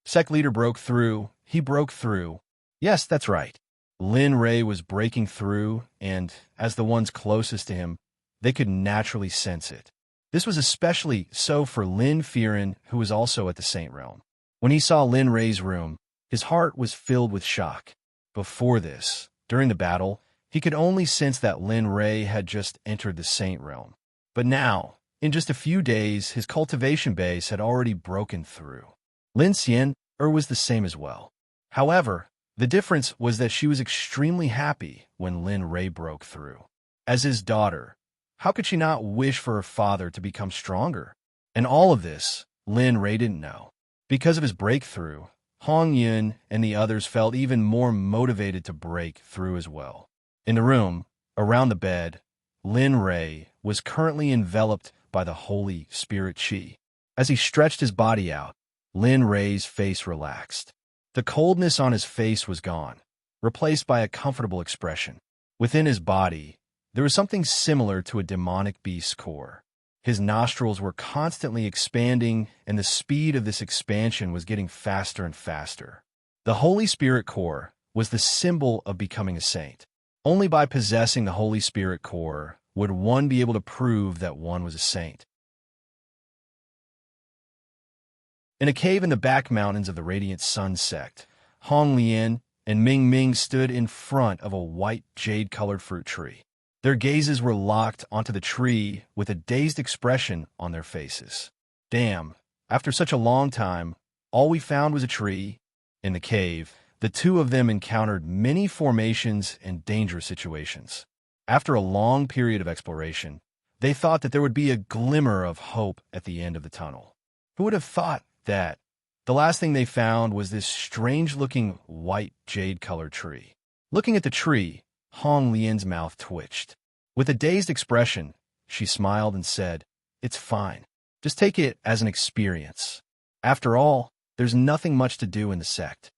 Sect leader broke through. He broke through. Yes, that's right. Lin Ray was breaking through, and as the ones closest to him, they could naturally sense it. This was especially so for Lin Fearon, who was also at the Saint Realm. When he saw Lin Ray's room, his heart was filled with shock. Before this, during the battle, he could only sense that Lin Ray had just entered the Saint Realm. But now, in just a few days, his cultivation base had already broken through. Lin Xian was the same as well. However, the difference was that she was extremely happy when Lin Ray broke through. As his daughter, how could she not wish for her father to become stronger? And all of this, Lin Ray didn't know. Because of his breakthrough, Hong Yun and the others felt even more motivated to break through as well. In the room, around the bed, Lin Ray was currently enveloped by the Holy Spirit chi. As he stretched his body out, Lin Ray's face relaxed. The coldness on his face was gone, replaced by a comfortable expression. Within his body, there was something similar to a demonic beast's core. His nostrils were constantly expanding, and the speed of this expansion was getting faster and faster. The Holy Spirit core was the symbol of becoming a saint. Only by possessing the Holy Spirit core would one be able to prove that one was a saint. In a cave in the back mountains of the Radiant Sun Sect, Hong Lian and Ming Ming stood in front of a white jade-colored fruit tree. Their gazes were locked onto the tree with a dazed expression on their faces. Damn, after such a long time, all we found was a tree. In the cave, the two of them encountered many formations and dangerous situations. After a long period of exploration, they thought that there would be a glimmer of hope at the end of the tunnel. Who would have thought that the last thing they found was this strange-looking white jade-colored tree? Looking at the tree, Hong Lian's mouth twitched. With a dazed expression, she smiled and said, "It's fine. Just take it as an experience. After all, there's nothing much to do in the sect."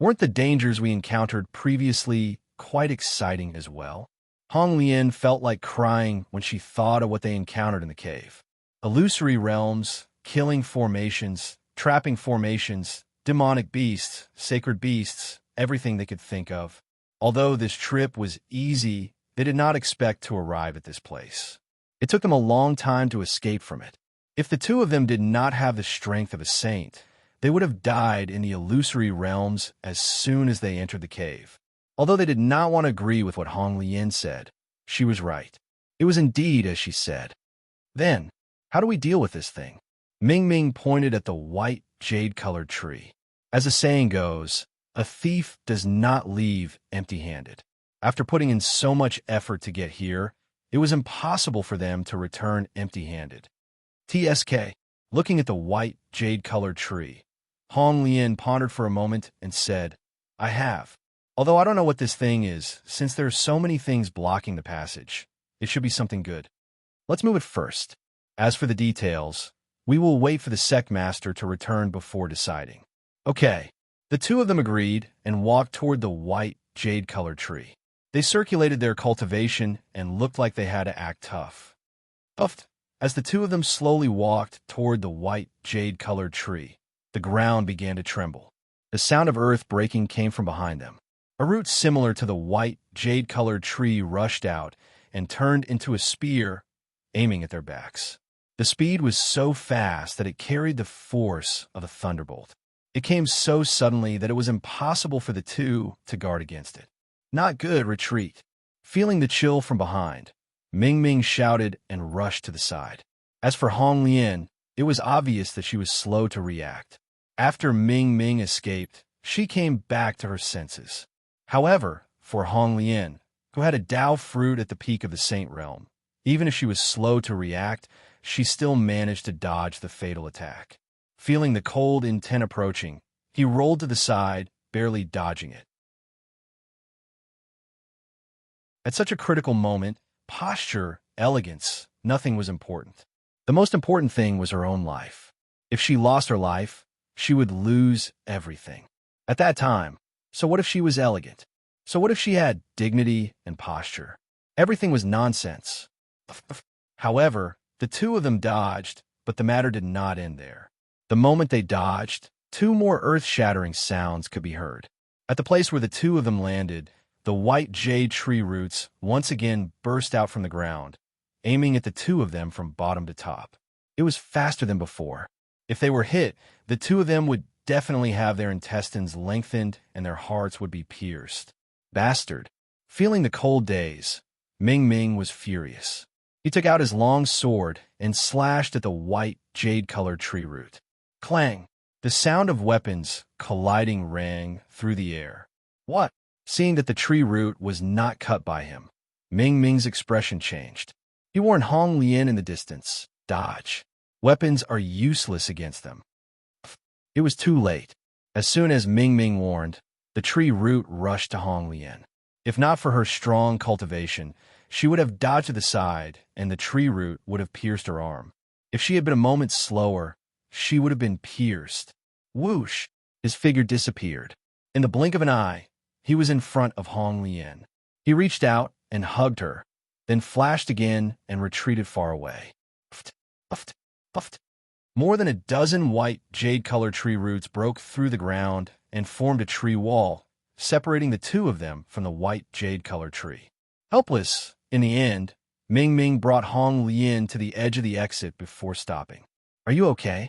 Weren't the dangers we encountered previously quite exciting as well? Hong Lian felt like crying when she thought of what they encountered in the cave. Illusory realms, killing formations, trapping formations, demonic beasts, sacred beasts, everything they could think of. Although this trip was easy, they did not expect to arrive at this place. It took them a long time to escape from it. If the two of them did not have the strength of a saint, they would have died in the illusory realms as soon as they entered the cave. Although they did not want to agree with what Hong Lian said, she was right. It was indeed as she said. Then, how do we deal with this thing? Ming Ming pointed at the white, jade-colored tree. As the saying goes, a thief does not leave empty-handed. After putting in so much effort to get here, it was impossible for them to return empty-handed. TSK, looking at the white, jade-colored tree, Hong Lian pondered for a moment and said, I have. Although I don't know what this thing is, since there are so many things blocking the passage, it should be something good. Let's move it first. As for the details, we will wait for the Sect Master to return before deciding. Okay. The two of them agreed and walked toward the white, jade-colored tree. They circulated their cultivation and looked like they had to act tough. As the two of them slowly walked toward the white, jade-colored tree, the ground began to tremble. The sound of earth breaking came from behind them. A root similar to the white, jade-colored tree rushed out and turned into a spear, aiming at their backs. The speed was so fast that it carried the force of a thunderbolt. It came so suddenly that it was impossible for the two to guard against it. Not good, retreat. Feeling the chill from behind, Ming Ming shouted and rushed to the side. As for Hong Lian, it was obvious that she was slow to react. After Ming Ming escaped, she came back to her senses. However, for Hong Lian, who had a Dao fruit at the peak of the Saint Realm, even if she was slow to react, she still managed to dodge the fatal attack. Feeling the cold intent approaching, he rolled to the side, barely dodging it. At such a critical moment, posture, elegance, nothing was important. The most important thing was her own life. If she lost her life, she would lose everything. At that time, so what if she was elegant? So what if she had dignity and posture? Everything was nonsense. However, the two of them dodged, but the matter did not end there. The moment they dodged, two more earth-shattering sounds could be heard. At the place where the two of them landed, the white jade tree roots once again burst out from the ground, aiming at the two of them from bottom to top. It was faster than before. If they were hit, the two of them would definitely have their intestines lengthened and their hearts would be pierced. Bastard. Feeling the cold daze, Ming Ming was furious. He took out his long sword and slashed at the white, jade-colored tree root. Clang! The sound of weapons colliding rang through the air. What? Seeing that the tree root was not cut by him, Ming Ming's expression changed. He warned Hong Lian in the distance. Dodge. Weapons are useless against them. It was too late. As soon as Ming Ming warned, the tree root rushed to Hong Lian. If not for her strong cultivation, she would have dodged to the side, and the tree root would have pierced her arm. If she had been a moment slower, she would have been pierced. Whoosh! His figure disappeared. In the blink of an eye, he was in front of Hong Lian. He reached out and hugged her, then flashed again and retreated far away. Puffed. More than a dozen white, jade-colored tree roots broke through the ground and formed a tree wall, separating the two of them from the white, jade-colored tree. Helpless, in the end, Ming Ming brought Hong Lian to the edge of the exit before stopping. Are you okay?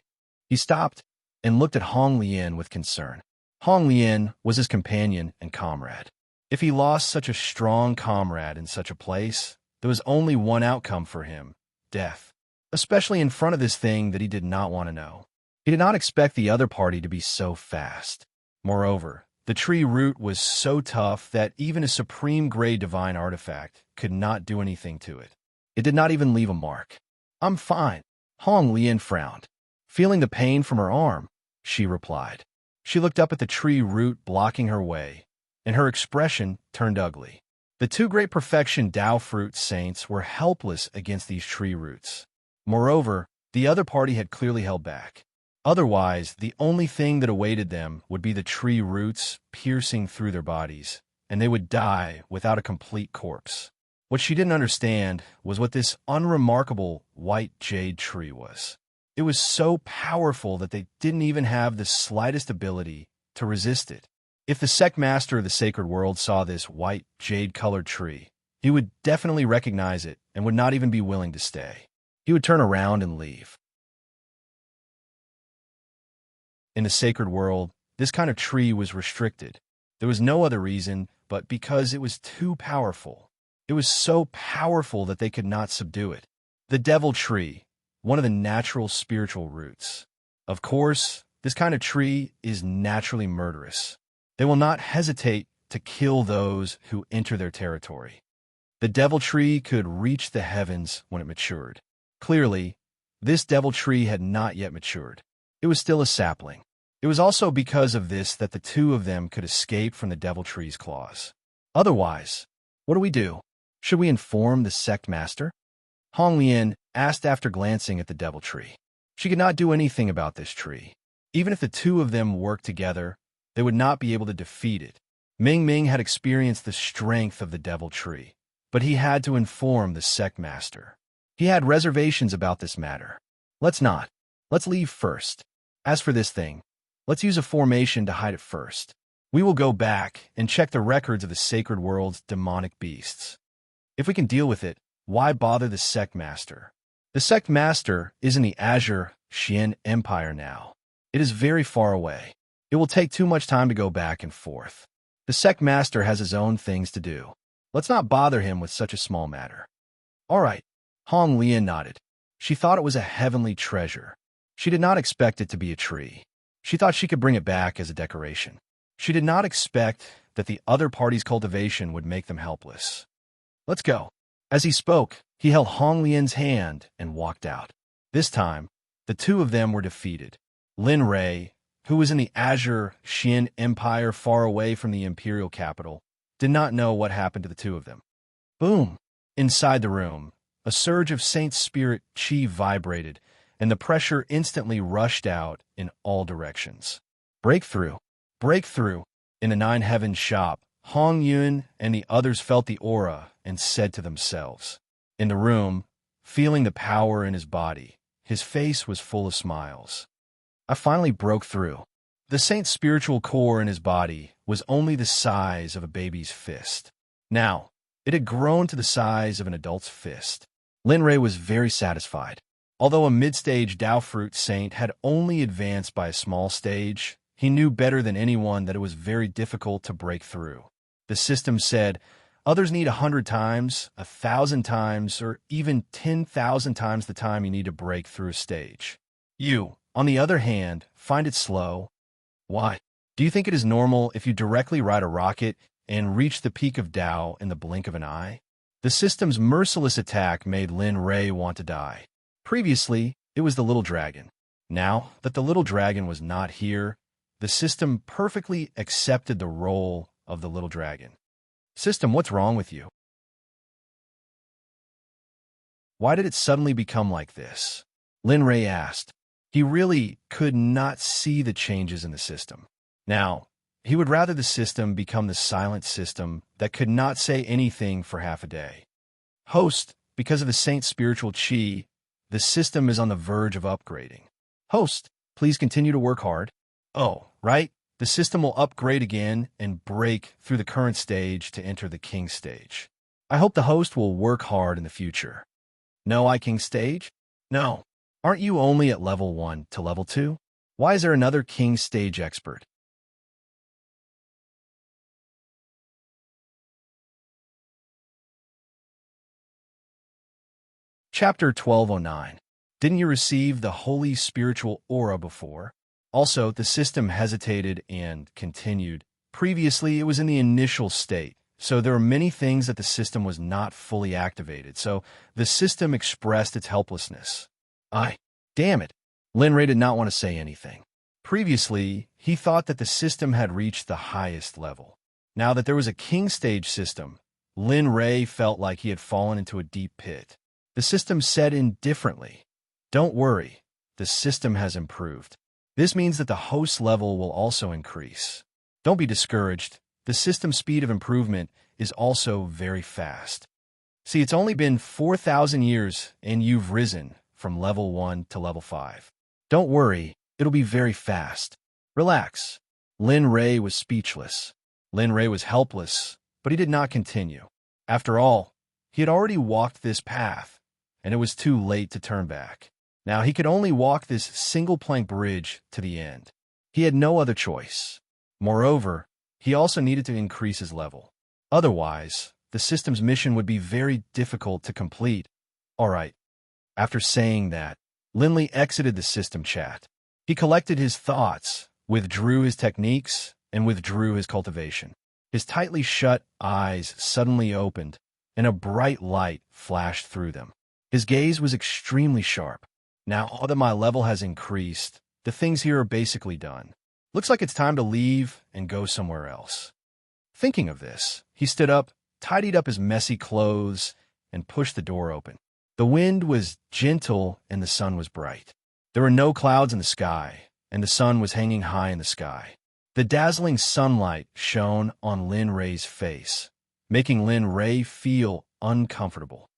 He stopped and looked at Hong Lian with concern. Hong Lian was his companion and comrade. If he lost such a strong comrade in such a place, there was only one outcome for him: death. Especially in front of this thing that he did not want to know. He did not expect the other party to be so fast. Moreover, the tree root was so tough that even a supreme grade divine artifact could not do anything to it. It did not even leave a mark. I'm fine. Hong Lian frowned. Feeling the pain from her arm, she replied. She looked up at the tree root blocking her way, and her expression turned ugly. The two great perfection Dao fruit saints were helpless against these tree roots. Moreover, the other party had clearly held back. Otherwise, the only thing that awaited them would be the tree roots piercing through their bodies, and they would die without a complete corpse. What she didn't understand was what this unremarkable white jade tree was. It was so powerful that they didn't even have the slightest ability to resist it. If the Sect Master of the Sacred World saw this white jade-colored tree, he would definitely recognize it and would not even be willing to stay. He would turn around and leave. In the sacred world, this kind of tree was restricted. There was no other reason but because it was too powerful. It was so powerful that they could not subdue it. The devil tree, one of the natural spiritual roots. Of course, This kind of tree is naturally murderous. They will not hesitate to kill those who enter their territory. The devil tree could reach the heavens when it matured. Clearly, this devil tree had not yet matured. It was still a sapling. It was also because of this that the two of them could escape from the devil tree's claws. Otherwise, what do we do? Should we inform the sect master? Hong Lian asked after glancing at the devil tree. She could not do anything about this tree. Even if the two of them worked together, they would not be able to defeat it. Ming Ming had experienced the strength of the devil tree, but he had to inform the sect master. He had reservations about this matter. Let's not. Let's leave first. As for this thing, let's use a formation to hide it first. We will go back and check the records of the sacred world's demonic beasts. If we can deal with it, why bother the sect master? The sect master is in the Azure Xian Empire now. It is very far away. It will take too much time to go back and forth. The sect master has his own things to do. Let's not bother him with such a small matter. All right. Hong Lian nodded. She thought it was a heavenly treasure. She did not expect it to be a tree. She thought she could bring it back as a decoration. She did not expect that the other party's cultivation would make them helpless. Let's go. As he spoke, he held Hong Lian's hand and walked out. This time, the two of them were defeated. Lin Rei, who was in the Azure Xian Empire far away from the imperial capital, did not know what happened to the two of them. Boom! Inside the room, a surge of Saint Spirit Qi vibrated, and the pressure instantly rushed out in all directions. Breakthrough! Breakthrough! In the Nine Heavens shop, Hong Yun and the others felt the aura and said to themselves. In the room, feeling the power in his body, his face was full of smiles. I finally broke through. The saint's spiritual core in his body was only the size of a baby's fist. Now, it had grown to the size of an adult's fist. Lin Rei was very satisfied. Although a mid-stage Dao Fruit saint had only advanced by a small stage, he knew better than anyone that it was very difficult to break through. The system said, others need 100 times, 1,000 times, or even 10,000 times the time you need to break through a stage. You, on the other hand, find it slow. Why? Do you think it is normal if you directly ride a rocket and reach the peak of Dao in the blink of an eye? The system's merciless attack made Lin Rei want to die. Previously, it was the little dragon. Now that the little dragon was not here, the system perfectly accepted the role of the little dragon. System, what's wrong with you? Why did it suddenly become like this? Lin Rei asked. He really could not see the changes in the system. Now, he would rather the system become the silent system that could not say anything for half a day. Host, because of the saint's spiritual qi, the system is on the verge of upgrading. Host, please continue to work hard. Oh, right? The system will upgrade again and break through the current stage to enter the king stage. I hope the host will work hard in the future. No, I king stage? No. Aren't you only at level 1 to level 2? Why is there another king stage expert? Chapter 1209. Didn't you receive the holy spiritual aura before? Also, the system hesitated and continued. Previously, it was in the initial state, so there were many things that the system was not fully activated, so the system expressed its helplessness. Damn it. Lin Rei did not want to say anything. Previously, he thought that the system had reached the highest level. Now that there was a king stage system, Lin Rei felt like he had fallen into a deep pit. The system said indifferently, "Don't worry, the system has improved. This means that the host level will also increase. Don't be discouraged. The system's speed of improvement is also very fast. See, it's only been 4,000 years and you've risen from level 1 to level 5. Don't worry, it'll be very fast. Relax." Lin Rei was speechless. Lin Rei was helpless, but he did not continue. After all, he had already walked this path, and it was too late to turn back. Now he could only walk this single-plank bridge to the end. He had no other choice. Moreover, he also needed to increase his level. Otherwise, the system's mission would be very difficult to complete. All right. After saying that, Lin Li exited the system chat. He collected his thoughts, withdrew his techniques, and withdrew his cultivation. His tightly shut eyes suddenly opened, and a bright light flashed through them. His gaze was extremely sharp. Now that my level has increased, the things here are basically done. Looks like it's time to leave and go somewhere else. Thinking of this, he stood up, tidied up his messy clothes, and pushed the door open. The wind was gentle and the sun was bright. There were no clouds in the sky, and the sun was hanging high in the sky. The dazzling sunlight shone on Lin Ray's face, making Lin Ray feel uncomfortable.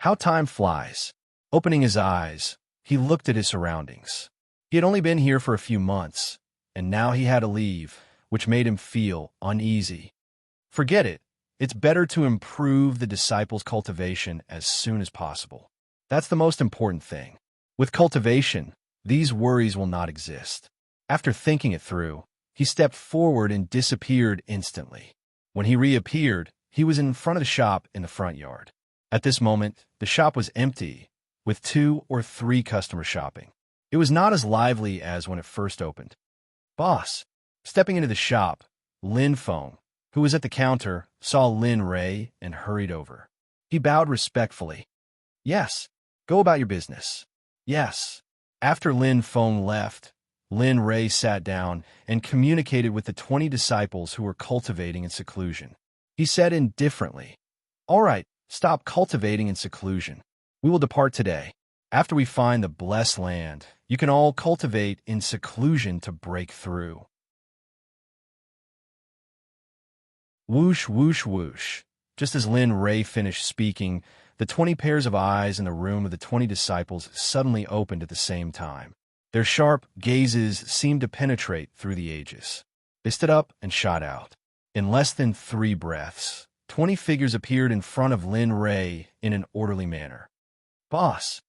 How time flies. Opening his eyes, he looked at his surroundings. He had only been here for a few months, and now he had to leave, which made him feel uneasy. Forget it. It's better to improve the disciples' cultivation as soon as possible. That's the most important thing. With cultivation, these worries will not exist. After thinking it through, he stepped forward and disappeared instantly. When he reappeared, he was in front of the shop in the front yard. At this moment, the shop was empty, with 2 or 3 customers shopping. It was not as lively as when it first opened. Boss. Stepping into the shop, Lin Feng, who was at the counter, saw Lin Ray and hurried over. He bowed respectfully. Yes, go about your business. Yes. After Lin Feng left, Lin Ray sat down and communicated with the 20 disciples who were cultivating in seclusion. He said indifferently, "All right, stop cultivating in seclusion. We will depart today. After we find the blessed land, you can all cultivate in seclusion to break through." Whoosh, whoosh, whoosh. Just as Lin Ray finished speaking, the 20 pairs of eyes in the room of the 20 disciples suddenly opened at the same time. Their sharp gazes seemed to penetrate through the ages. They stood up and shot out. In less than 3 breaths, 20 figures appeared in front of Lin Ray in an orderly manner. Boss.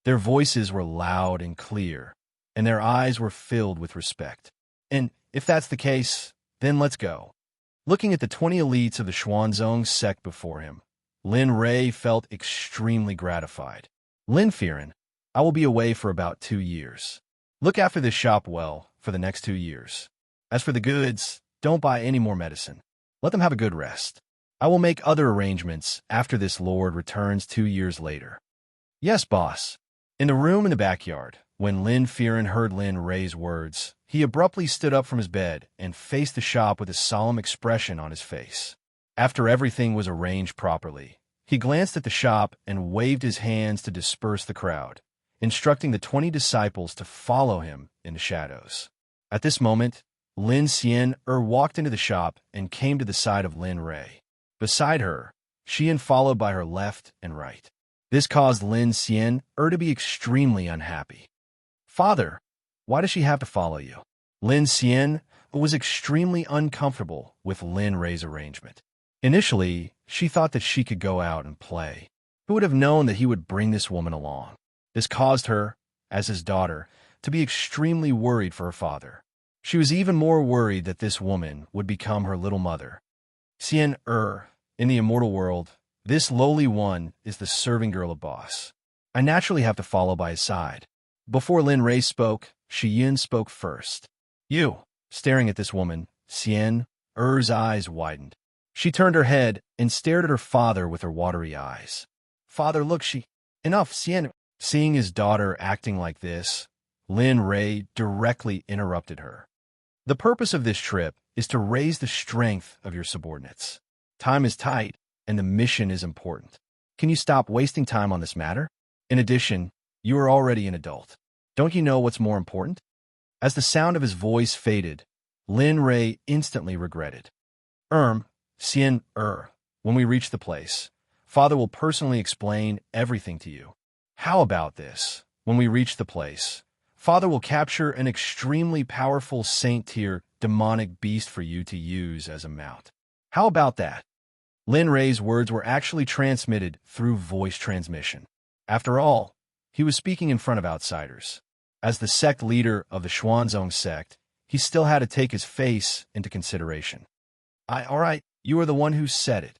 Their voices were loud and clear, and their eyes were filled with respect. And if that's the case, then let's go. Looking at the 20 elites of the Xuanzong sect before him, Lin Ray felt extremely gratified. Lin Firen, I will be away for about 2 years. Look after this shop well for the next 2 years. As for the goods, don't buy any more medicine. Let them have a good rest. I will make other arrangements after this lord returns 2 years later. Yes, boss. In the room in the backyard, when Lin Firen heard Lin Ray's words, he abruptly stood up from his bed and faced the shop with a solemn expression on his face. After everything was arranged properly, he glanced at the shop and waved his hands to disperse the crowd, instructing the 20 disciples to follow him in the shadows. At this moment, Lin Xian walked into the shop and came to the side of Lin Ray. Beside her, Xian followed by her left and right. This caused Lin Xian to be extremely unhappy. Father, why does she have to follow you? Lin Xian was extremely uncomfortable with Lin Ray's arrangement. Initially, she thought that she could go out and play. Who would have known that he would bring this woman along? This caused her, as his daughter, to be extremely worried for her father. She was even more worried that this woman would become her little mother. Xian in the immortal world, this lowly one is the serving girl of boss. I naturally have to follow by his side. Before Lin Ray spoke, Shi Yun spoke first. You. Staring at this woman, Xian eyes widened. She turned her head and stared at her father with her watery eyes. Father, look, Enough, Xian. Seeing his daughter acting like this, Lin Ray directly interrupted her. The purpose of this trip is to raise the strength of your subordinates. Time is tight, and the mission is important. Can you stop wasting time on this matter? In addition, you are already an adult. Don't you know what's more important? As the sound of his voice faded, Lin Ray instantly regretted. Xian, when we reach the place, Father will personally explain everything to you. How about this? When we reach the place, Father will capture an extremely powerful saint-tier demonic beast for you to use as a mount. How about that? Lin Ray's words were actually transmitted through voice transmission. After all, he was speaking in front of outsiders. As the sect leader of the Xuanzong sect, he still had to take his face into consideration. All right, you are the one who said it.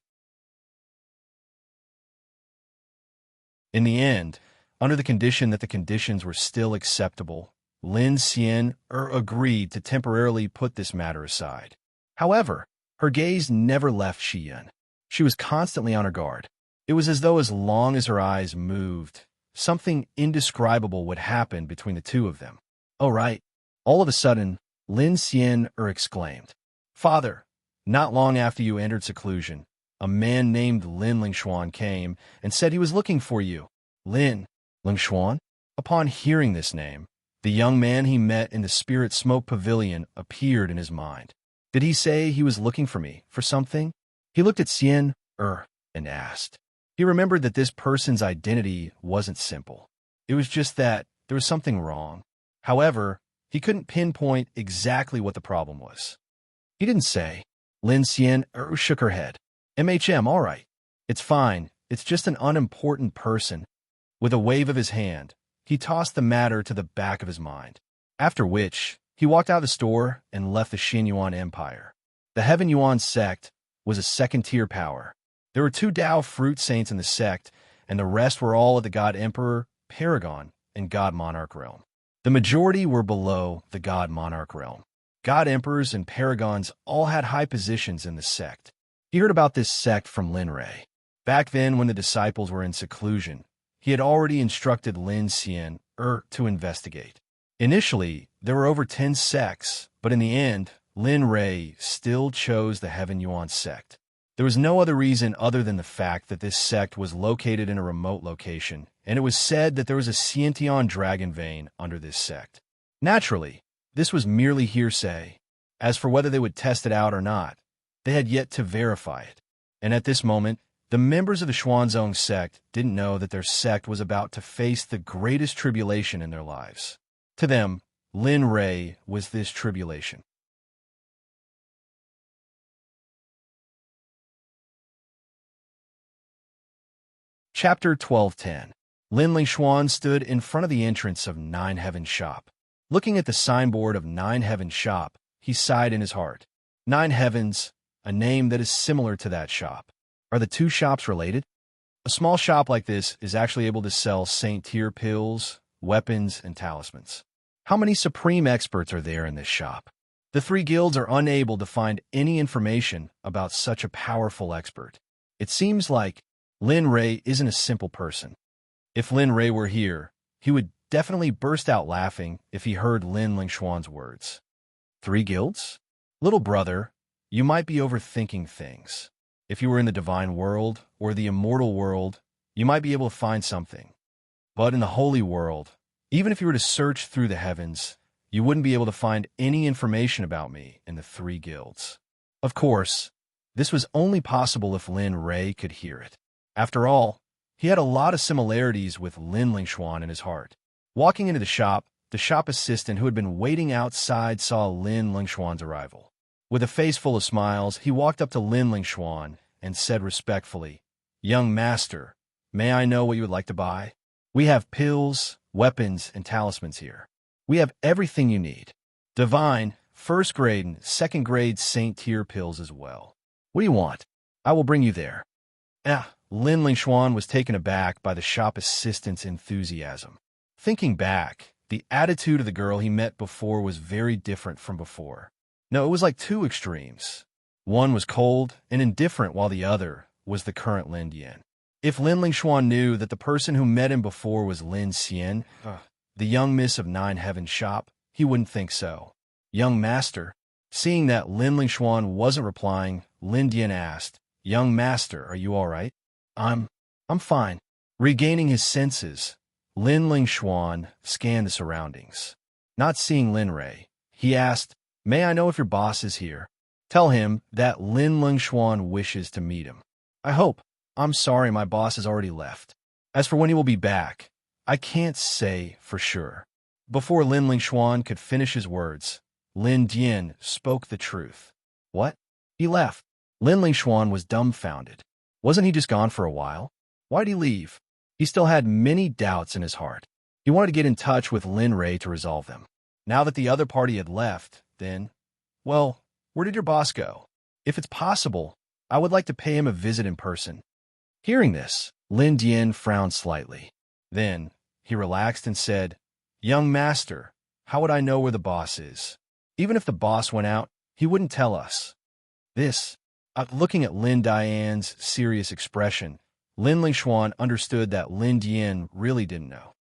In the end, under the condition that the conditions were still acceptable, Lin Xian agreed to temporarily put this matter aside. However, her gaze never left Xian. She was constantly on her guard. It was as though as long as her eyes moved, something indescribable would happen between the two of them. "Oh, right." All of a sudden, Lin Xian exclaimed, "Father, not long after you entered seclusion, a man named Lin Lingshuan came and said he was looking for you." Lin Lingshuan? Upon hearing this name, the young man he met in the Spirit Smoke Pavilion appeared in his mind. Did he say he was looking for me, for something? He looked at Xian and asked. He remembered that this person's identity wasn't simple. It was just that there was something wrong. However, he couldn't pinpoint exactly what the problem was. He didn't say. Lin Xian shook her head. "MHM, all right. It's fine. It's just an unimportant person." With a wave of his hand, he tossed the matter to the back of his mind. After which, he walked out of the store and left the Xinyuan Empire. The Heaven Yuan Sect was a second-tier power. There were 2 Dao fruit saints in the sect, and the rest were all of the God Emperor, Paragon, and God Monarch realm. The majority were below the God Monarch realm. God Emperors and Paragons all had high positions in the sect. He heard about this sect from Lin Rei. Back then, when the disciples were in seclusion, he had already instructed Lin Xian to investigate. Initially, there were over 10 sects, but in the end, Lin Rei still chose the Heaven Yuan sect. There was no other reason other than the fact that this sect was located in a remote location, and it was said that there was a Xiantian dragon vein under this sect. Naturally, this was merely hearsay. As for whether they would test it out or not, they had yet to verify it. And at this moment, the members of the Xuanzong sect didn't know that their sect was about to face the greatest tribulation in their lives. To them, Lin Rei was this tribulation. Chapter 12:10. Lin Lingshuan stood in front of the entrance of Nine Heaven Shop. Looking at the signboard of Nine Heaven Shop, he sighed in his heart. Nine Heavens, a name that is similar to that shop. Are the 2 shops related? A small shop like this is actually able to sell Saint-tier pills, weapons, and talismans. How many supreme experts are there in this shop? The 3 guilds are unable to find any information about such a powerful expert. It seems like Lin Rei isn't a simple person. If Lin Rei were here, he would definitely burst out laughing if he heard Lin Lingshuan's words. 3 guilds? Little brother, you might be overthinking things. If you were in the divine world or the immortal world, you might be able to find something. But in the holy world, even if you were to search through the heavens, you wouldn't be able to find any information about me in the 3 guilds. Of course, this was only possible if Lin Rei could hear it. After all, he had a lot of similarities with Lin Lingshuan in his heart. Walking into the shop assistant who had been waiting outside saw Lin Lingshuan's arrival. With a face full of smiles, he walked up to Lin Lingshuan and said respectfully, "Young master, may I know what you would like to buy? We have pills, weapons, and talismans here. We have everything you need. Divine, 1st grade, and 2nd grade Saint-tier pills as well. What do you want? I will bring you there." Lin Lingshuan was taken aback by the shop assistant's enthusiasm. Thinking back, the attitude of the girl he met before was very different from before. No, it was like 2 extremes. One was cold and indifferent, while the other was the current Lin Dian. If Lin Lingshuan knew that the person who met him before was Lin Xian, the young miss of Nine Heaven Shop, he wouldn't think so. "Young master." Seeing that Lin Lingshuan wasn't replying, Lin Dian asked, "Young master, are you all right?" I'm fine." Regaining his senses, Lin Lingshuan scanned the surroundings. Not seeing Lin Rei, he asked, "May I know if your boss is here?" "Tell him that Lin Lingshuan wishes to meet him." "I hope. I'm sorry, my boss has already left. As for when he will be back, I can't say for sure." Before Lin Lingshuan could finish his words, Lin Dian spoke the truth. "What? He left?" Lin Lingshuan was dumbfounded. Wasn't he just gone for a while? Why'd he leave? He still had many doubts in his heart. He wanted to get in touch with Lin Rei to resolve them. Now that the other party had left, then, well, where did your boss go? If it's possible, I would like to pay him a visit in person. Hearing this, Lin Dian frowned slightly. Then, he relaxed and said, "Young master, how would I know where the boss is? Even if the boss went out, he wouldn't tell us. This, looking at Lin Diane's serious expression, Lin Lingxuan understood that Lin Dian really didn't know.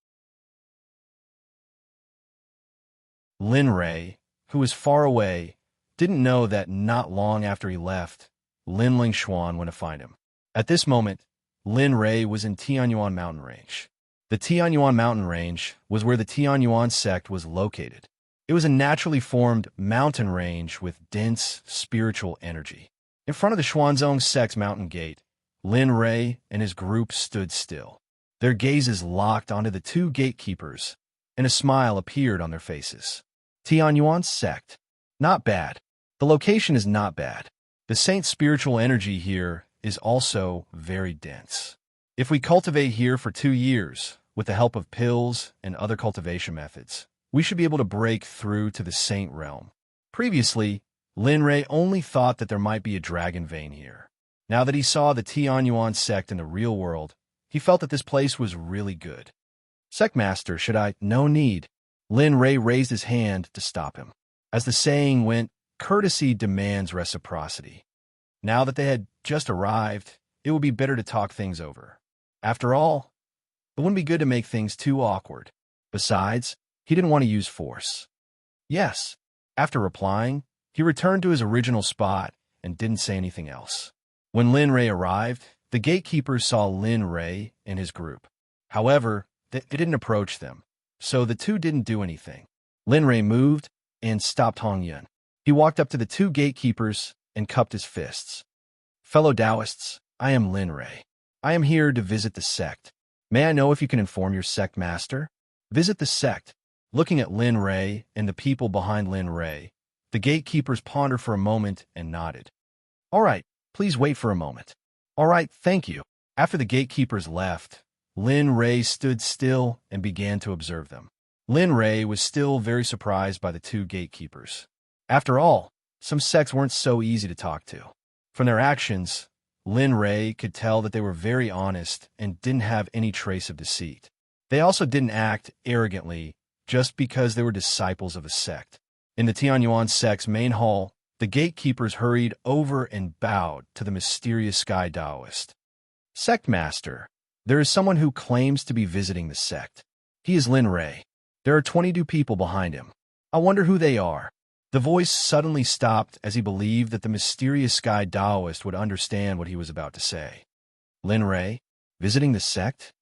Lin Rei, who was far away, didn't know that not long after he left, Lin Lingxuan went to find him. At this moment, Lin Rei was in Tianyuan mountain range. The Tianyuan mountain range was where the Tianyuan sect was located. It was a naturally formed mountain range with dense spiritual energy. In front of the Xuanzong sect's mountain gate, Lin Rei and his group stood still. Their gazes locked onto the two gatekeepers, and a smile appeared on their faces. Tianyuan sect. Not bad. The location is not bad. The saint's spiritual energy here is also very dense. If we cultivate here for 2 years, with the help of pills and other cultivation methods, we should be able to break through to the saint realm. Previously, Lin Rei only thought that there might be a dragon vein here. Now that he saw the Tianyuan sect in the real world, he felt that this place was really good. Sect Master, should I? No need. Lin Rei raised his hand to stop him. As the saying went, courtesy demands reciprocity. Now that they had just arrived, it would be better to talk things over. After all, it wouldn't be good to make things too awkward. Besides, he didn't want to use force. Yes. After replying, he returned to his original spot and didn't say anything else. When Lin Rei arrived, the gatekeepers saw Lin Rei and his group. However, they didn't approach them, so the two didn't do anything. Lin Rei moved and stopped Hong Yun. He walked up to the two gatekeepers and cupped his fists. Fellow Taoists, I am Lin Rei. I am here to visit the sect. May I know if you can inform your sect master? Visit the sect. Looking at Lin Rei and the people behind Lin Rei, the gatekeepers pondered for a moment and nodded. All right, please wait for a moment. All right, thank you. After the gatekeepers left, Lin Rei stood still and began to observe them. Lin Rei was still very surprised by the two gatekeepers. After all, some sects weren't so easy to talk to. From their actions, Lin Rei could tell that they were very honest and didn't have any trace of deceit. They also didn't act arrogantly just because they were disciples of a sect. In the Tianyuan sect's main hall, the gatekeepers hurried over and bowed to the mysterious sky Taoist. Sect Master, there is someone who claims to be visiting the sect. He is Lin Rei. There are 22 people behind him. I wonder who they are. The voice suddenly stopped as he believed that the mysterious sky Taoist would understand what he was about to say. Lin Rei, visiting the sect?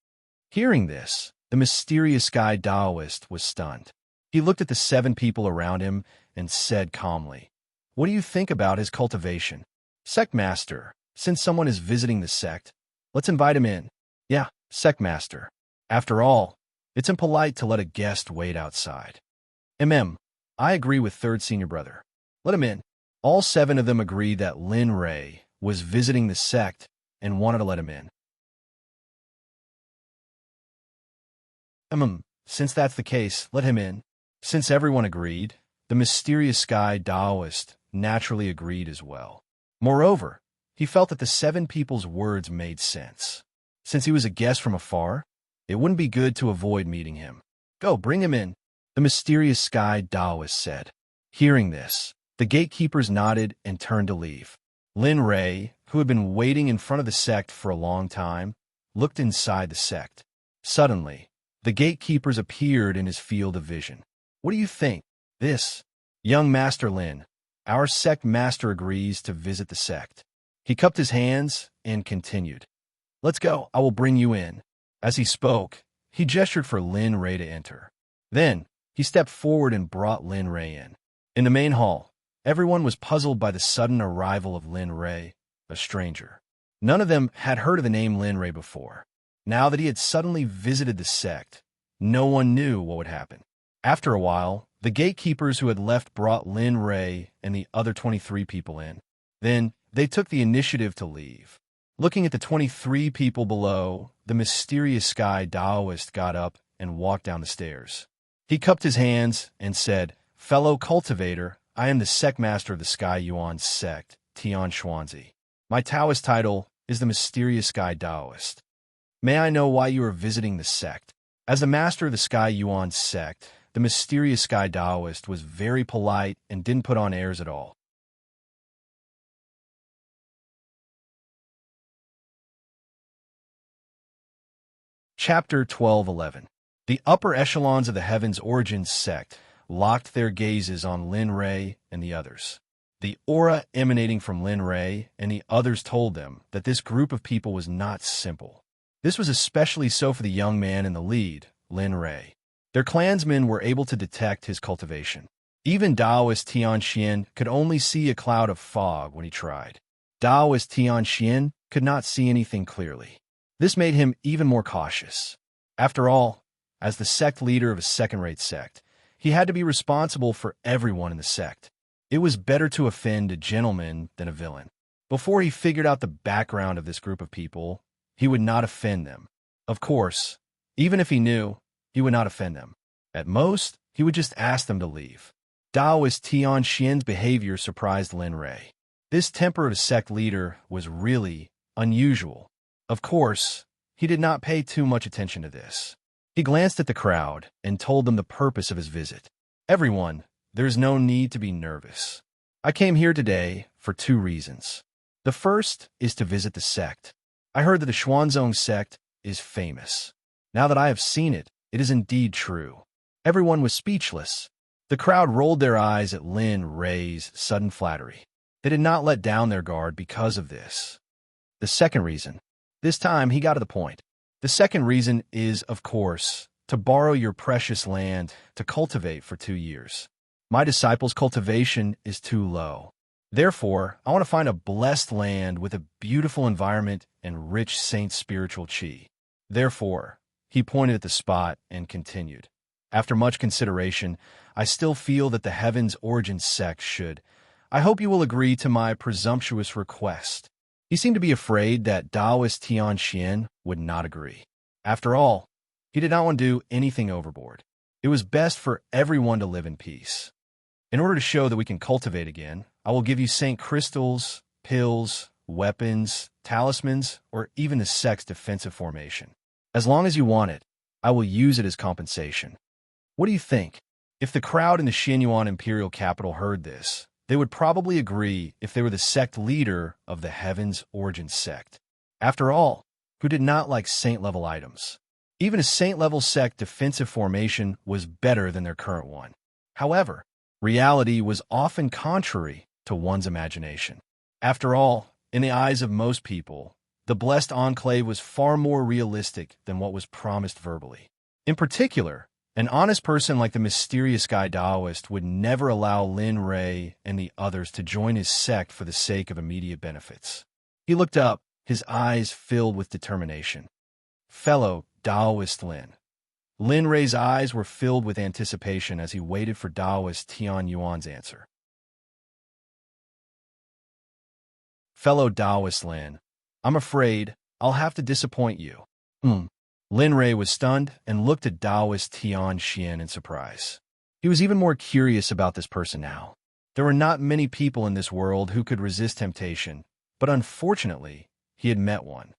Hearing this, the mysterious sky Taoist was stunned. He looked at the 7 people around him and said calmly, "What do you think about his cultivation? Sect Master, since someone is visiting the sect, let's invite him in." Yeah, Sect Master. After all, it's impolite to let a guest wait outside. I agree with third senior brother. Let him in. All 7 of them agreed that Lin Rei was visiting the sect and wanted to let him in. Since that's the case, let him in. Since everyone agreed, the mysterious sky Taoist naturally agreed as well. Moreover, he felt that the 7 people's words made sense. Since he was a guest from afar, it wouldn't be good to avoid meeting him. Go, bring him in, the mysterious sky Taoist said. Hearing this, the gatekeepers nodded and turned to leave. Lin Rei, who had been waiting in front of the sect for a long time, looked inside the sect. Suddenly, the gatekeepers appeared in his field of vision. What do you think? This, young Master Lin, our sect master agrees to visit the sect. He cupped his hands and continued. Let's go, I will bring you in. As he spoke, he gestured for Lin Rei to enter. Then, he stepped forward and brought Lin Rei in. In the main hall, everyone was puzzled by the sudden arrival of Lin Rei, a stranger. None of them had heard of the name Lin Rei before. Now that he had suddenly visited the sect, no one knew what would happen. After a while, the gatekeepers who had left brought Lin Rei and the other 23 people in. Then, they took the initiative to leave. Looking at the 23 people below, the mysterious sky Taoist got up and walked down the stairs. He cupped his hands and said, "Fellow cultivator, I am the sect master of the Sky Yuan sect, Tian Xuanzi. My Taoist title is the mysterious sky Taoist. May I know why you are visiting the sect?" As the master of the Sky Yuan sect, the mysterious sky Taoist was very polite and didn't put on airs at all. Chapter 12:11. The upper echelons of the Heaven's Origin sect locked their gazes on Lin Ray and the others. The aura emanating from Lin Ray and the others told them that this group of people was not simple. This was especially so for the young man in the lead, Lin Ray. Their clansmen were able to detect his cultivation. Even Taoist Tian Xian could only see a cloud of fog when he tried. Taoist Tian Xian could not see anything clearly. This made him even more cautious. After all, as the sect leader of a second-rate sect, he had to be responsible for everyone in the sect. It was better to offend a gentleman than a villain. Before he figured out the background of this group of people, he would not offend them. Of course, even if he knew, he would not offend them. At most, he would just ask them to leave. Taoist Tian Xian's behavior surprised Lin Ray. This temper of a sect leader was really unusual. Of course, he did not pay too much attention to this. He glanced at the crowd and told them the purpose of his visit. Everyone, there's no need to be nervous. I came here today for 2 reasons. The first is to visit the sect. I heard that the Xuanzong sect is famous. Now that I have seen it, it is indeed true. Everyone was speechless. The crowd rolled their eyes at Lin Ray's sudden flattery. They did not let down their guard because of this. The second reason. This time, he got to the point. The second reason is, of course, to borrow your precious land to cultivate for 2 years. My disciples' cultivation is too low. Therefore, I want to find a blessed land with a beautiful environment and rich saint spiritual chi. Therefore, he pointed at the spot and continued. After much consideration, I still feel that the Heaven's Origin sect should. I hope you will agree to my presumptuous request. He seemed to be afraid that Taoist Tian Xian would not agree. After all, he did not want to do anything overboard. It was best for everyone to live in peace. In order to show that we can cultivate again, I will give you saint crystals, pills, weapons, talismans, or even the sect's defensive formation. As long as you want it, I will use it as compensation. What do you think? If the crowd in the Xianyuan imperial capital heard this, they would probably agree if they were the sect leader of the Heaven's Origin sect. After all, who did not like saint-level items? Even a saint-level sect defensive formation was better than their current one. However, reality was often contrary to one's imagination. After all, in the eyes of most people, the blessed enclave was far more realistic than what was promised verbally. In particular, an honest person like the mysterious guy Taoist would never allow Lin Ray and the others to join his sect for the sake of immediate benefits. He looked up, his eyes filled with determination. Fellow Taoist Lin. Lin Ray's eyes were filled with anticipation as he waited for Taoist Tian Yuan's answer. Fellow Taoist Lin, I'm afraid I'll have to disappoint you. Lin Ray was stunned and looked at Taoist Tian Xian in surprise. He was even more curious about this person now. There were not many people in this world who could resist temptation, but unfortunately, he had met one.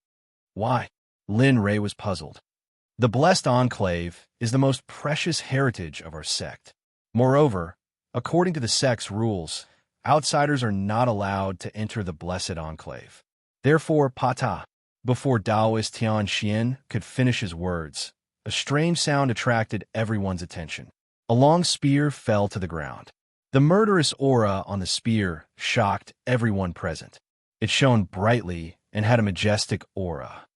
Why? Lin Ray was puzzled. The blessed enclave is the most precious heritage of our sect. Moreover, according to the sect's rules, outsiders are not allowed to enter the blessed enclave. Therefore, Pata. Before Taoist Tian Xian could finish his words, a strange sound attracted everyone's attention. A long spear fell to the ground. The murderous aura on the spear shocked everyone present. It shone brightly and had a majestic aura.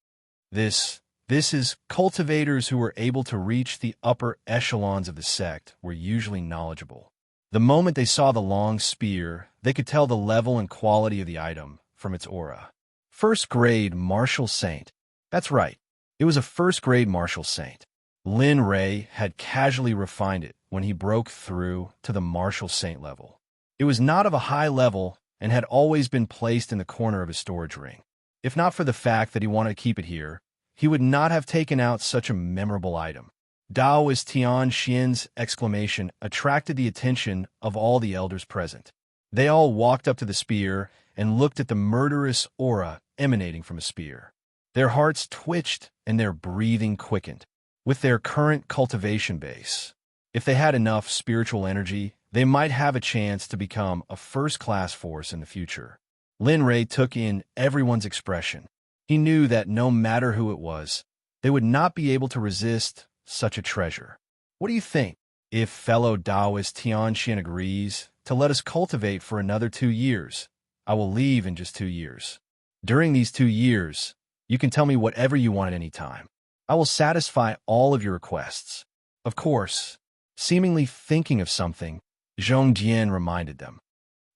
This is cultivators who were able to reach the upper echelons of the sect were usually knowledgeable. The moment they saw the long spear, they could tell the level and quality of the item from its aura. First-grade martial saint. That's right. It was a first-grade martial saint. Lin Ray had casually refined it when he broke through to the martial saint level. It was not of a high level and had always been placed in the corner of his storage ring. If not for the fact that he wanted to keep it here, he would not have taken out such a memorable item. Taoist Tian Xian's exclamation attracted the attention of all the elders present. They all walked up to the spear and looked at the murderous aura emanating from a spear. Their hearts twitched and their breathing quickened. With their current cultivation base, If they had enough spiritual energy, they might have a chance to become a first-class force in the future. Lin Rei took in everyone's expression. He knew that no matter who it was, they would not be able to resist such a treasure. What do you think? If fellow Taoist Tianxian agrees to let us cultivate for another 2 years, I will leave in just 2 years. During these 2 years, you can tell me whatever you want at any time. I will satisfy all of your requests. Of course, seemingly thinking of something, Zhong Jian reminded them.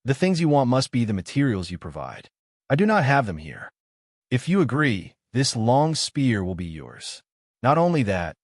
The things you want must be the materials you provide. I do not have them here. If you agree, this long spear will be yours. Not only that,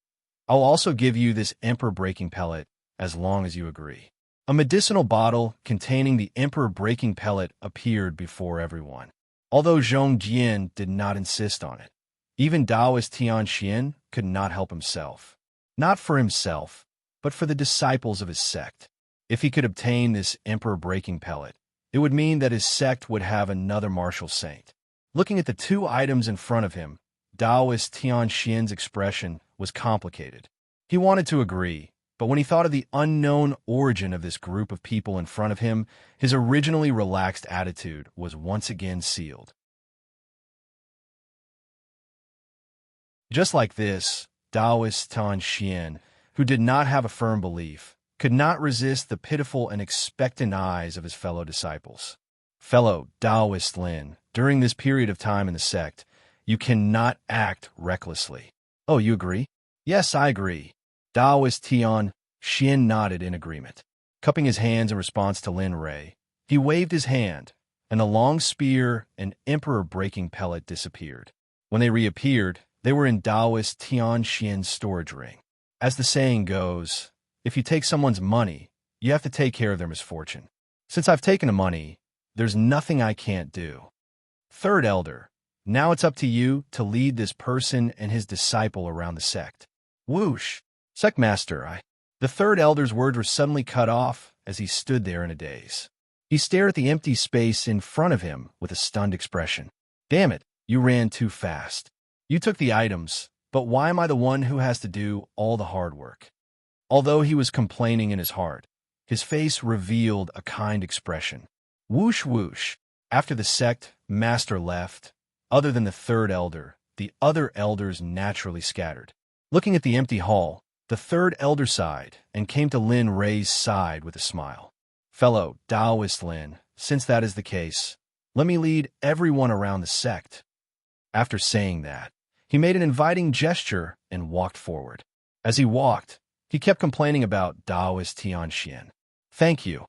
I'll also give you this emperor-breaking pellet as long as you agree. A medicinal bottle containing the emperor-breaking pellet appeared before everyone. Although Zhong Jian did not insist on it, even Taoist Tianxian could not help himself. Not for himself, but for the disciples of his sect. If he could obtain this emperor-breaking pellet, it would mean that his sect would have another martial saint. Looking at the 2 items in front of him, Taoist Tianxian's expression was complicated. He wanted to agree, but when he thought of the unknown origin of this group of people in front of him, his originally relaxed attitude was once again sealed. Just like this, Taoist Tianxian, who did not have a firm belief, could not resist the pitiful and expectant eyes of his fellow disciples. Fellow Taoist Lin, during this period of time in the sect, you cannot act recklessly. Oh, you agree? Yes, I agree. Taoist Tianxian nodded in agreement. Cupping his hands in response to Lin Rei, he waved his hand, and the long spear and emperor-breaking pellet disappeared. When they reappeared, they were in Taoist Tianxian's storage ring. As the saying goes, if you take someone's money, you have to take care of their misfortune. Since I've taken the money, there's nothing I can't do. Third Elder, now it's up to you to lead this person and his disciple around the sect. Whoosh! Sect Master, The Third Elder's words were suddenly cut off as he stood there in a daze. He stared at the empty space in front of him with a stunned expression. Damn it, you ran too fast. You took the items, but why am I the one who has to do all the hard work? Although he was complaining in his heart, his face revealed a kind expression. Whoosh whoosh. After the sect master left, other than the Third Elder, the other elders naturally scattered. Looking at the empty hall, the Third Elder sighed and came to Lin Rei's side with a smile. Fellow Taoist Lin, since that is the case, let me lead everyone around the sect. After saying that, he made an inviting gesture and walked forward. As he walked, he kept complaining about Taoist Tianxian. Thank you.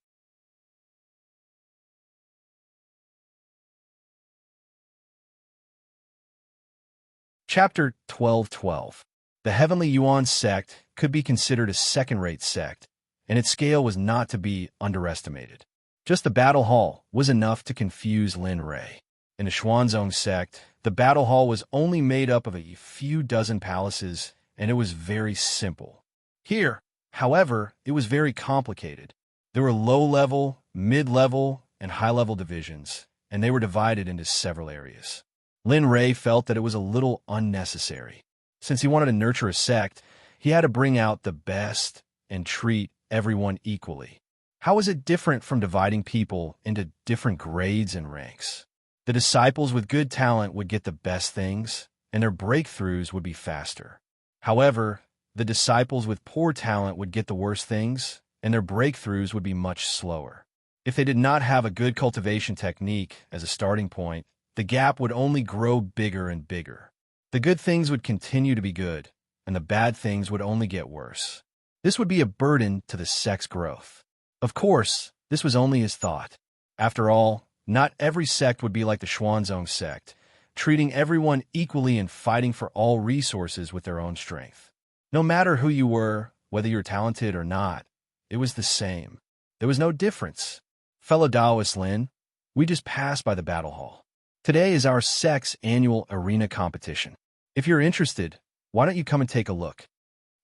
Chapter 12:12. The Heavenly Yuan sect could be considered a second-rate sect, and its scale was not to be underestimated. Just the battle hall was enough to confuse Lin Rei. In the Xuanzong sect, the battle hall was only made up of a few dozen palaces, and it was very simple. Here, however, it was very complicated. There were low-level, mid-level, and high-level divisions, and they were divided into several areas. Lin Rei felt that it was a little unnecessary. Since he wanted to nurture a sect, he had to bring out the best and treat everyone equally. How was it different from dividing people into different grades and ranks? The disciples with good talent would get the best things, and their breakthroughs would be faster. However, the disciples with poor talent would get the worst things, and their breakthroughs would be much slower. If they did not have a good cultivation technique as a starting point, the gap would only grow bigger and bigger. The good things would continue to be good, and the bad things would only get worse. This would be a burden to the sect's growth. Of course, this was only his thought. After all, not every sect would be like the Xuanzong sect, treating everyone equally and fighting for all resources with their own strength. No matter who you were, whether you're talented or not, it was the same. There was no difference. Fellow Taoist Lin, we just passed by the battle hall. Today is our sect's annual arena competition. If you're interested, why don't you come and take a look?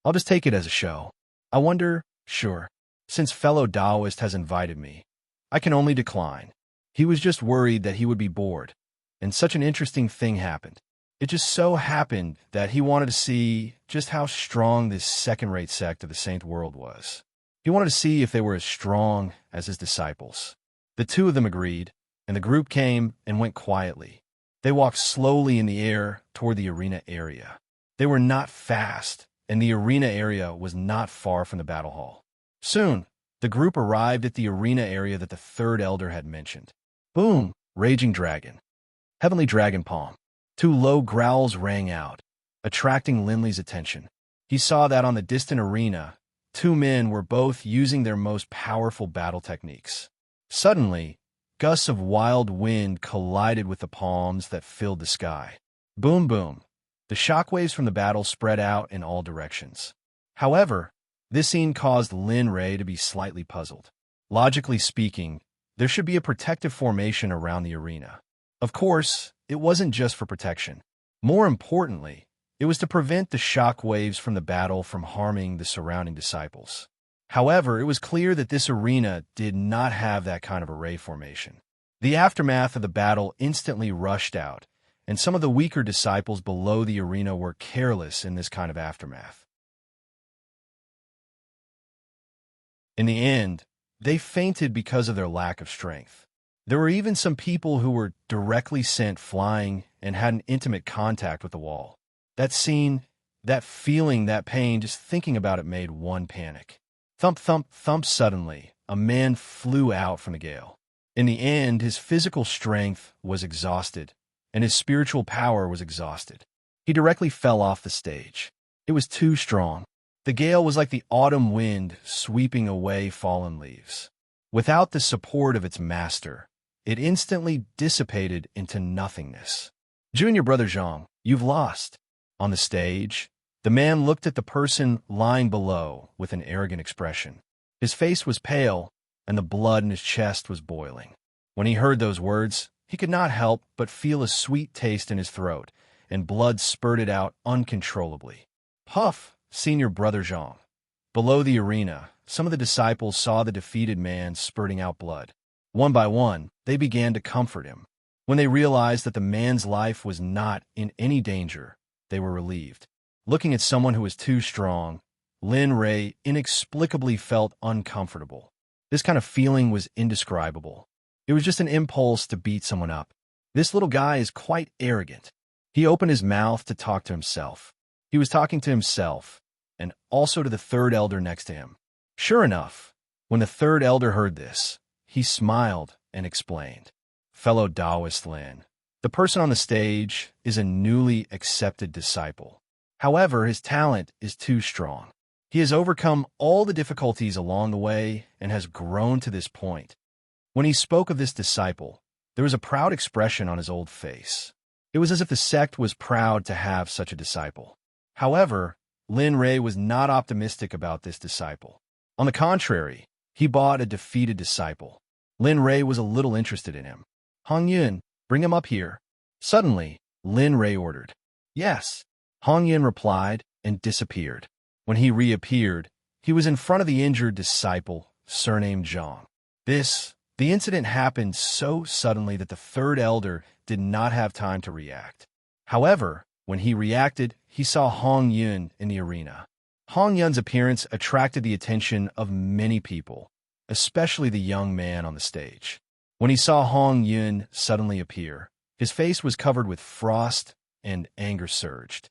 I'll just take it as a show. I wonder, sure, since fellow Taoist has invited me, I can only decline. He was just worried that he would be bored, and such an interesting thing happened. It just so happened that he wanted to see just how strong this second-rate sect of the Saint World was. He wanted to see if they were as strong as his disciples. The two of them agreed, and the group came and went quietly. They walked slowly in the air toward the arena area. They were not fast, and the arena area was not far from the battle hall. Soon, the group arrived at the arena area that the third elder had mentioned. Boom! Raging dragon. Heavenly dragon palm. Two low growls rang out, attracting Linley's attention. He saw that on the distant arena, two men were both using their most powerful battle techniques. Suddenly, gusts of wild wind collided with the palms that filled the sky. Boom, boom. The shockwaves from the battle spread out in all directions. However, this scene caused Lin Ray to be slightly puzzled. Logically speaking, there should be a protective formation around the arena. Of course, it wasn't just for protection. More importantly, it was to prevent the shock waves from the battle from harming the surrounding disciples. However, it was clear that this arena did not have that kind of array formation. The aftermath of the battle instantly rushed out, and some of the weaker disciples below the arena were careless in this kind of aftermath. In the end, they fainted because of their lack of strength. There were even some people who were directly sent flying and had an intimate contact with the wall. That scene, that feeling, that pain, just thinking about it made one panic. Thump, thump, thump. Suddenly, a man flew out from the gale. In the end, his physical strength was exhausted, and his spiritual power was exhausted. He directly fell off the stage. It was too strong. The gale was like the autumn wind sweeping away fallen leaves. Without the support of its master, it instantly dissipated into nothingness. Junior brother Zhang, you've lost. On the stage, the man looked at the person lying below with an arrogant expression. His face was pale, and the blood in his chest was boiling. When he heard those words, he could not help but feel a sweet taste in his throat, and blood spurted out uncontrollably. Puff, senior brother Zhang. Below the arena, some of the disciples saw the defeated man spurting out blood. One by one, they began to comfort him. When they realized that the man's life was not in any danger, they were relieved. Looking at someone who was too strong, Lin Ray inexplicably felt uncomfortable. This kind of feeling was indescribable. It was just an impulse to beat someone up. This little guy is quite arrogant. He opened his mouth to talk to himself. He was talking to himself, and also to the third elder next to him. Sure enough, when the third elder heard this, he smiled and explained. Fellow Taoist Lin, the person on the stage is a newly accepted disciple. However, his talent is too strong. He has overcome all the difficulties along the way and has grown to this point. When he spoke of this disciple, there was a proud expression on his old face. It was as if the sect was proud to have such a disciple. However, Lin Ray was not optimistic about this disciple. On the contrary, he bought a defeated disciple. Lin Ray was a little interested in him. Hong Yun, bring him up here. Suddenly, Lin Ray ordered. Yes. Hong Yun replied and disappeared. When he reappeared, he was in front of the injured disciple, surnamed Zhang. The incident happened so suddenly that the third elder did not have time to react. However, when he reacted, he saw Hong Yun in the arena. Hong Yun's appearance attracted the attention of many people, especially the young man on the stage. When he saw Hong Yun suddenly appear, his face was covered with frost and anger surged.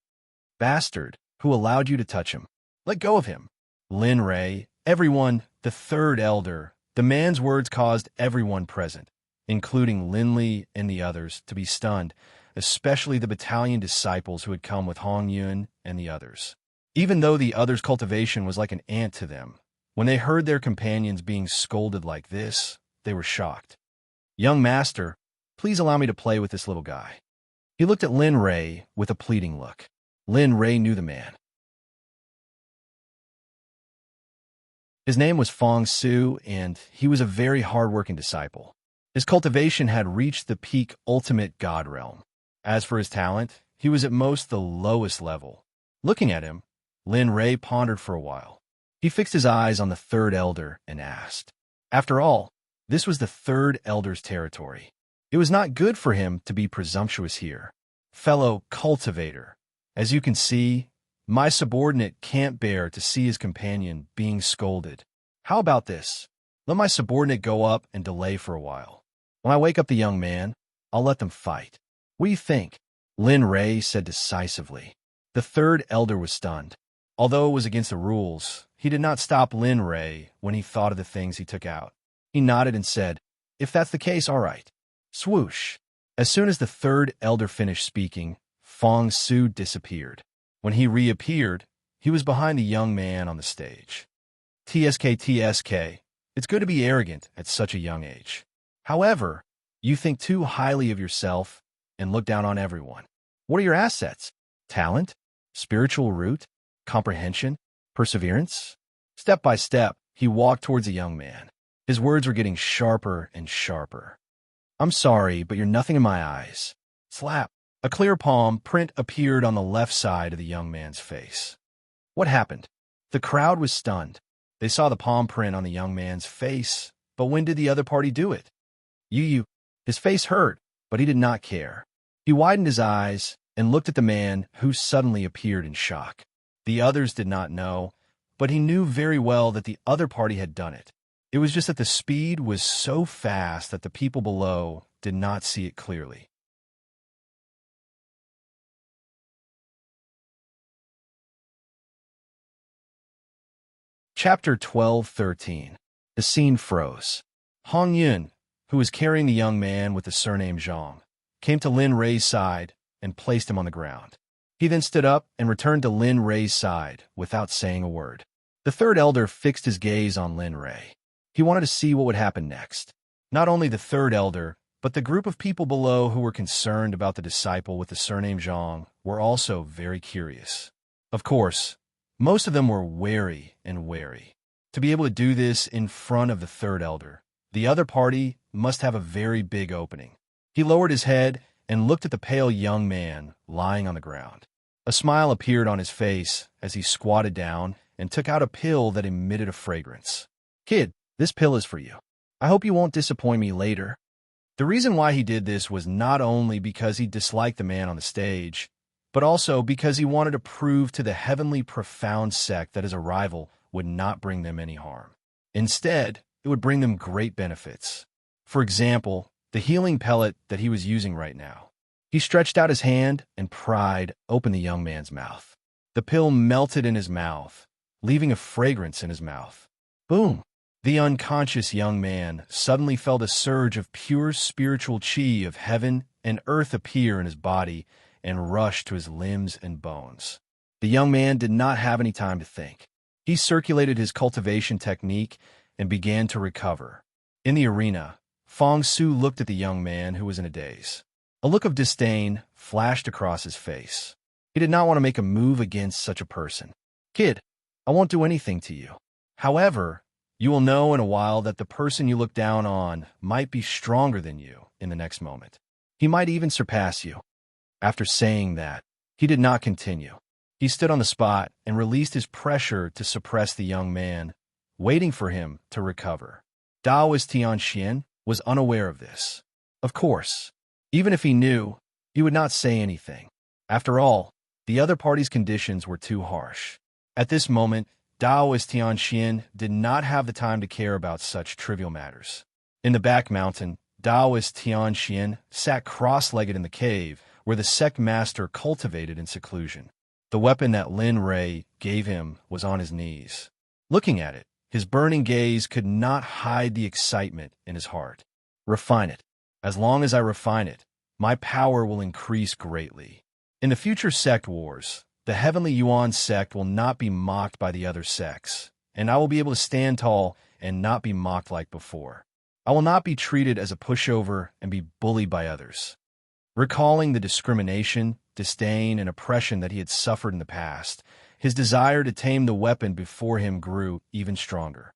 Bastard, who allowed you to touch him? Let go of him. Lin Ray, everyone, the third elder, the man's words caused everyone present, including Linley and the others, to be stunned, especially the battalion disciples who had come with Hong Yun and the others. Even though the others' cultivation was like an ant to them, when they heard their companions being scolded like this, they were shocked. Young master, please allow me to play with this little guy. He looked at Lin Ray with a pleading look. Lin Ray knew the man. His name was Fong Su, and he was a very hard-working disciple. His cultivation had reached the peak ultimate god realm. As for his talent, he was at most the lowest level. Looking at him, Lin Ray pondered for a while. He fixed his eyes on the third elder and asked. After all, this was the third elder's territory. It was not good for him to be presumptuous here. Fellow cultivator, as you can see, my subordinate can't bear to see his companion being scolded. How about this? Let my subordinate go up and delay for a while. When I wake up the young man, I'll let them fight. What do you think? Lin Ray said decisively. The third elder was stunned. Although it was against the rules, he did not stop Lin Ray when he thought of the things he took out. He nodded and said, "If that's the case, all right." Swoosh. As soon as the third elder finished speaking, Fong Su disappeared. When he reappeared, he was behind the young man on the stage. TSK, it's good to be arrogant at such a young age. However, you think too highly of yourself and look down on everyone. What are your assets? Talent? Spiritual root? Comprehension? Perseverance? Step by step, he walked towards the young man. His words were getting sharper and sharper. "I'm sorry, but you're nothing in my eyes." Slap. A clear palm print appeared on the left side of the young man's face. What happened? The crowd was stunned. They saw the palm print on the young man's face, but when did the other party do it? His face hurt, but he did not care. He widened his eyes and looked at the man who suddenly appeared in shock. The others did not know, but he knew very well that the other party had done it. It was just that the speed was so fast that the people below did not see it clearly. Chapter 12:13. The scene froze. Hong Yun, who was carrying the young man with the surname Zhang, came to Lin Ray's side and placed him on the ground. He then stood up and returned to Lin Ray's side without saying a word. The third elder fixed his gaze on Lin Ray. He wanted to see what would happen next. Not only the third elder, but the group of people below who were concerned about the disciple with the surname Zhang were also very curious. Of course, most of them were wary. To be able to do this in front of the third elder, the other party must have a very big opening. He lowered his head and looked at the pale young man lying on the ground. A smile appeared on his face as he squatted down and took out a pill that emitted a fragrance. "Kid, this pill is for you. I hope you won't disappoint me later." The reason why he did this was not only because he disliked the man on the stage, but also because he wanted to prove to the heavenly profound sect that his arrival would not bring them any harm. Instead, it would bring them great benefits. For example, the healing pellet that he was using right now. He stretched out his hand and pried open the young man's mouth. The pill melted in his mouth, leaving a fragrance in his mouth. Boom! The unconscious young man suddenly felt a surge of pure spiritual chi of heaven and earth appear in his body and rush to his limbs and bones. The young man did not have any time to think. He circulated his cultivation technique and began to recover. In the arena, Fong Su looked at the young man who was in a daze. A look of disdain flashed across his face. He did not want to make a move against such a person. "Kid, I won't do anything to you. However, you will know in a while that the person you look down on might be stronger than you in the next moment. He might even surpass you." After saying that, he did not continue. He stood on the spot and released his pressure to suppress the young man, waiting for him to recover. Taoist Tianxian was unaware of this. Of course, even if he knew, he would not say anything. After all, the other party's conditions were too harsh. At this moment, Taoist Tianxian did not have the time to care about such trivial matters. In the back mountain, Taoist Tianxian sat cross-legged in the cave where the sect master cultivated in seclusion. The weapon that Lin Ray gave him was on his knees. Looking at it, his burning gaze could not hide the excitement in his heart. Refine it. As long as I refine it, my power will increase greatly. In the future sect wars, the Heavenly Yuan sect will not be mocked by the other sects, and I will be able to stand tall and not be mocked like before. I will not be treated as a pushover and be bullied by others. Recalling the discrimination, disdain, and oppression that he had suffered in the past, his desire to tame the weapon before him grew even stronger.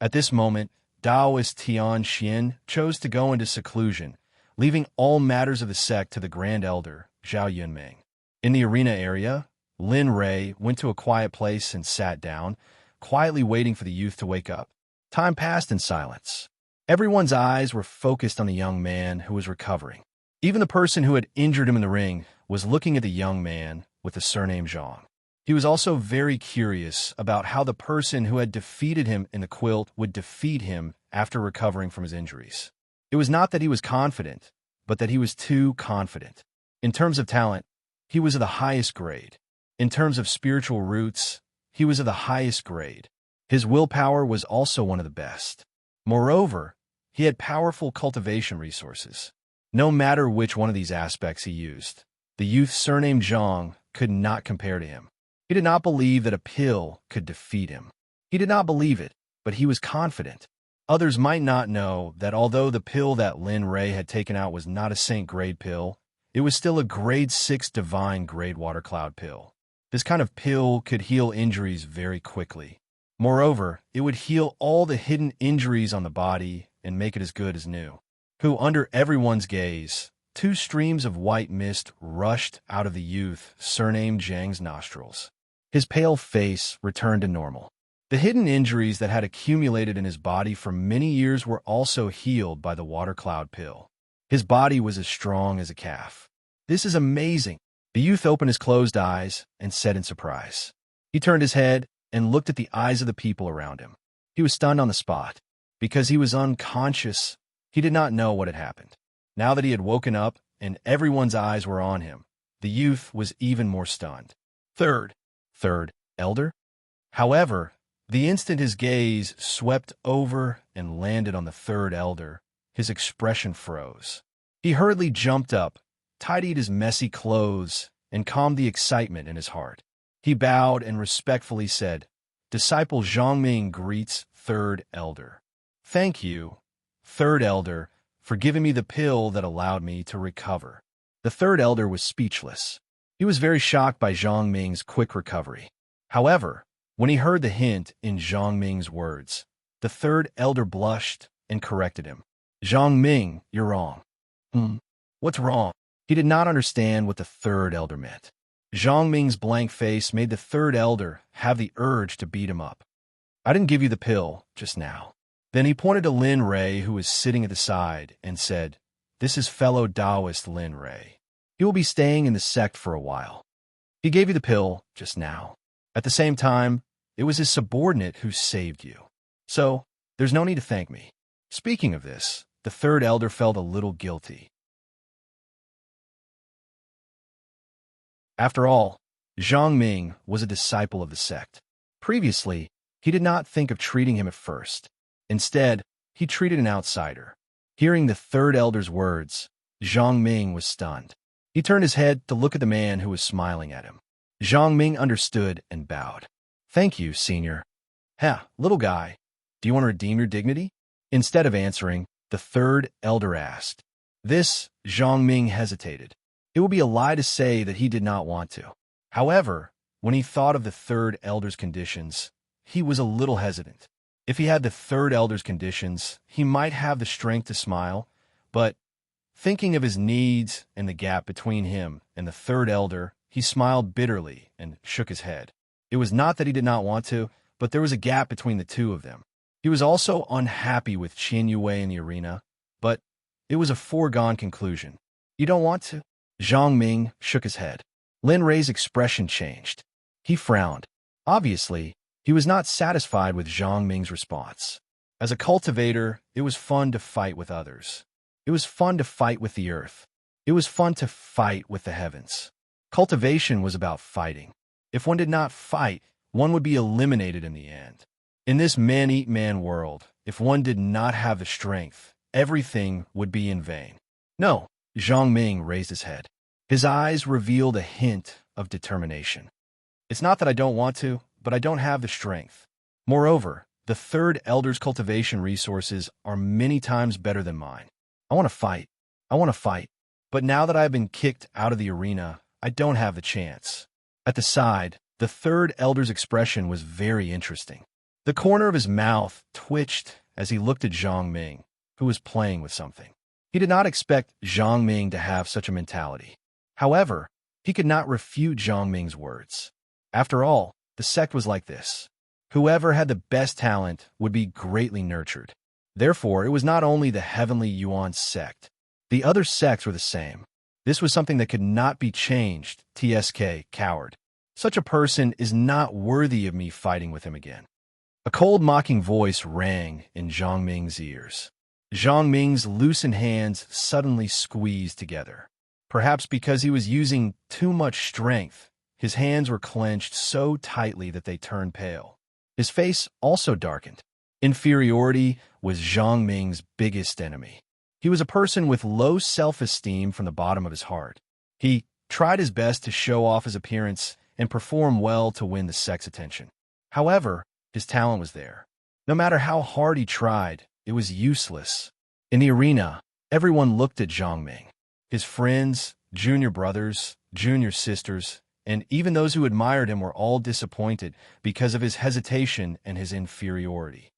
At this moment, Taoist Tianxian chose to go into seclusion, leaving all matters of the sect to the Grand Elder, Zhao Yunming. In the arena area, Lin Ray went to a quiet place and sat down, quietly waiting for the youth to wake up. Time passed in silence. Everyone's eyes were focused on the young man who was recovering. Even the person who had injured him in the ring was looking at the young man with the surname Zhang. He was also very curious about how the person who had defeated him in the quilt would defeat him after recovering from his injuries. It was not that he was confident, but that he was too confident. In terms of talent, he was of the highest grade. In terms of spiritual roots, he was of the highest grade. His willpower was also one of the best. Moreover, he had powerful cultivation resources. No matter which one of these aspects he used, the youth surnamed Zhang could not compare to him. He did not believe that a pill could defeat him. He did not believe it, but he was confident. Others might not know that although the pill that Lin Ray had taken out was not a Saint grade pill, it was still a grade 6 divine grade water cloud pill. This kind of pill could heal injuries very quickly. Moreover, it would heal all the hidden injuries on the body and make it as good as new. Under everyone's gaze, 2 streams of white mist rushed out of the youth surnamed Zhang's nostrils. His pale face returned to normal. The hidden injuries that had accumulated in his body for many years were also healed by the water cloud pill. His body was as strong as a calf. This is amazing. The youth opened his closed eyes and said in surprise. He turned his head and looked at the eyes of the people around him. He was stunned on the spot. Because he was unconscious, he did not know what had happened. Now that he had woken up and everyone's eyes were on him, the youth was even more stunned. Third elder? However, the instant his gaze swept over and landed on the third elder, his expression froze. He hurriedly jumped up, tidied his messy clothes, and calmed the excitement in his heart. He bowed and respectfully said, "Disciple Zhangming greets third elder. Thank you, third elder, for giving me the pill that allowed me to recover." The third elder was speechless. He was very shocked by Zhang Ming's quick recovery. However, when he heard the hint in Zhang Ming's words, the third elder blushed and corrected him. "Zhang Ming, you're wrong." What's wrong?" He did not understand what the third elder meant. Zhang Ming's blank face made the third elder have the urge to beat him up. "I didn't give you the pill just now." Then he pointed to Lin Ray, who was sitting at the side, and said, "This is fellow Taoist Lin Ray. He will be staying in the sect for a while. He gave you the pill just now. At the same time, it was his subordinate who saved you. So, there's no need to thank me." Speaking of this, the third elder felt a little guilty. After all, Zhang Ming was a disciple of the sect. Previously, he did not think of treating him at first. Instead, he treated an outsider. Hearing the third elder's words, Zhang Ming was stunned. He turned his head to look at the man who was smiling at him. Zhang Ming understood and bowed. "Thank you, senior." Little guy, do you want to redeem your dignity?" Instead of answering, the third elder asked. This, Zhang Ming hesitated. It would be a lie to say that he did not want to. However, when he thought of the third elder's conditions, he was a little hesitant. If he had the third elder's conditions, he might have the strength to smile, but thinking of his needs and the gap between him and the third elder, he smiled bitterly and shook his head. It was not that he did not want to, but there was a gap between the two of them. He was also unhappy with Qin Yue in the arena, but it was a foregone conclusion. "You don't want to?" Zhang Ming shook his head. Lin Ray's expression changed. He frowned. Obviously, he was not satisfied with Zhang Ming's response. As a cultivator, it was fun to fight with others. It was fun to fight with the earth. It was fun to fight with the heavens. Cultivation was about fighting. If one did not fight, one would be eliminated in the end. In this man-eat-man world, if one did not have the strength, everything would be in vain. "No," Zhang Ming raised his head. His eyes revealed a hint of determination. "It's not that I don't want to, but I don't have the strength. Moreover, the third elder's cultivation resources are many times better than mine. I want to fight. I want to fight. But now that I have been kicked out of the arena, I don't have the chance." At the side, the third elder's expression was very interesting. The corner of his mouth twitched as he looked at Zhang Ming, who was playing with something. He did not expect Zhang Ming to have such a mentality. However, he could not refute Zhang Ming's words. After all, the sect was like this. Whoever had the best talent would be greatly nurtured. Therefore, it was not only the heavenly Yuan sect. The other sects were the same. This was something that could not be changed. TSK, coward. Such a person is not worthy of me fighting with him again. A cold, mocking voice rang in Zhang Ming's ears. Zhang Ming's loosened hands suddenly squeezed together. Perhaps because he was using too much strength, his hands were clenched so tightly that they turned pale. His face also darkened. Inferiority was Zhang Ming's biggest enemy. He was a person with low self-esteem from the bottom of his heart. He tried his best to show off his appearance and perform well to win the sect's attention. However, his talent was there. No matter how hard he tried, it was useless. In the arena, everyone looked at Zhang Ming. His friends, junior brothers, junior sisters, and even those who admired him were all disappointed because of his hesitation and his inferiority.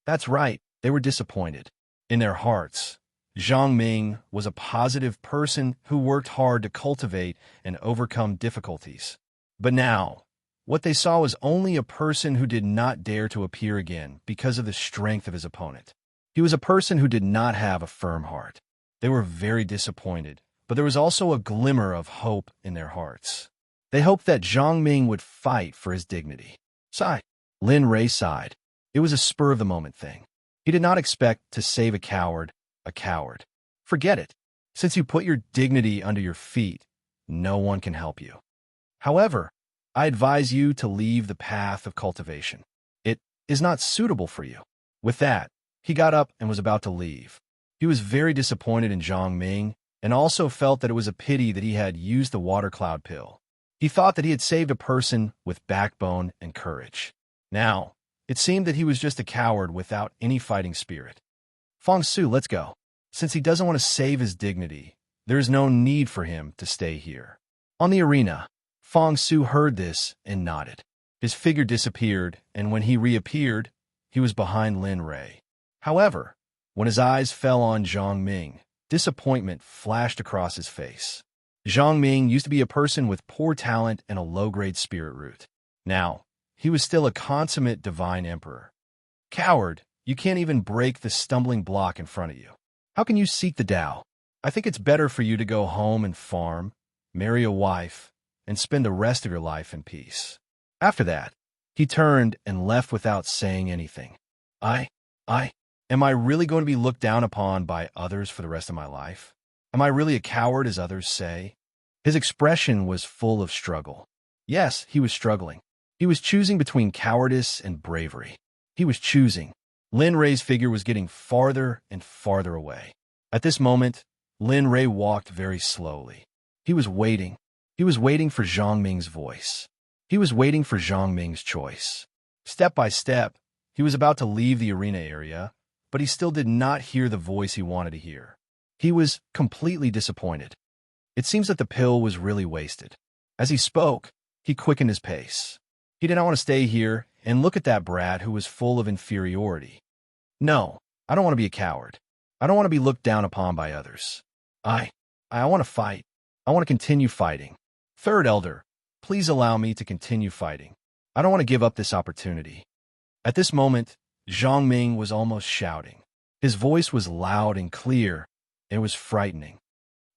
That's right, they were disappointed. In their hearts, Zhang Ming was a positive person who worked hard to cultivate and overcome difficulties. But now, what they saw was only a person who did not dare to appear again because of the strength of his opponent. He was a person who did not have a firm heart. They were very disappointed, but there was also a glimmer of hope in their hearts. They hoped that Zhang Ming would fight for his dignity. Sigh. Lin Rei sighed. It was a spur-of-the-moment thing. He did not expect to save a coward. Forget it. Since you put your dignity under your feet, no one can help you. However, I advise you to leave the path of cultivation. It is not suitable for you. With that, he got up and was about to leave. He was very disappointed in Zhang Ming and also felt that it was a pity that he had used the water cloud pill. He thought that he had saved a person with backbone and courage. Now, it seemed that he was just a coward without any fighting spirit. Feng Su, let's go. Since he doesn't want to save his dignity, there is no need for him to stay here. On the arena, Feng Su heard this and nodded. His figure disappeared, and when he reappeared, he was behind Lin Rei. However, when his eyes fell on Zhang Ming, disappointment flashed across his face. Zhang Ming used to be a person with poor talent and a low-grade spirit root. Now, he was still a consummate divine emperor. Coward, you can't even break the stumbling block in front of you. How can you seek the Tao? I think it's better for you to go home and farm, marry a wife, and spend the rest of your life in peace. After that, he turned and left without saying anything. Am I really going to be looked down upon by others for the rest of my life? Am I really a coward, as others say? His expression was full of struggle. Yes, he was struggling. He was choosing between cowardice and bravery. He was choosing. Lin Rei's figure was getting farther and farther away. At this moment, Lin Rei walked very slowly. He was waiting. He was waiting for Zhang Ming's voice. He was waiting for Zhang Ming's choice. Step by step, he was about to leave the arena area, but he still did not hear the voice he wanted to hear. He was completely disappointed. It seems that the pill was really wasted. As he spoke, he quickened his pace. He did not want to stay here and look at that brat who was full of inferiority. No, I don't want to be a coward. I don't want to be looked down upon by others. I want to fight. I want to continue fighting. Third Elder, please allow me to continue fighting. I don't want to give up this opportunity. At this moment, Zhang Ming was almost shouting. His voice was loud and clear, and it was frightening.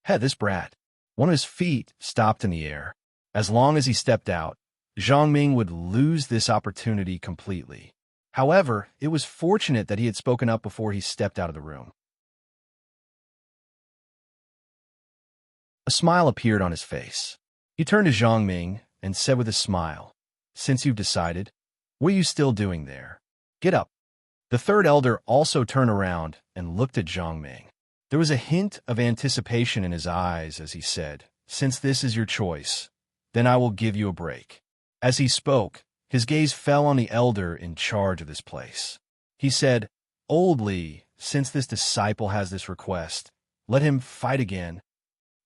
Hey, this brat. One of his feet stopped in the air. As long as he stepped out, Zhang Ming would lose this opportunity completely. However, it was fortunate that he had spoken up before he stepped out of the room. A smile appeared on his face. He turned to Zhang Ming and said with a smile, "Since you've decided, what are you still doing there? Get up." The third elder also turned around and looked at Zhang Ming. There was a hint of anticipation in his eyes as he said, "Since this is your choice, then I will give you a break." As he spoke, his gaze fell on the elder in charge of this place. He said, "Old Li, since this disciple has this request, let him fight again."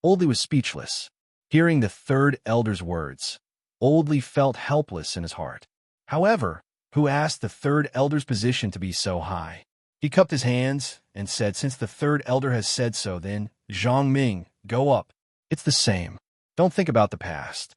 Old Li was speechless. Hearing the third elder's words, Old Li felt helpless in his heart. However, who asked the third elder's position to be so high? He cupped his hands and said, "Since the third elder has said so, then, Zhang Ming, go up. It's the same. Don't think about the past."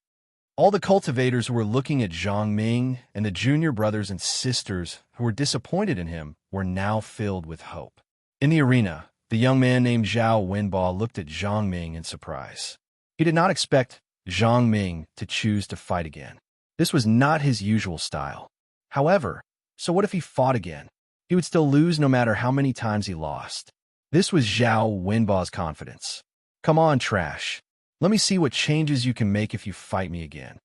All the cultivators who were looking at Zhang Ming and the junior brothers and sisters who were disappointed in him were now filled with hope. In the arena, the young man named Zhao Wenbo looked at Zhang Ming in surprise. He did not expect Zhang Ming to choose to fight again. This was not his usual style. However, so what if he fought again? He would still lose no matter how many times he lost. This was Zhao Wenbo's confidence. Come on, trash. Let me see what changes you can make if you fight me again.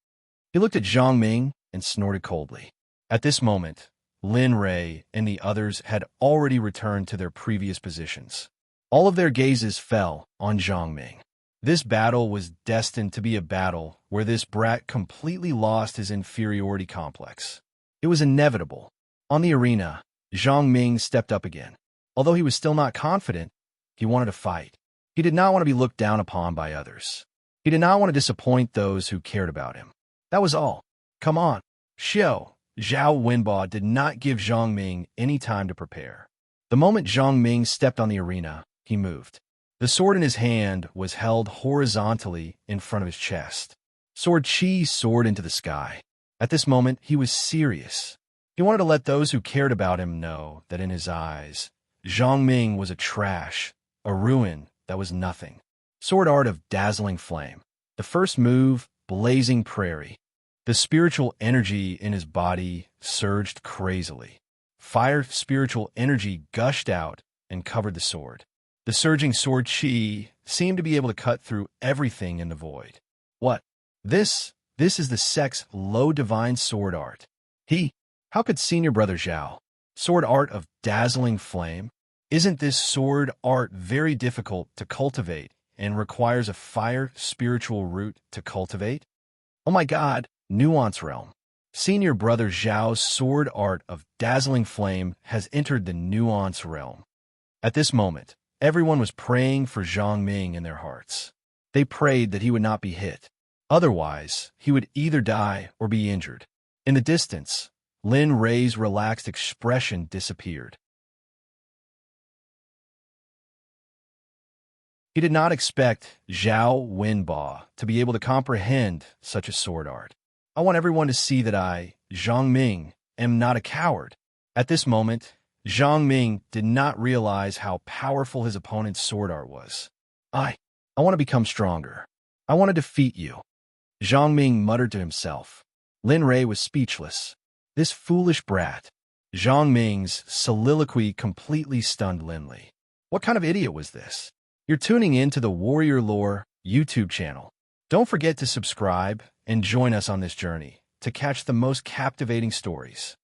He looked at Zhang Ming and snorted coldly. At this moment, Lin Rei and the others had already returned to their previous positions. All of their gazes fell on Zhang Ming. This battle was destined to be a battle where this brat completely lost his inferiority complex. It was inevitable. On the arena, Zhang Ming stepped up again. Although he was still not confident, he wanted to fight. He did not want to be looked down upon by others. He did not want to disappoint those who cared about him. That was all. Come on, Zhao Wenbo did not give Zhang Ming any time to prepare. The moment Zhang Ming stepped on the arena, he moved. The sword in his hand was held horizontally in front of his chest. Sword Chi soared into the sky. At this moment, he was serious. He wanted to let those who cared about him know that in his eyes, Zhang Ming was a trash, a ruin that was nothing. Sword art of dazzling flame. The first move, blazing prairie. The spiritual energy in his body surged crazily. Fire spiritual energy gushed out and covered the sword. The surging sword chi seemed to be able to cut through everything in the void. What? This is the Sect's low divine sword art. How could senior brother Zhao? Sword art of dazzling flame? Isn't this sword art very difficult to cultivate and requires a fire spiritual root to cultivate? Oh my God, nuance realm. Senior brother Zhao's sword art of dazzling flame has entered the nuance realm. At this moment, everyone was praying for Zhang Ming in their hearts. They prayed that he would not be hit. Otherwise, he would either die or be injured. In the distance, Lin Rei's relaxed expression disappeared. He did not expect Zhao Wenbo to be able to comprehend such a sword art. I want everyone to see that I, Zhang Ming, am not a coward. At this moment, Zhang Ming did not realize how powerful his opponent's sword art was. I want to become stronger. I want to defeat you. Zhang Ming muttered to himself. Lin Rei was speechless. This foolish brat. Zhang Ming's soliloquy completely stunned Lin Li. What kind of idiot was this? You're tuning in to the Warrior Lore YouTube channel. Don't forget to subscribe and join us on this journey to catch the most captivating stories.